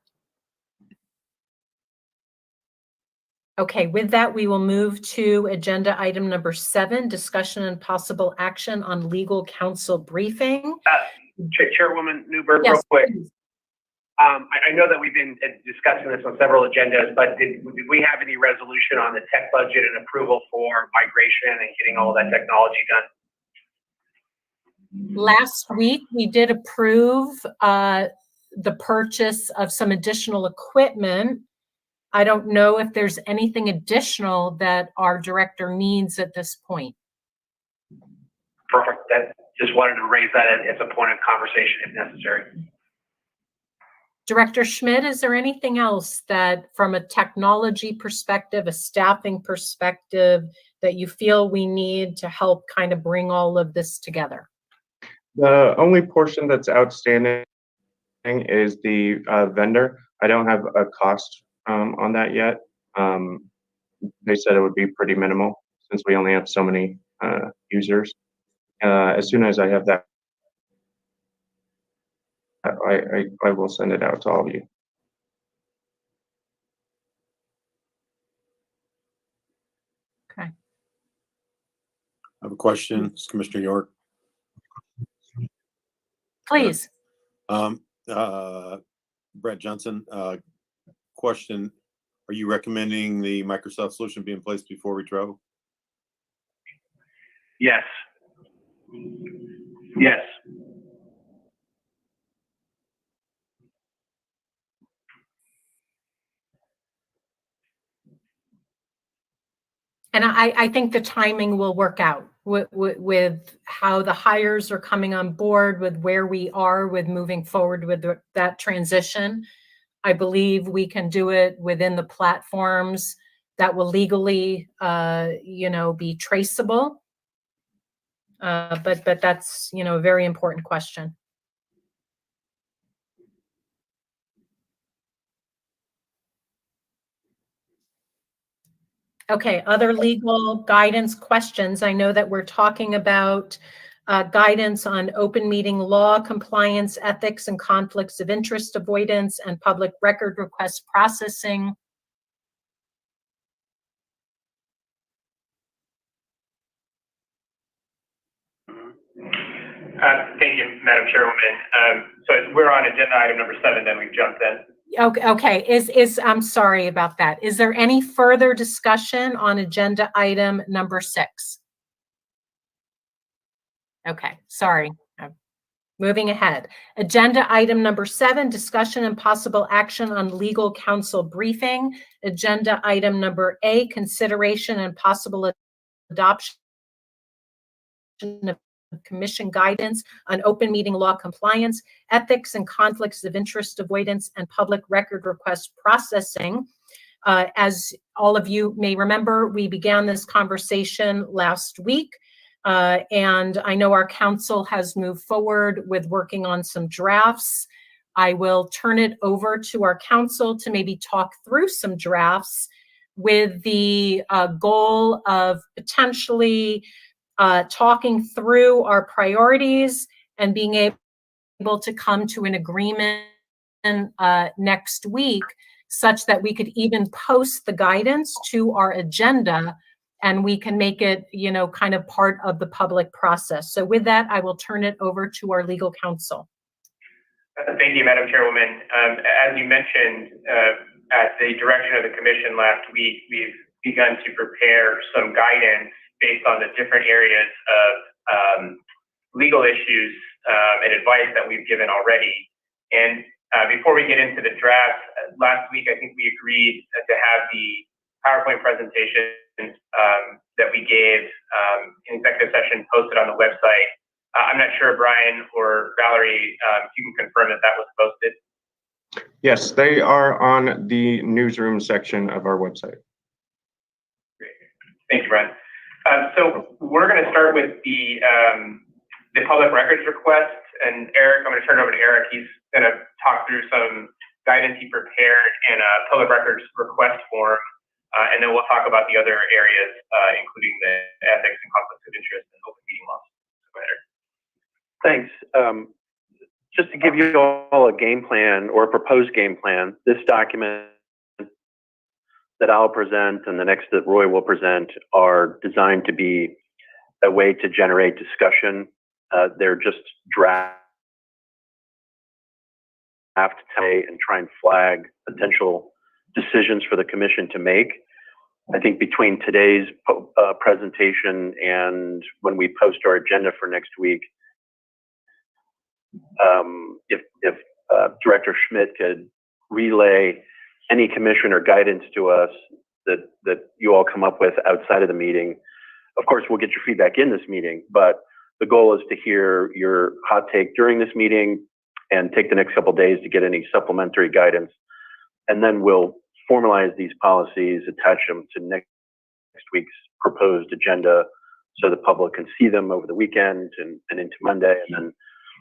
Okay, with that, we will move to agenda item number 7, discussion and possible action on legal counsel briefing. Chairwoman Newberg, Yes, real quick. please. I know that we've been discussing this on several agendas, but did we have any resolution on the tech budget and approval for migration and getting all that technology done? Last week, we did approve the purchase of some additional equipment. I don't know if there's anything additional that our director needs at this point. Perfect. Just wanted to raise that as a point of conversation if necessary. Director Schmidt, is there anything else that from a technology perspective, a staffing perspective, that you feel we need to help kind of bring all of this together? The only portion that's outstanding is the vendor. I don't have a cost on that yet. They said it would be pretty minimal since we only have so many users. As soon as I have that, I will send it out to all of you. Okay. I have a question. It's Commissioner York. Please. Brett Johnson, question. Are you recommending the Microsoft solution be in place before we travel? Yes. Yes. And I think the timing will work out with how the hires are coming on board, with where we are with moving forward with that transition. I believe we can do it within the platforms that will legally, be traceable. But that's, a very important question. Okay, other legal guidance questions. I know that we're talking about guidance on open meeting law, compliance, ethics, and conflicts of interest avoidance, and public record request processing. Thank you, Madam Chairwoman. So we're on agenda item number 7, then we've jumped in. Okay, I'm sorry about that. Is there any further discussion on agenda item number 6? Okay, sorry. Moving ahead. Agenda item number 7, discussion and possible action on legal counsel briefing. Agenda item number 8, consideration and possible adoption of commission guidance on open meeting law compliance, ethics and conflicts of interest avoidance, and public record request processing. As all of you may remember, we began this conversation last week. And I know our council has moved forward with working on some drafts. I will turn it over to our council to maybe talk through some drafts with the goal of potentially talking through our priorities and being able to come to an agreement next week, such that we could even post the guidance to our agenda and we can make it, kind of part of the public process. So with that, I will turn it over to our legal counsel. Thank you, Madam Chairwoman. As you mentioned, at the direction of the commission last week, we've begun to prepare some guidance based on the different areas of legal issues and advice that we've given already. And before we get into the draft, last week I think we agreed to have the PowerPoint presentation that we gave in executive session posted on the website. I'm not sure, Brian or Valerie, if you can confirm that that was posted. Yes, they are on the newsroom section of our website. Great. Thank you, Brian. So we're going to start with the public records request. And Eric, I'm going to turn it over to Eric. He's going to talk through some guidance he prepared in a public records request form. And then we'll talk about the other areas, including the ethics and conflicts of interest and open meeting laws. Go ahead, Eric. Thanks. Just to give you all a game plan or a proposed game plan, this document that I'll present and the next that Roy will present are designed to be a way to generate discussion. They're just draft today and try and flag potential decisions for the commission to make. I think between today's presentation and when we post our agenda for next week, if Director Schmidt could relay any commissioner guidance to us that you all come up with outside of the meeting. Of course, we'll get your feedback in this meeting, but the goal is to hear your hot take during this meeting and take the next couple of days to get any supplementary guidance. And then we'll formalize these policies, attach them to next week's proposed agenda so the public can see them over the weekend and into Monday, and then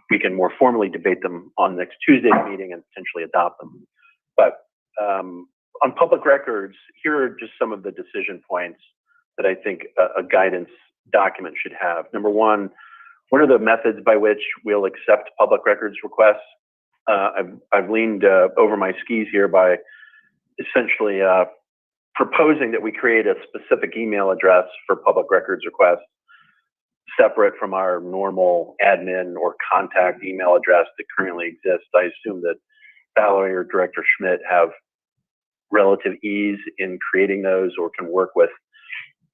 we can more formally debate them on next Tuesday's meeting and potentially adopt them. But on public records, here are just some of the decision points that I think a guidance document should have. Number one, what are the methods by which we'll accept public records requests? I've leaned over my skis here by essentially proposing that we create a specific email address for public records requests separate from our normal admin or contact email address that currently exists. I assume that Valerie or Director Schmidt have relative ease in creating those or can work with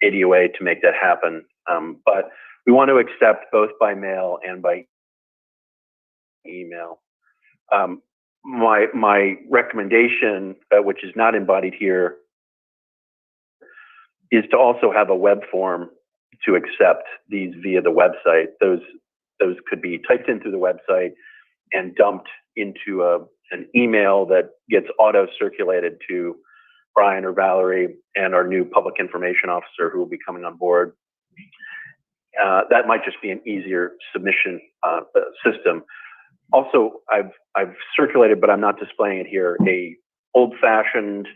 ADOA to make that happen. But we want to accept both by mail and by email. My recommendation, which is not embodied here, is to also have a web form to accept these via the website. Those could be typed in through the website and dumped into an email that gets auto-circulated to Brian or Valerie and our new public information officer who will be coming on board. That might just be an easier submission system. Also, I've circulated, but I'm not displaying it here, a old-fashioned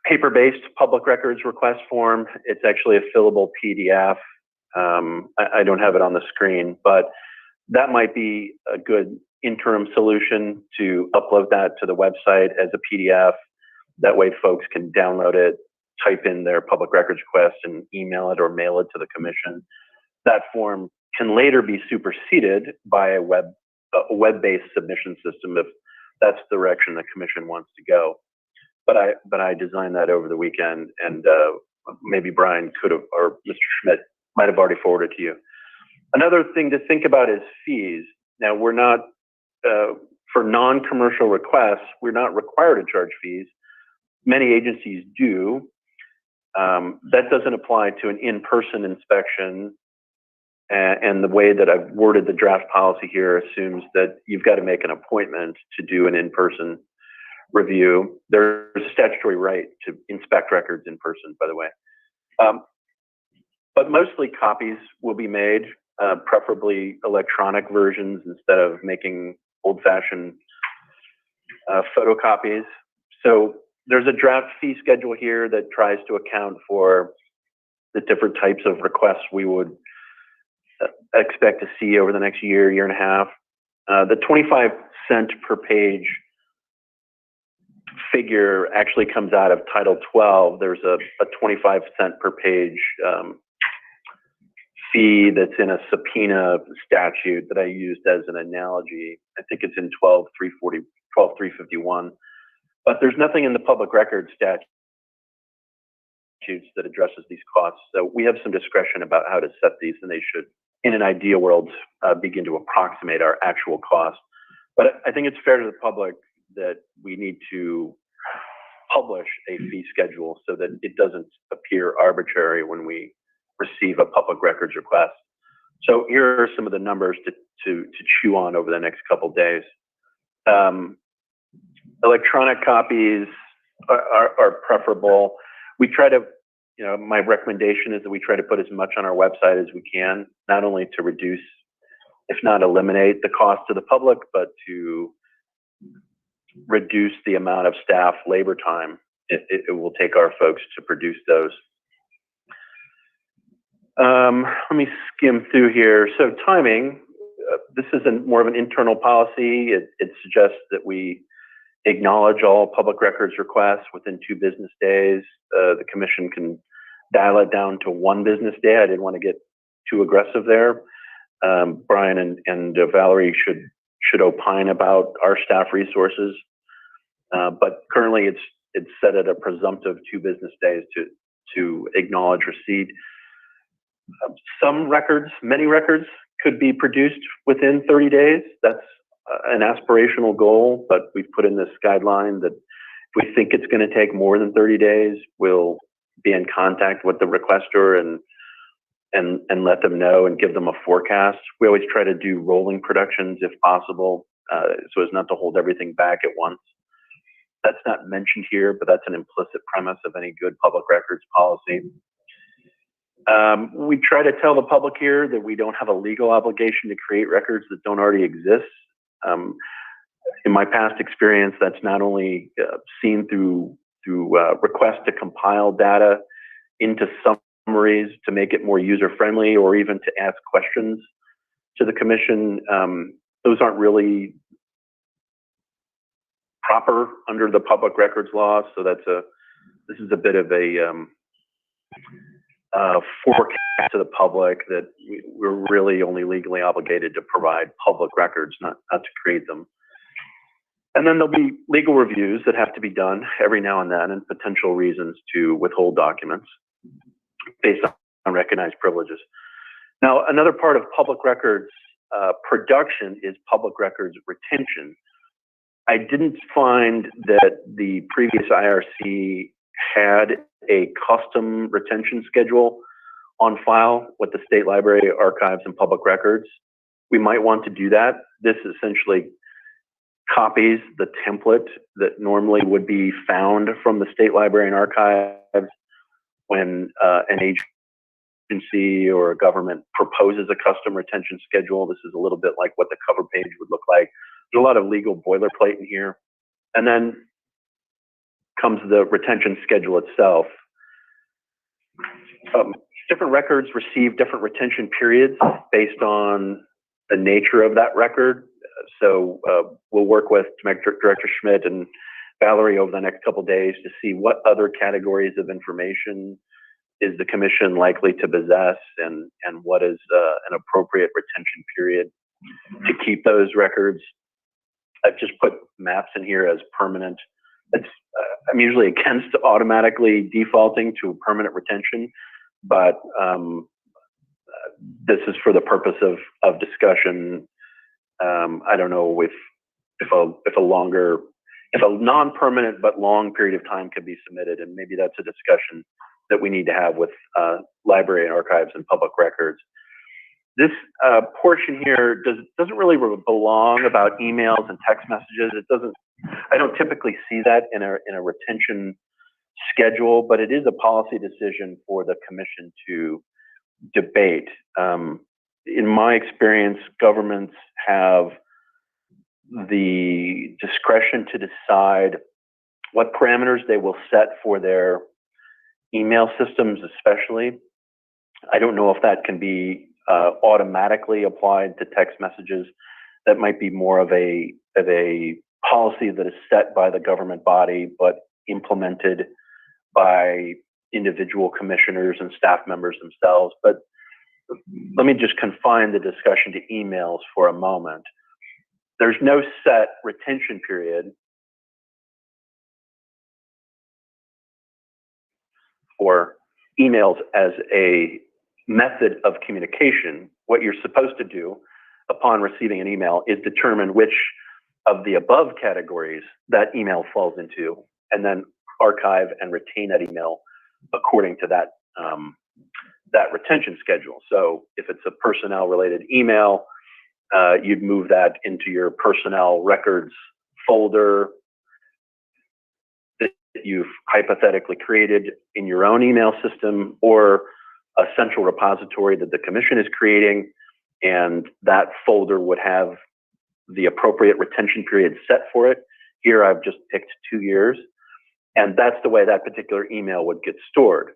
paper-based public records request form. It's actually a fillable PDF. I don't have it on the screen, but that might be a good interim solution to upload that to the website as a PDF. That way folks can download it, type in their public records request and email it or mail it to the commission. That form can later be superseded by a web-based submission system if that's the direction the commission wants to go. But I designed that over the weekend, and maybe Brian could have, or Mr. Schmidt might have already forwarded to you. Another thing to think about is fees. Now, we're not, for non-commercial requests, we're not required to charge fees. Many agencies do. That doesn't apply to an in-person inspection. And the way that I've worded the draft policy here assumes that you've got to make an appointment to do an in-person review. There's a statutory right to inspect records in person, by the way. But mostly copies will be made, preferably electronic versions instead of making old-fashioned photocopies. So there's a draft fee schedule here that tries to account for the different types of requests we would expect to see over the next year, year and a half. The 25-cent per page figure actually comes out of Title 12. There's a 25-cent per page fee that's in a subpoena statute that I used as an analogy. I think it's in 12-351. But there's nothing in the public record statutes that addresses these costs. So we have some discretion about how to set these, and they should, in an ideal world, begin to approximate our actual cost. But I think it's fair to the public that we need to publish a fee schedule so that it doesn't appear arbitrary when we receive a public records request. So here are some of the numbers to chew on over the next couple of days. Electronic copies are preferable. We try to, my recommendation is that we try to put as much on our website as we can, not only to reduce, if not eliminate, the cost to the public, but to reduce the amount of staff labor time it will take our folks to produce those. Let me skim through here. So timing, this is more of an internal policy. It suggests that we acknowledge all public records requests within 2 business days. The commission can dial it down to 1 business day. I didn't want to get too aggressive there. Brian and Valerie should opine about our staff resources. But currently it's set at a presumptive 2 business days to acknowledge receipt. Some records, many records, could be produced within 30 days. That's an aspirational goal, but we've put in this guideline that if we think it's going to take more than 30 days, we'll be in contact with the requester and let them know and give them a forecast. We always try to do rolling productions if possible, so as not to hold everything back at once. That's not mentioned here, but that's an implicit premise of any good public records policy. We try to tell the public here that we don't have a legal obligation to create records that don't already exist. In my past experience, that's not only seen through requests to compile data into summaries to make it more user-friendly, or even to ask questions to the commission. Those aren't really proper under the public records law, so this is a bit of a forecast to the public that we're really only legally obligated to provide public records, not to create them. And then there'll be legal reviews that have to be done every now and then, and potential reasons to withhold documents based on recognized privileges. Now, another part of public records production is public records retention. I didn't find that the previous IRC had a custom retention schedule on file with the State Library, Archives, and Public Records. We might want to do that. This essentially copies the template that normally would be found from the State Library and Archives when an agency or a government proposes a custom retention schedule. This is a little bit like what the cover page would look like. There's a lot of legal boilerplate in here. And then comes the retention schedule itself. Different records receive different retention periods based on the nature of that record. So we'll work with Director Schmidt and Valerie over the next couple of days to see what other categories of information is the commission likely to possess, and what is an appropriate retention period to keep those records. I've just put maps in here as permanent. It's, I'm usually against automatically defaulting to permanent retention, but this is for the purpose of discussion. I don't know if a non-permanent but long period of time could be submitted, and maybe that's a discussion that we need to have with library and archives and public records. This portion here doesn't really belong about emails and text messages. It doesn't. I don't typically see that in a retention schedule, but it is a policy decision for the commission to debate. In my experience, governments have the discretion to decide what parameters they will set for their email systems, especially. I don't know if that can be automatically applied to text messages. That might be more of a policy that is set by the government body, but implemented by individual commissioners and staff members themselves. But let me just confine the discussion to emails for a moment. There's no set retention period for emails as a method of communication. What you're supposed to do upon receiving an email is determine which of the above categories that email falls into, and then archive and retain that email according to that that retention schedule. So if it's a personnel related email, you'd move that into your personnel records folder that you've hypothetically created in your own email system, or a central repository that the commission is creating, and that folder would have the appropriate retention period set for it. Here I've just picked 2 years, and that's the way that particular email would get stored.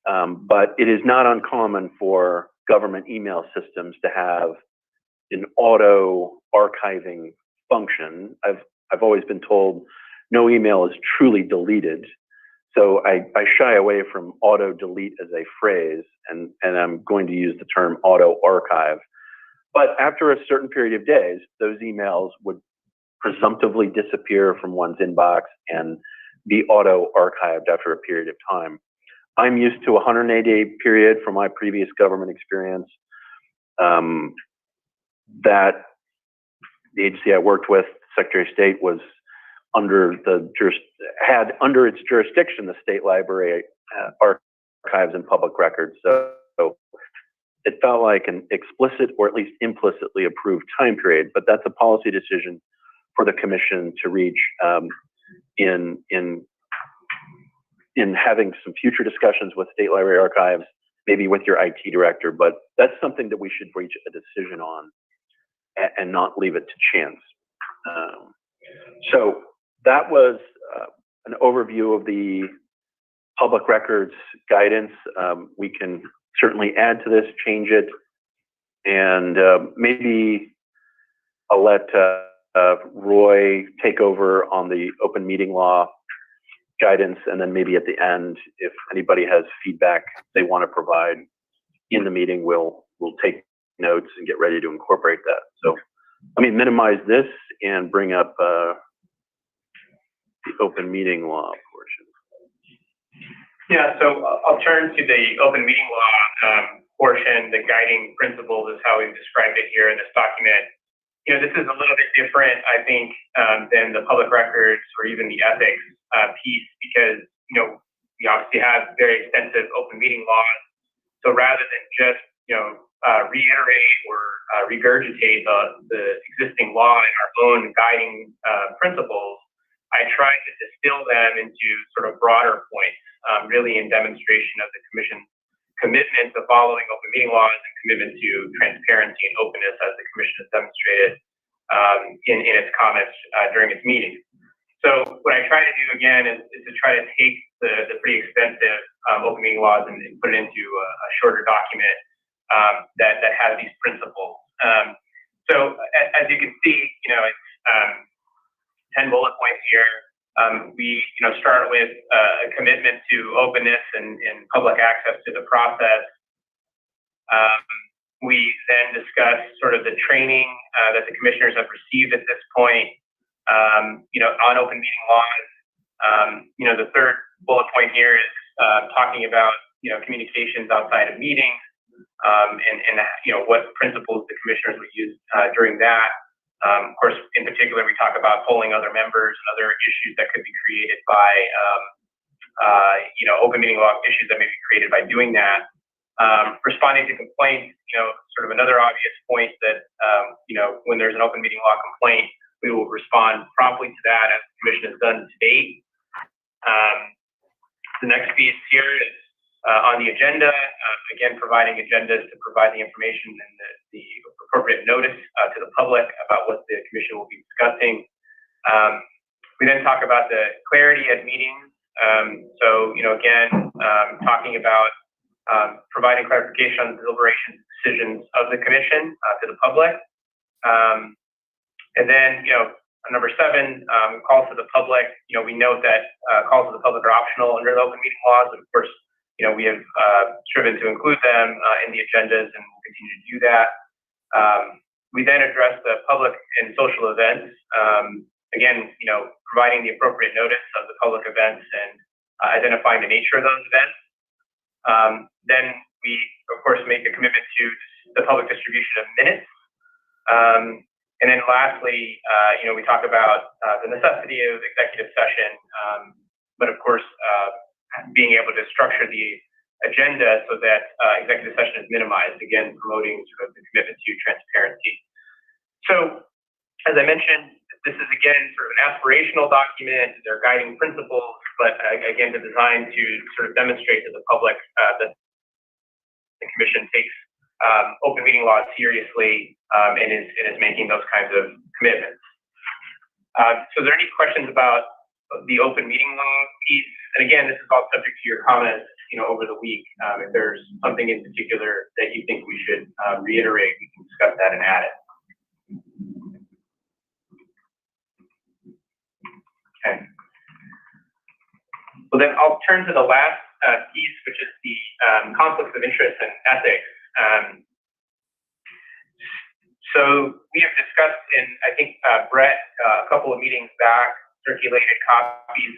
But it is not uncommon for government email systems to have an auto archiving function. I've always been told no email is truly deleted. So I shy away from auto delete as a phrase, and I'm going to use the term auto archive. But after a certain period of days, those emails would presumptively disappear from one's inbox and be auto archived after a period of time. I'm used to a 180-day period from my previous government experience. That the agency I worked with, Secretary of State, was had under its jurisdiction the state library, archives, and public records. So it felt like an explicit or at least implicitly approved time period, but that's a policy decision for the commission to reach in having some future discussions with state library archives, maybe with your IT director, but that's something that we should reach a decision on and not leave it to chance. So that was an overview of the public records guidance. We can certainly add to this, change it, and maybe I'll let Roy take over on the open meeting law guidance, and then maybe at the end, if anybody has feedback they want to provide in the meeting, we'll take notes and get ready to incorporate that. So let me minimize this and bring up the open meeting law portion. Yeah, so I'll turn to the open meeting law portion. The guiding principles is how we've described it here in this document. You know, this is a little bit different, I think, than the public records or even the ethics piece, because, you know, we obviously have very extensive open meeting laws. So rather than just, you know, reiterate or regurgitate the existing law and our own guiding principles, I tried to distill them into sort of broader points, really in demonstration of the Commission's commitment to following open meeting laws and commitment to transparency and openness, as the Commission has demonstrated in its comments during its meeting. So what I try to do again is to try to take the pretty extensive open meeting laws and put it into a shorter document that has these principles. So as you can see, you know, it's 10 bullet points here. We, you know, start with a commitment to openness and public access to the process. We then discuss sort of the training that the commissioners have received at this point on open meeting laws, the third bullet point here is talking about, communications outside of meetings, and what principles the commissioners would use during that. Of course, in particular, we talk about polling other members and other issues that could be created by, open meeting law issues that may be created by doing that. Responding to complaints, sort of another obvious point that, when there's an open meeting law complaint, we will respond promptly to that as the commission has done to date. The next piece here is on the agenda, again, providing agendas to provide the information and the appropriate notice to the public about what the commission will be discussing. We then talk about the clarity at meetings. Again, talking about providing clarification on the deliberations decisions of the commission to the public. And then, number 7, calls to the public. We note that calls to the public are optional under the open meeting laws. Of course, we have striven to include them in the agendas and will continue to do that. We then address the public and social events. Again, providing the appropriate notice of the public events and identifying the nature of those events. Then we, of course, make a commitment to the public distribution of minutes. And then lastly, we talk about the necessity of executive session, but of course, being able to structure the agenda so that executive session is minimized, again, promoting sort of the commitment to transparency. So, as I mentioned, this is, again, sort of an aspirational document. They're guiding principles, but again, designed to sort of demonstrate to the public that the commission takes open meeting laws seriously and is making those kinds of commitments. So, are there any questions about the open meeting law piece? And again, this is all subject to your comments, over the week. If there's something in particular that you think we should reiterate, we can discuss that and add it. Okay. Well, then I'll turn to the last piece, which is the conflicts of interest and ethics. So we have discussed, and I think Brett, a couple of meetings back, circulated copies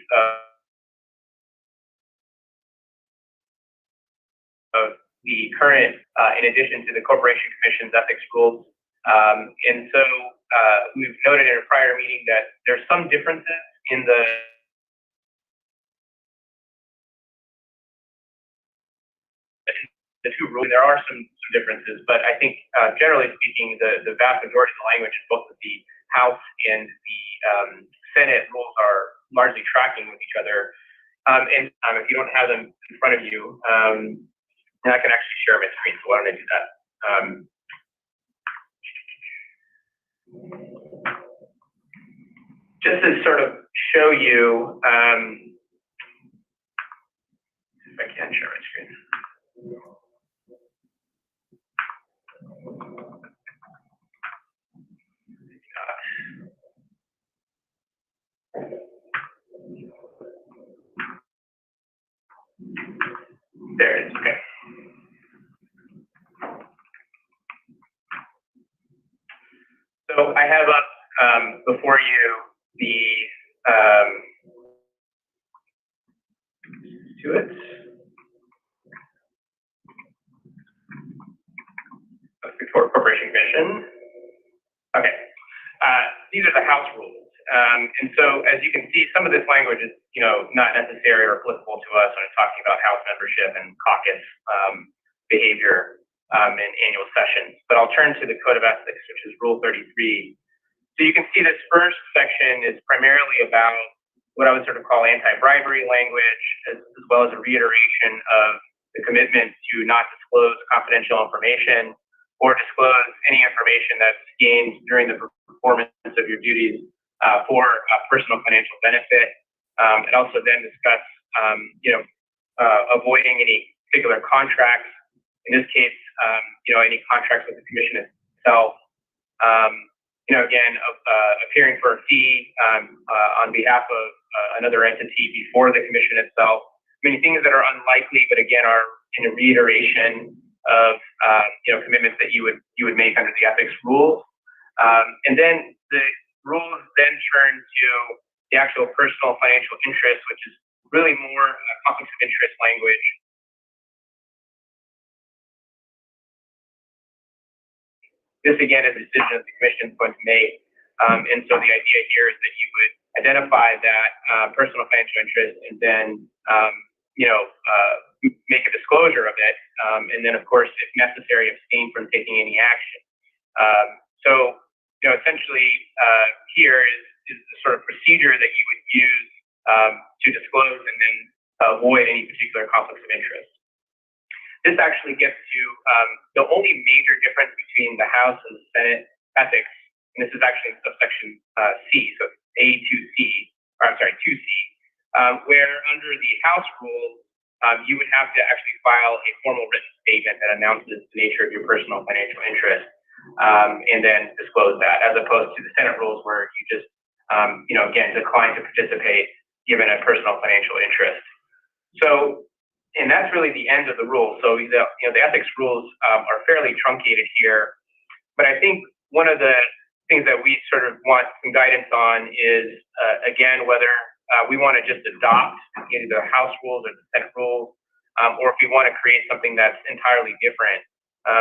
of the current, in addition to the Corporation Commission's ethics rules. And so we've noted in a prior meeting that there's some differences in the two rules. There are some differences, but I think generally speaking, the vast majority of the language in both of the House and the Senate rules are largely tracking with each other. And if you don't have them in front of you, then I can actually share my screen. So why don't I do that? Just to sort of show you, if I can share my screen. There it is. Okay. So I have up before you the to it. Corporation Commission. Okay. These are the House rules. And so, as you can see, some of this language is, not necessary or applicable to us when talking about House membership and caucus behavior in annual sessions. But I'll turn to the Code of Ethics, which is Rule 33. So you can see this first section is primarily about what I would sort of call anti-bribery language, as well as a reiteration of the commitment to not disclose confidential information or disclose any information that's gained during the performance of your duties for personal financial benefit. It also then discuss, avoiding any particular contracts. In this case, any contracts with the commission itself. Again, appearing for a fee on behalf of another entity before the commission itself. Many things that are unlikely, but again, are in a reiteration of commitments that you would make under the ethics rules. And then rules then turn to the actual personal financial interest, which is really more conflicts of interest language. This again is a decision that the commission is going to make. And so the idea here is that you would identify that personal financial interest and then, make a disclosure of it. And then, of course, if necessary, abstain from taking any action. Essentially, here is the sort of procedure that you would use to disclose and then avoid any particular conflicts of interest. This actually gets to the only major difference between the House and the Senate ethics, and this is actually in subsection C, so A2C, where under the House rules, you would have to actually file a formal written statement that announces the nature of your personal financial interest, and then disclose that, as opposed to the Senate rules where you just, again, decline to participate given a personal financial interest. And that's really the end of the rule. So the ethics rules are fairly truncated here, but I think one of the things that we sort of want some guidance on is, again, whether we want to just adopt either the House rules or the Senate rules, or if we want to create something that's entirely different.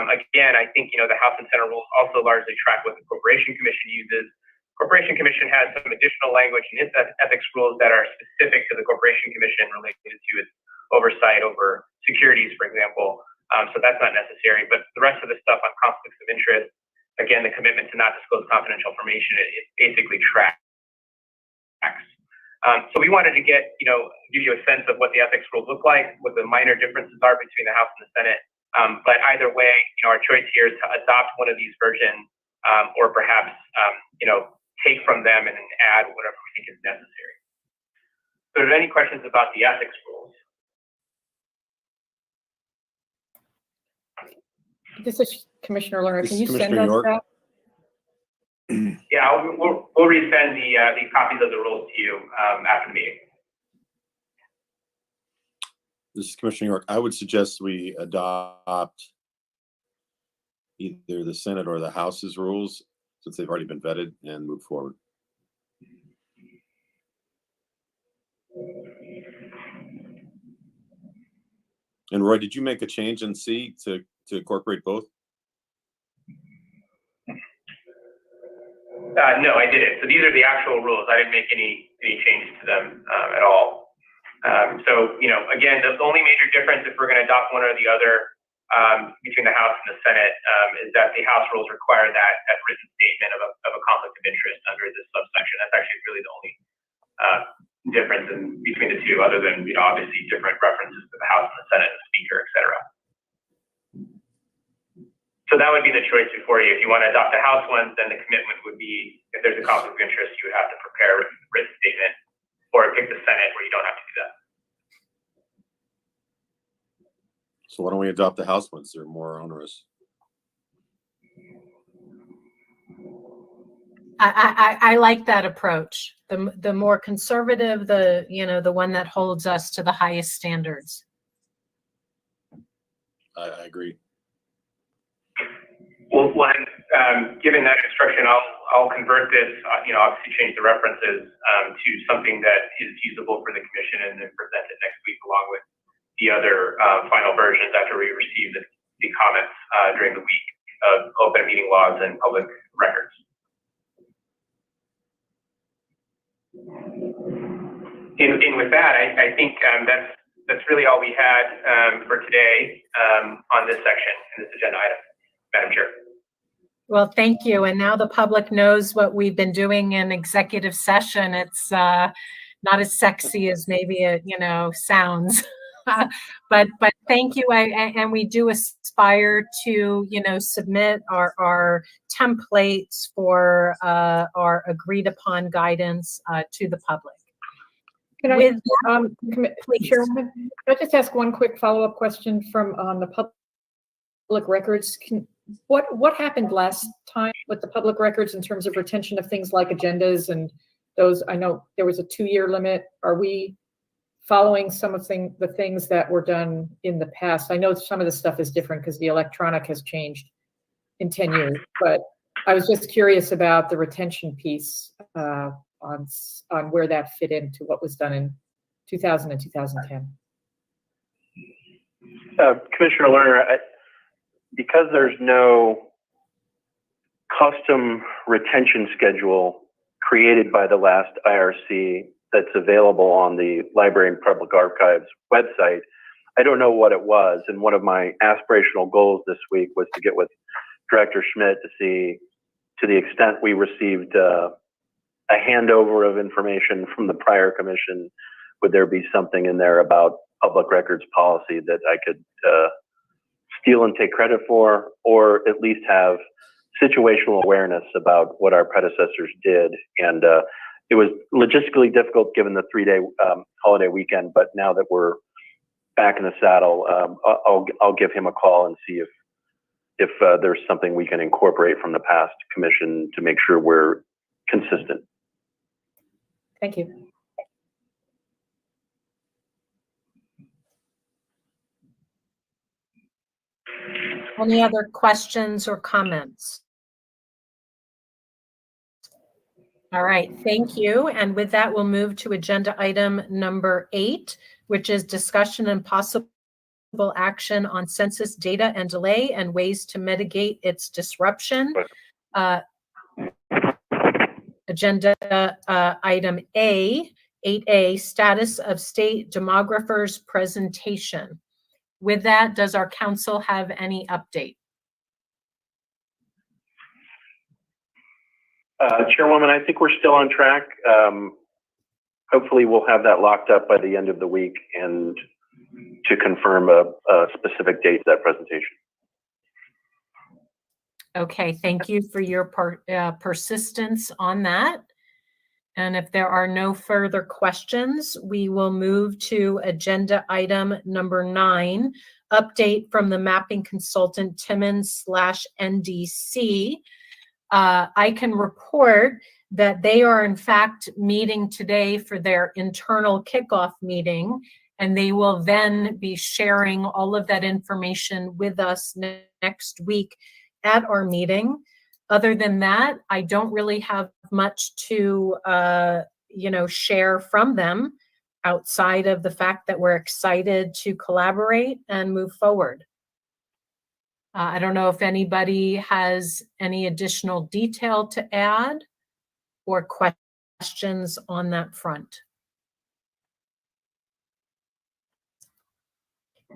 Again, I think, the House and Senate rules also largely track what the Corporation Commission uses. Corporation Commission has some additional language in its ethics rules that are specific to the Corporation Commission related to its oversight over securities, for example. So that's not necessary, but the rest of the stuff on conflicts of interest, again, the commitment to not disclose confidential information, it basically tracks. So we wanted to give you a sense of what the ethics rules look like, what the minor differences are between the House and the Senate. But either way, our choice here is to adopt one of these versions, or perhaps, take from them and then add whatever we think is necessary. So are there any questions about the ethics rules? This is Commissioner Lerner. Can you send Commissioner us York. that? Yeah, we'll resend the copies of the rules to you after the meeting. This is Commissioner York. I would suggest we adopt either the Senate or the House's rules, since they've already been vetted, and move forward. And Roy, did you make a change in C to incorporate both? No, I didn't. So these are the actual rules. I didn't make any changes to them at all. Again, the only major difference, if we're going to adopt one or the other between the House and the Senate, is that the House rules require that written statement of a conflict of interest under this subsection. That's actually really the only difference between the two, other than obviously different references to the House and the Senate, and the Speaker, et cetera. So that would be the choice before you. If you want to adopt the House ones, then the commitment would be, if there's a conflict of interest, you would have to prepare a written statement, or pick the Senate where you don't have to do that. So why don't we adopt the House ones? They're more onerous. I like that approach. The more conservative, the one that holds us to the highest standards. I agree. Well, given that instruction, I'll convert this, obviously change the references to something that is usable for the commission, and then present it next week along with the other final versions after we receive the comments during the week of open meeting laws and public records. And with that, I think that's really all we had for today on this section in this agenda item, Madam Chair. Well, thank you. And now the public knows what we've been doing in executive session. It's not as sexy as maybe it sounds. but thank you, and we do aspire to submit our templates for our agreed upon guidance to the public. Can I, Chairwoman, can I just ask one quick follow-up question from the public records? What happened last time with the public records in terms of retention of things like agendas and those? I know there was a 2-year limit. Are we following some of the things that were done in the past? I know some of the stuff is different because the electronic has changed in 10 years, but I was just curious about the retention piece on where that fit into what was done in 2000 and 2010. Commissioner Lerner, because there's no custom retention schedule created by the last IRC that's available on the Library and Public Archives website, I don't know what it was. And one of my aspirational goals this week was to get with Director Schmidt to see, to the extent we received a handover of information from the prior commission, would there be something in there about public records policy that I could steal and take credit for, or at least have situational awareness about what our predecessors did. And it was logistically difficult given the 3-day holiday weekend, but now that we're back in the saddle, I'll give him a call and see if there's something we can incorporate from the past commission to make sure we're consistent. Thank you. Any other questions or comments? All right, thank you. And with that, we'll move to agenda item number 8, which is discussion and possible action on census data and delay and ways to mitigate its disruption. Agenda item 8A, status of state demographers presentation. With that, does our council have any update? Chairwoman, I think we're still on track. Hopefully we'll have that locked up by the end of the week and to confirm a specific date for that presentation. Okay, thank you for your persistence on that. And if there are no further questions, we will move to agenda item number 9, update from the mapping consultant Timmons/NDC. I can report that they are in fact meeting today for their internal kickoff meeting, and they will then be sharing all of that information with us next week at our meeting. Other than that, I don't really have much to share from them outside of the fact that we're excited to collaborate and move forward. I don't know if anybody has any additional detail to add or questions on that front.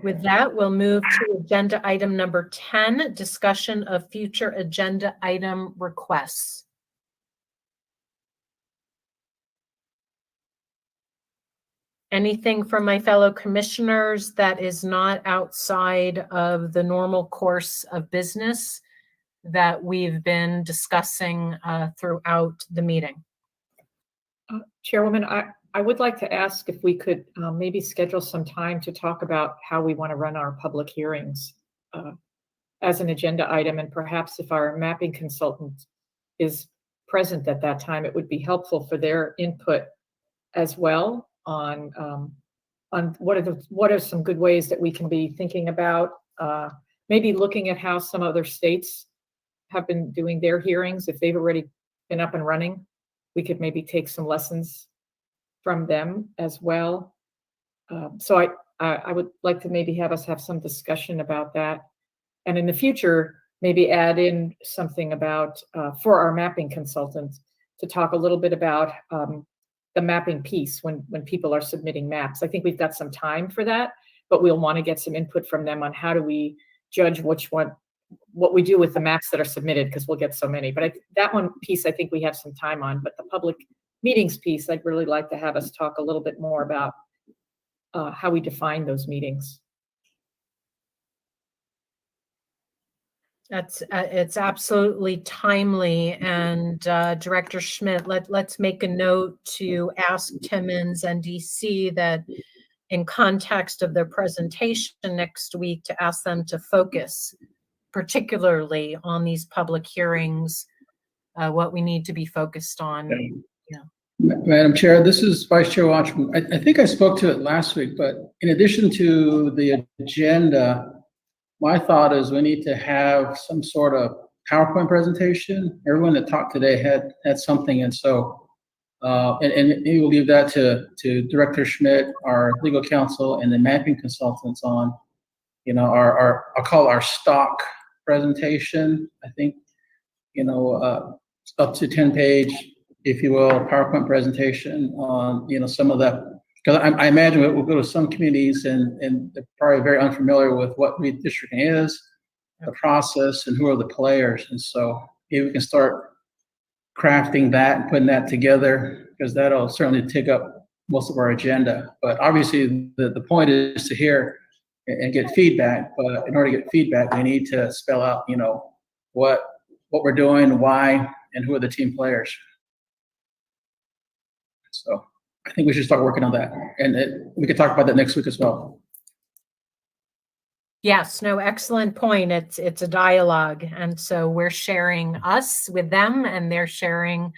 With that, we'll move to agenda item number 10, discussion of future agenda item requests. Anything from my fellow commissioners that is not outside of the normal course of business that we've been discussing throughout the meeting? Chairwoman, I would like to ask if we could maybe schedule some time to talk about how we want to run our public hearings as an agenda item, and perhaps if our mapping consultant is present at that time, it would be helpful for their input as well on what are some good ways that we can be thinking about, maybe looking at how some other states have been doing their hearings. If they've already been up and running, we could maybe take some lessons from them as well. So I would like to maybe have us have some discussion about that. And in the future, maybe add in something about, for our mapping consultants, to talk a little bit about the mapping piece when people are submitting maps. I think we've got some time for that, but we'll want to get some input from them on how do we judge what we do with the maps that are submitted, because we'll get so many. But that one piece, I think we have some time on, but the public meetings piece, I'd really like to have us talk a little bit more about how we define those meetings. It's absolutely timely, and Director Schmidt, let's make a note to ask Timmons and DC that in context of their presentation next week, to ask them to focus particularly on these public hearings, what we need to be focused on. Yeah. Madam Chair, this is Vice Chair Watchman. I think I spoke to it last week, but in addition to the agenda, my thought is we need to have some sort of PowerPoint presentation. Everyone that talked today had something, and so and maybe we'll leave that to Director Schmidt, our legal counsel, and the mapping consultants on, our I'll call our stock presentation. I think, up to 10-page, if you will, PowerPoint presentation on, some of the, because I imagine we'll go to some communities and they're probably very unfamiliar with what redistricting is, the process, and who are the players. And so maybe we can start crafting that and putting that together, because that'll certainly take up most of our agenda. But obviously the point is to hear and get feedback. But in order to get feedback, we need to spell out, what we're doing, why, and who are the team players. So I think we should start working on that. And we could talk about that next week as well. Yes, no, excellent point. It's a dialogue. And so we're sharing us with them, and they're sharing,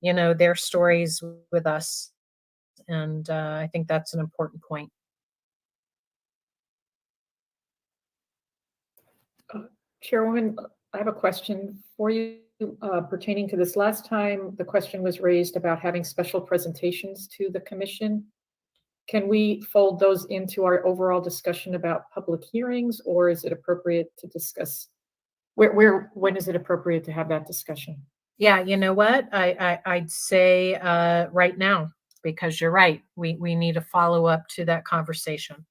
their stories with us. And I think that's an important point. Chairwoman, I have a question for you pertaining to this. Last time, the question was raised about having special presentations to the commission. Can we fold those into our overall discussion about public hearings, or is it appropriate to discuss when is it appropriate to have that discussion? Yeah, you know what? I'd say right now, because you're right. We need a follow up to that conversation.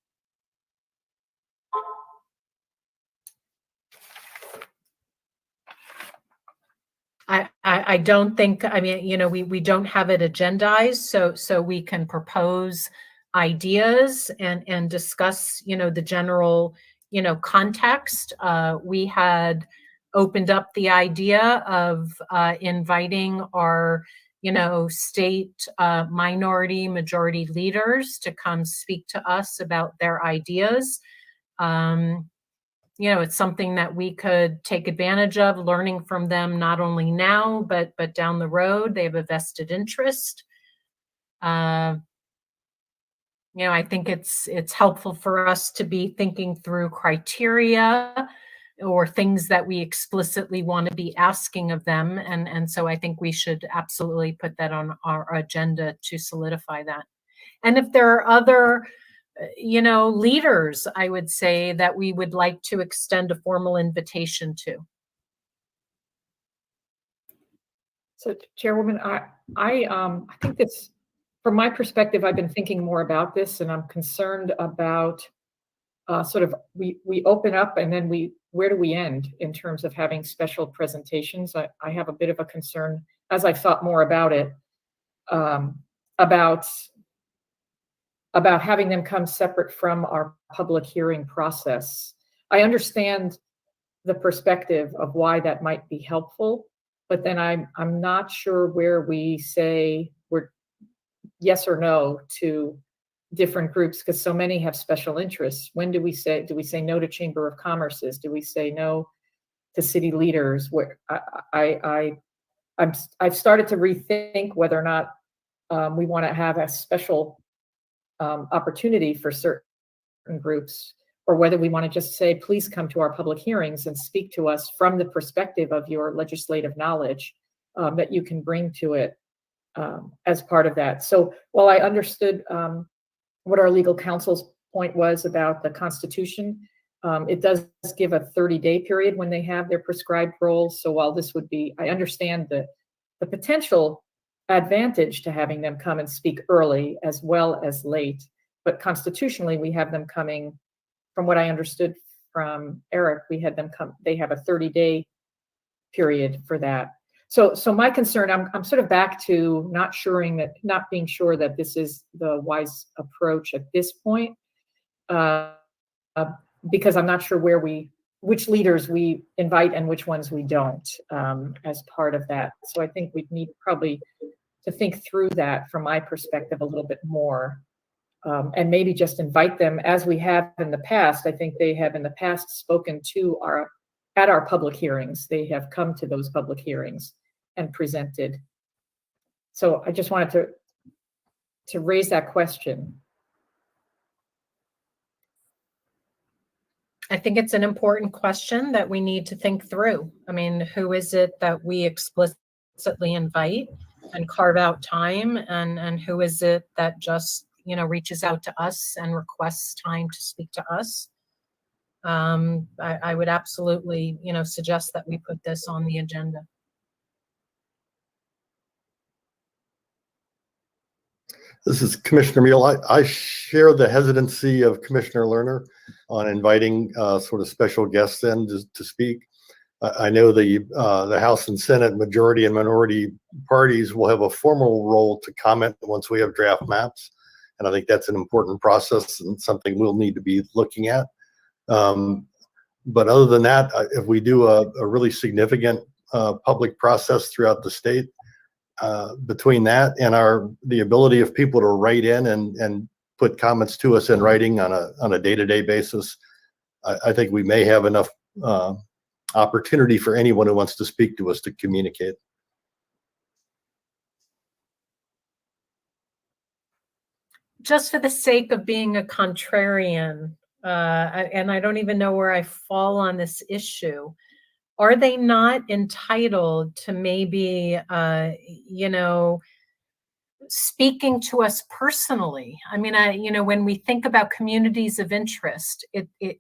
I don't think, we don't have it agendized, so we can propose ideas and discuss, the general, context. We had opened up the idea of inviting our, state minority majority leaders to come speak to us about their ideas. It's something that we could take advantage of, learning from them, not only now, but down the road. They have a vested interest. I think it's helpful for us to be thinking through criteria or things that we explicitly want to be asking of them. And so I think we should absolutely put that on our agenda to solidify that. And if there are other leaders, I would say, that we would like to extend a formal invitation to. So, Chairwoman, I think this, from my perspective, I've been thinking more about this, and I'm concerned about sort of we open up and then where do we end in terms of having special presentations? I have a bit of a concern as I've thought more about it, about having them come separate from our public hearing process. I understand the perspective of why that might be helpful, but then I'm not sure where we say we're yes or no to different groups, because so many have special interests. When do we say no to Chamber of Commerce's? Do we say no to city leaders? Where I've started to rethink whether or not we want to have a special opportunity for certain groups, or whether we want to just say, please come to our public hearings and speak to us from the perspective of your legislative knowledge that you can bring to it as part of that. So while I understood what our legal counsel's point was about the Constitution, it does give a 30-day period when they have their prescribed roles. So while this would be, I understand the potential advantage to having them come and speak early as well as late, but constitutionally we have them coming, from what I understood from Eric, we had them come, they have a 30-day period for that. So my concern, I'm sort of back to not being sure that this is the wise approach at this point, because I'm not sure which leaders we invite and which ones we don't as part of that. So I think we need probably to think through that from my perspective a little bit more, and maybe just invite them as we have in the past. I think they have in the past spoken to at our public hearings. They have come to those public hearings and presented. So I just wanted to raise that question. I think it's an important question that we need to think through. I mean, who is it that we explicitly invite and carve out time, and who is it that just, reaches out to us and requests time to speak to us? I would absolutely, suggest that we put this on the agenda. This is Commissioner Meal. I share the hesitancy of Commissioner Lerner on inviting sort of special guests in to speak. I know the House and Senate majority and minority parties will have a formal role to comment once we have draft maps. And I think that's an important process and something we'll need to be looking at. But other than that, if we do a really significant public process throughout the state, between that and the ability of people to write in and put comments to us in writing on a day-to-day basis, I think we may have enough opportunity for anyone who wants to speak to us to communicate. Just for the sake of being a contrarian, and I don't even know where I fall on this issue, are they not entitled to maybe, speaking to us personally? I mean, when we think about communities of interest,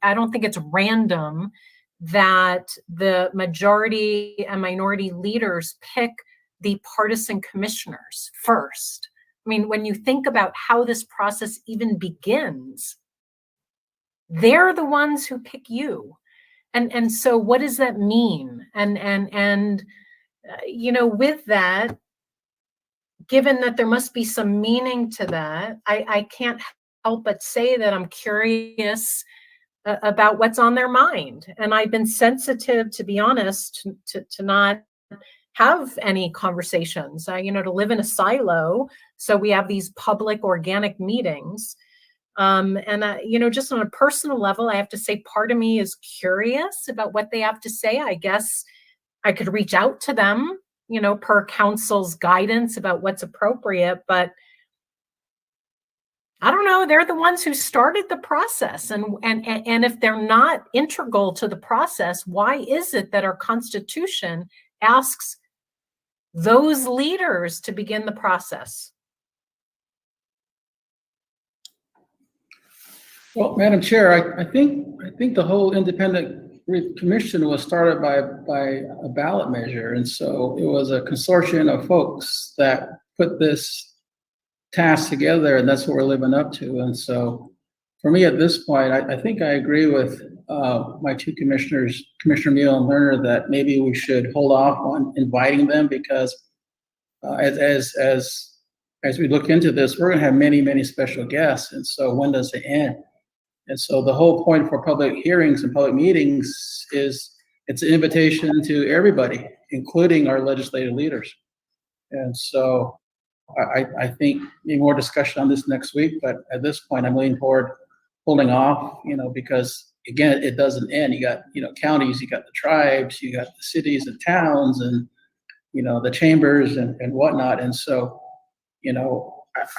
I don't think it's random that the majority and minority leaders pick the partisan commissioners first. I mean, when you think about how this process even begins, they're the ones who pick you. And so what does that mean? And with that, given that there must be some meaning to that, I can't help but say that I'm curious about what's on their mind. And I've been sensitive, to be honest, to not have any conversations, to live in a silo. So we have these public organic meetings. Just on a personal level, I have to say part of me is curious about what they have to say. I guess I could reach out to them, per council's guidance about what's appropriate, but I don't know. They're the ones who started the process. And if they're not integral to the process, why is it that our Constitution asks those leaders to begin the process? Well, Madam Chair, I think the whole independent commission was started by a ballot measure. And so it was a consortium of folks that put this task together, and that's what we're living up to. And so for me at this point, I think I agree with my two commissioners, Commissioner Meal and Lerner, that maybe we should hold off on inviting them, because as we look into this, we're going to have many, many special guests. And so when does it end? And so the whole point for public hearings and public meetings is it's an invitation to everybody, including our legislative leaders. And so I think maybe more discussion on this next week, but at this point, I'm leaning forward, holding off, because again, it doesn't end. You got, counties, you got the tribes, you got the cities and towns, and, the chambers and whatnot. And so,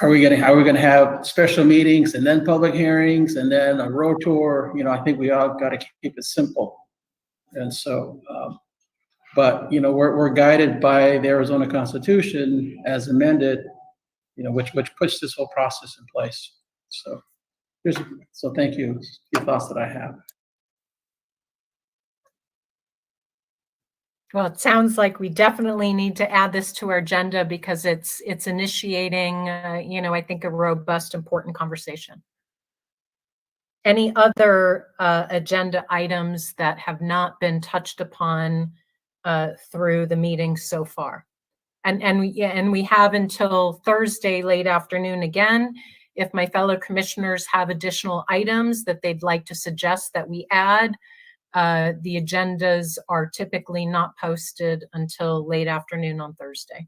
are we going to have special meetings and then public hearings and then a road tour? I think we all got to keep it simple. And so, but we're guided by the Arizona Constitution as amended, which puts this whole process in place. So, so thank you. Your thoughts that I have. Well, it sounds like we definitely need to add this to our agenda, because it's initiating, I think a robust, important conversation. Any other agenda items that have not been touched upon through the meeting so far? And we have until Thursday late afternoon again. If my fellow commissioners have additional items that they'd like to suggest that we add, the agendas are typically not posted until late afternoon on Thursday.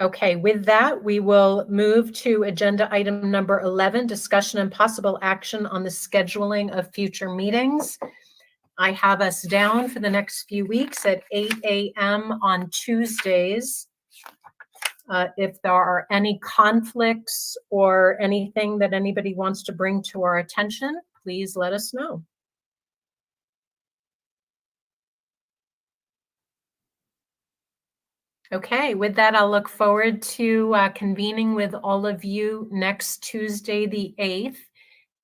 Okay, with that, we will move to agenda item number 11, discussion and possible action on the scheduling of future meetings. I have us down for the next few weeks at 8 a.m. on Tuesdays. If there are any conflicts or anything that anybody wants to bring to our attention, please let us know. Okay, with that, I'll look forward to convening with all of you next Tuesday, the 8th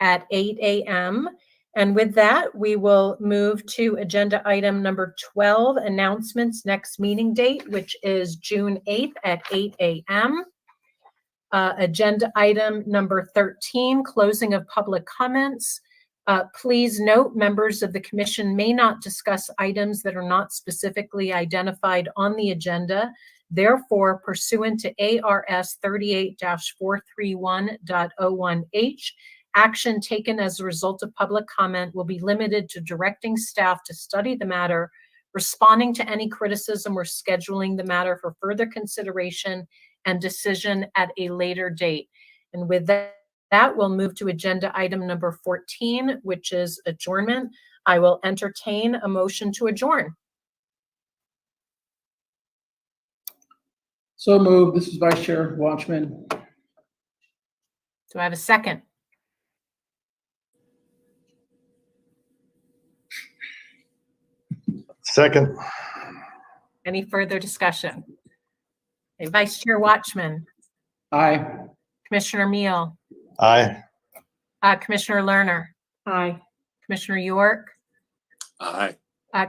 at 8 a.m. And with that, we will move to agenda item number 12, announcements, next meeting date, which is June 8th at 8 a.m. Agenda item number 13, closing of public comments. Please note, members of the commission may not discuss items that are not specifically identified on the agenda. Therefore, pursuant to ARS 38-431.01H, action taken as a result of public comment will be limited to directing staff to study the matter, responding to any criticism, or scheduling the matter for further consideration and decision at a later date. And with that, we'll move to agenda item number 14, which is adjournment. I will entertain a motion to adjourn. So moved. This is Vice Chair Watchman. Do I have a second? Second. Any further discussion? Okay, Vice Chair Watchman, Aye. Commissioner Meal, Aye. Commissioner Lerner, Aye. Commissioner York, Aye.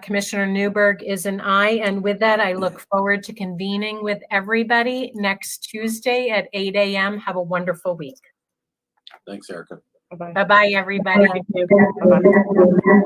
Commissioner Newberg is an aye. And with that, I look forward to convening with everybody next Tuesday at 8 a.m. Have a wonderful week. Thanks, Erica. Bye-bye. Bye-bye, everybody. Thank you. Bye-bye.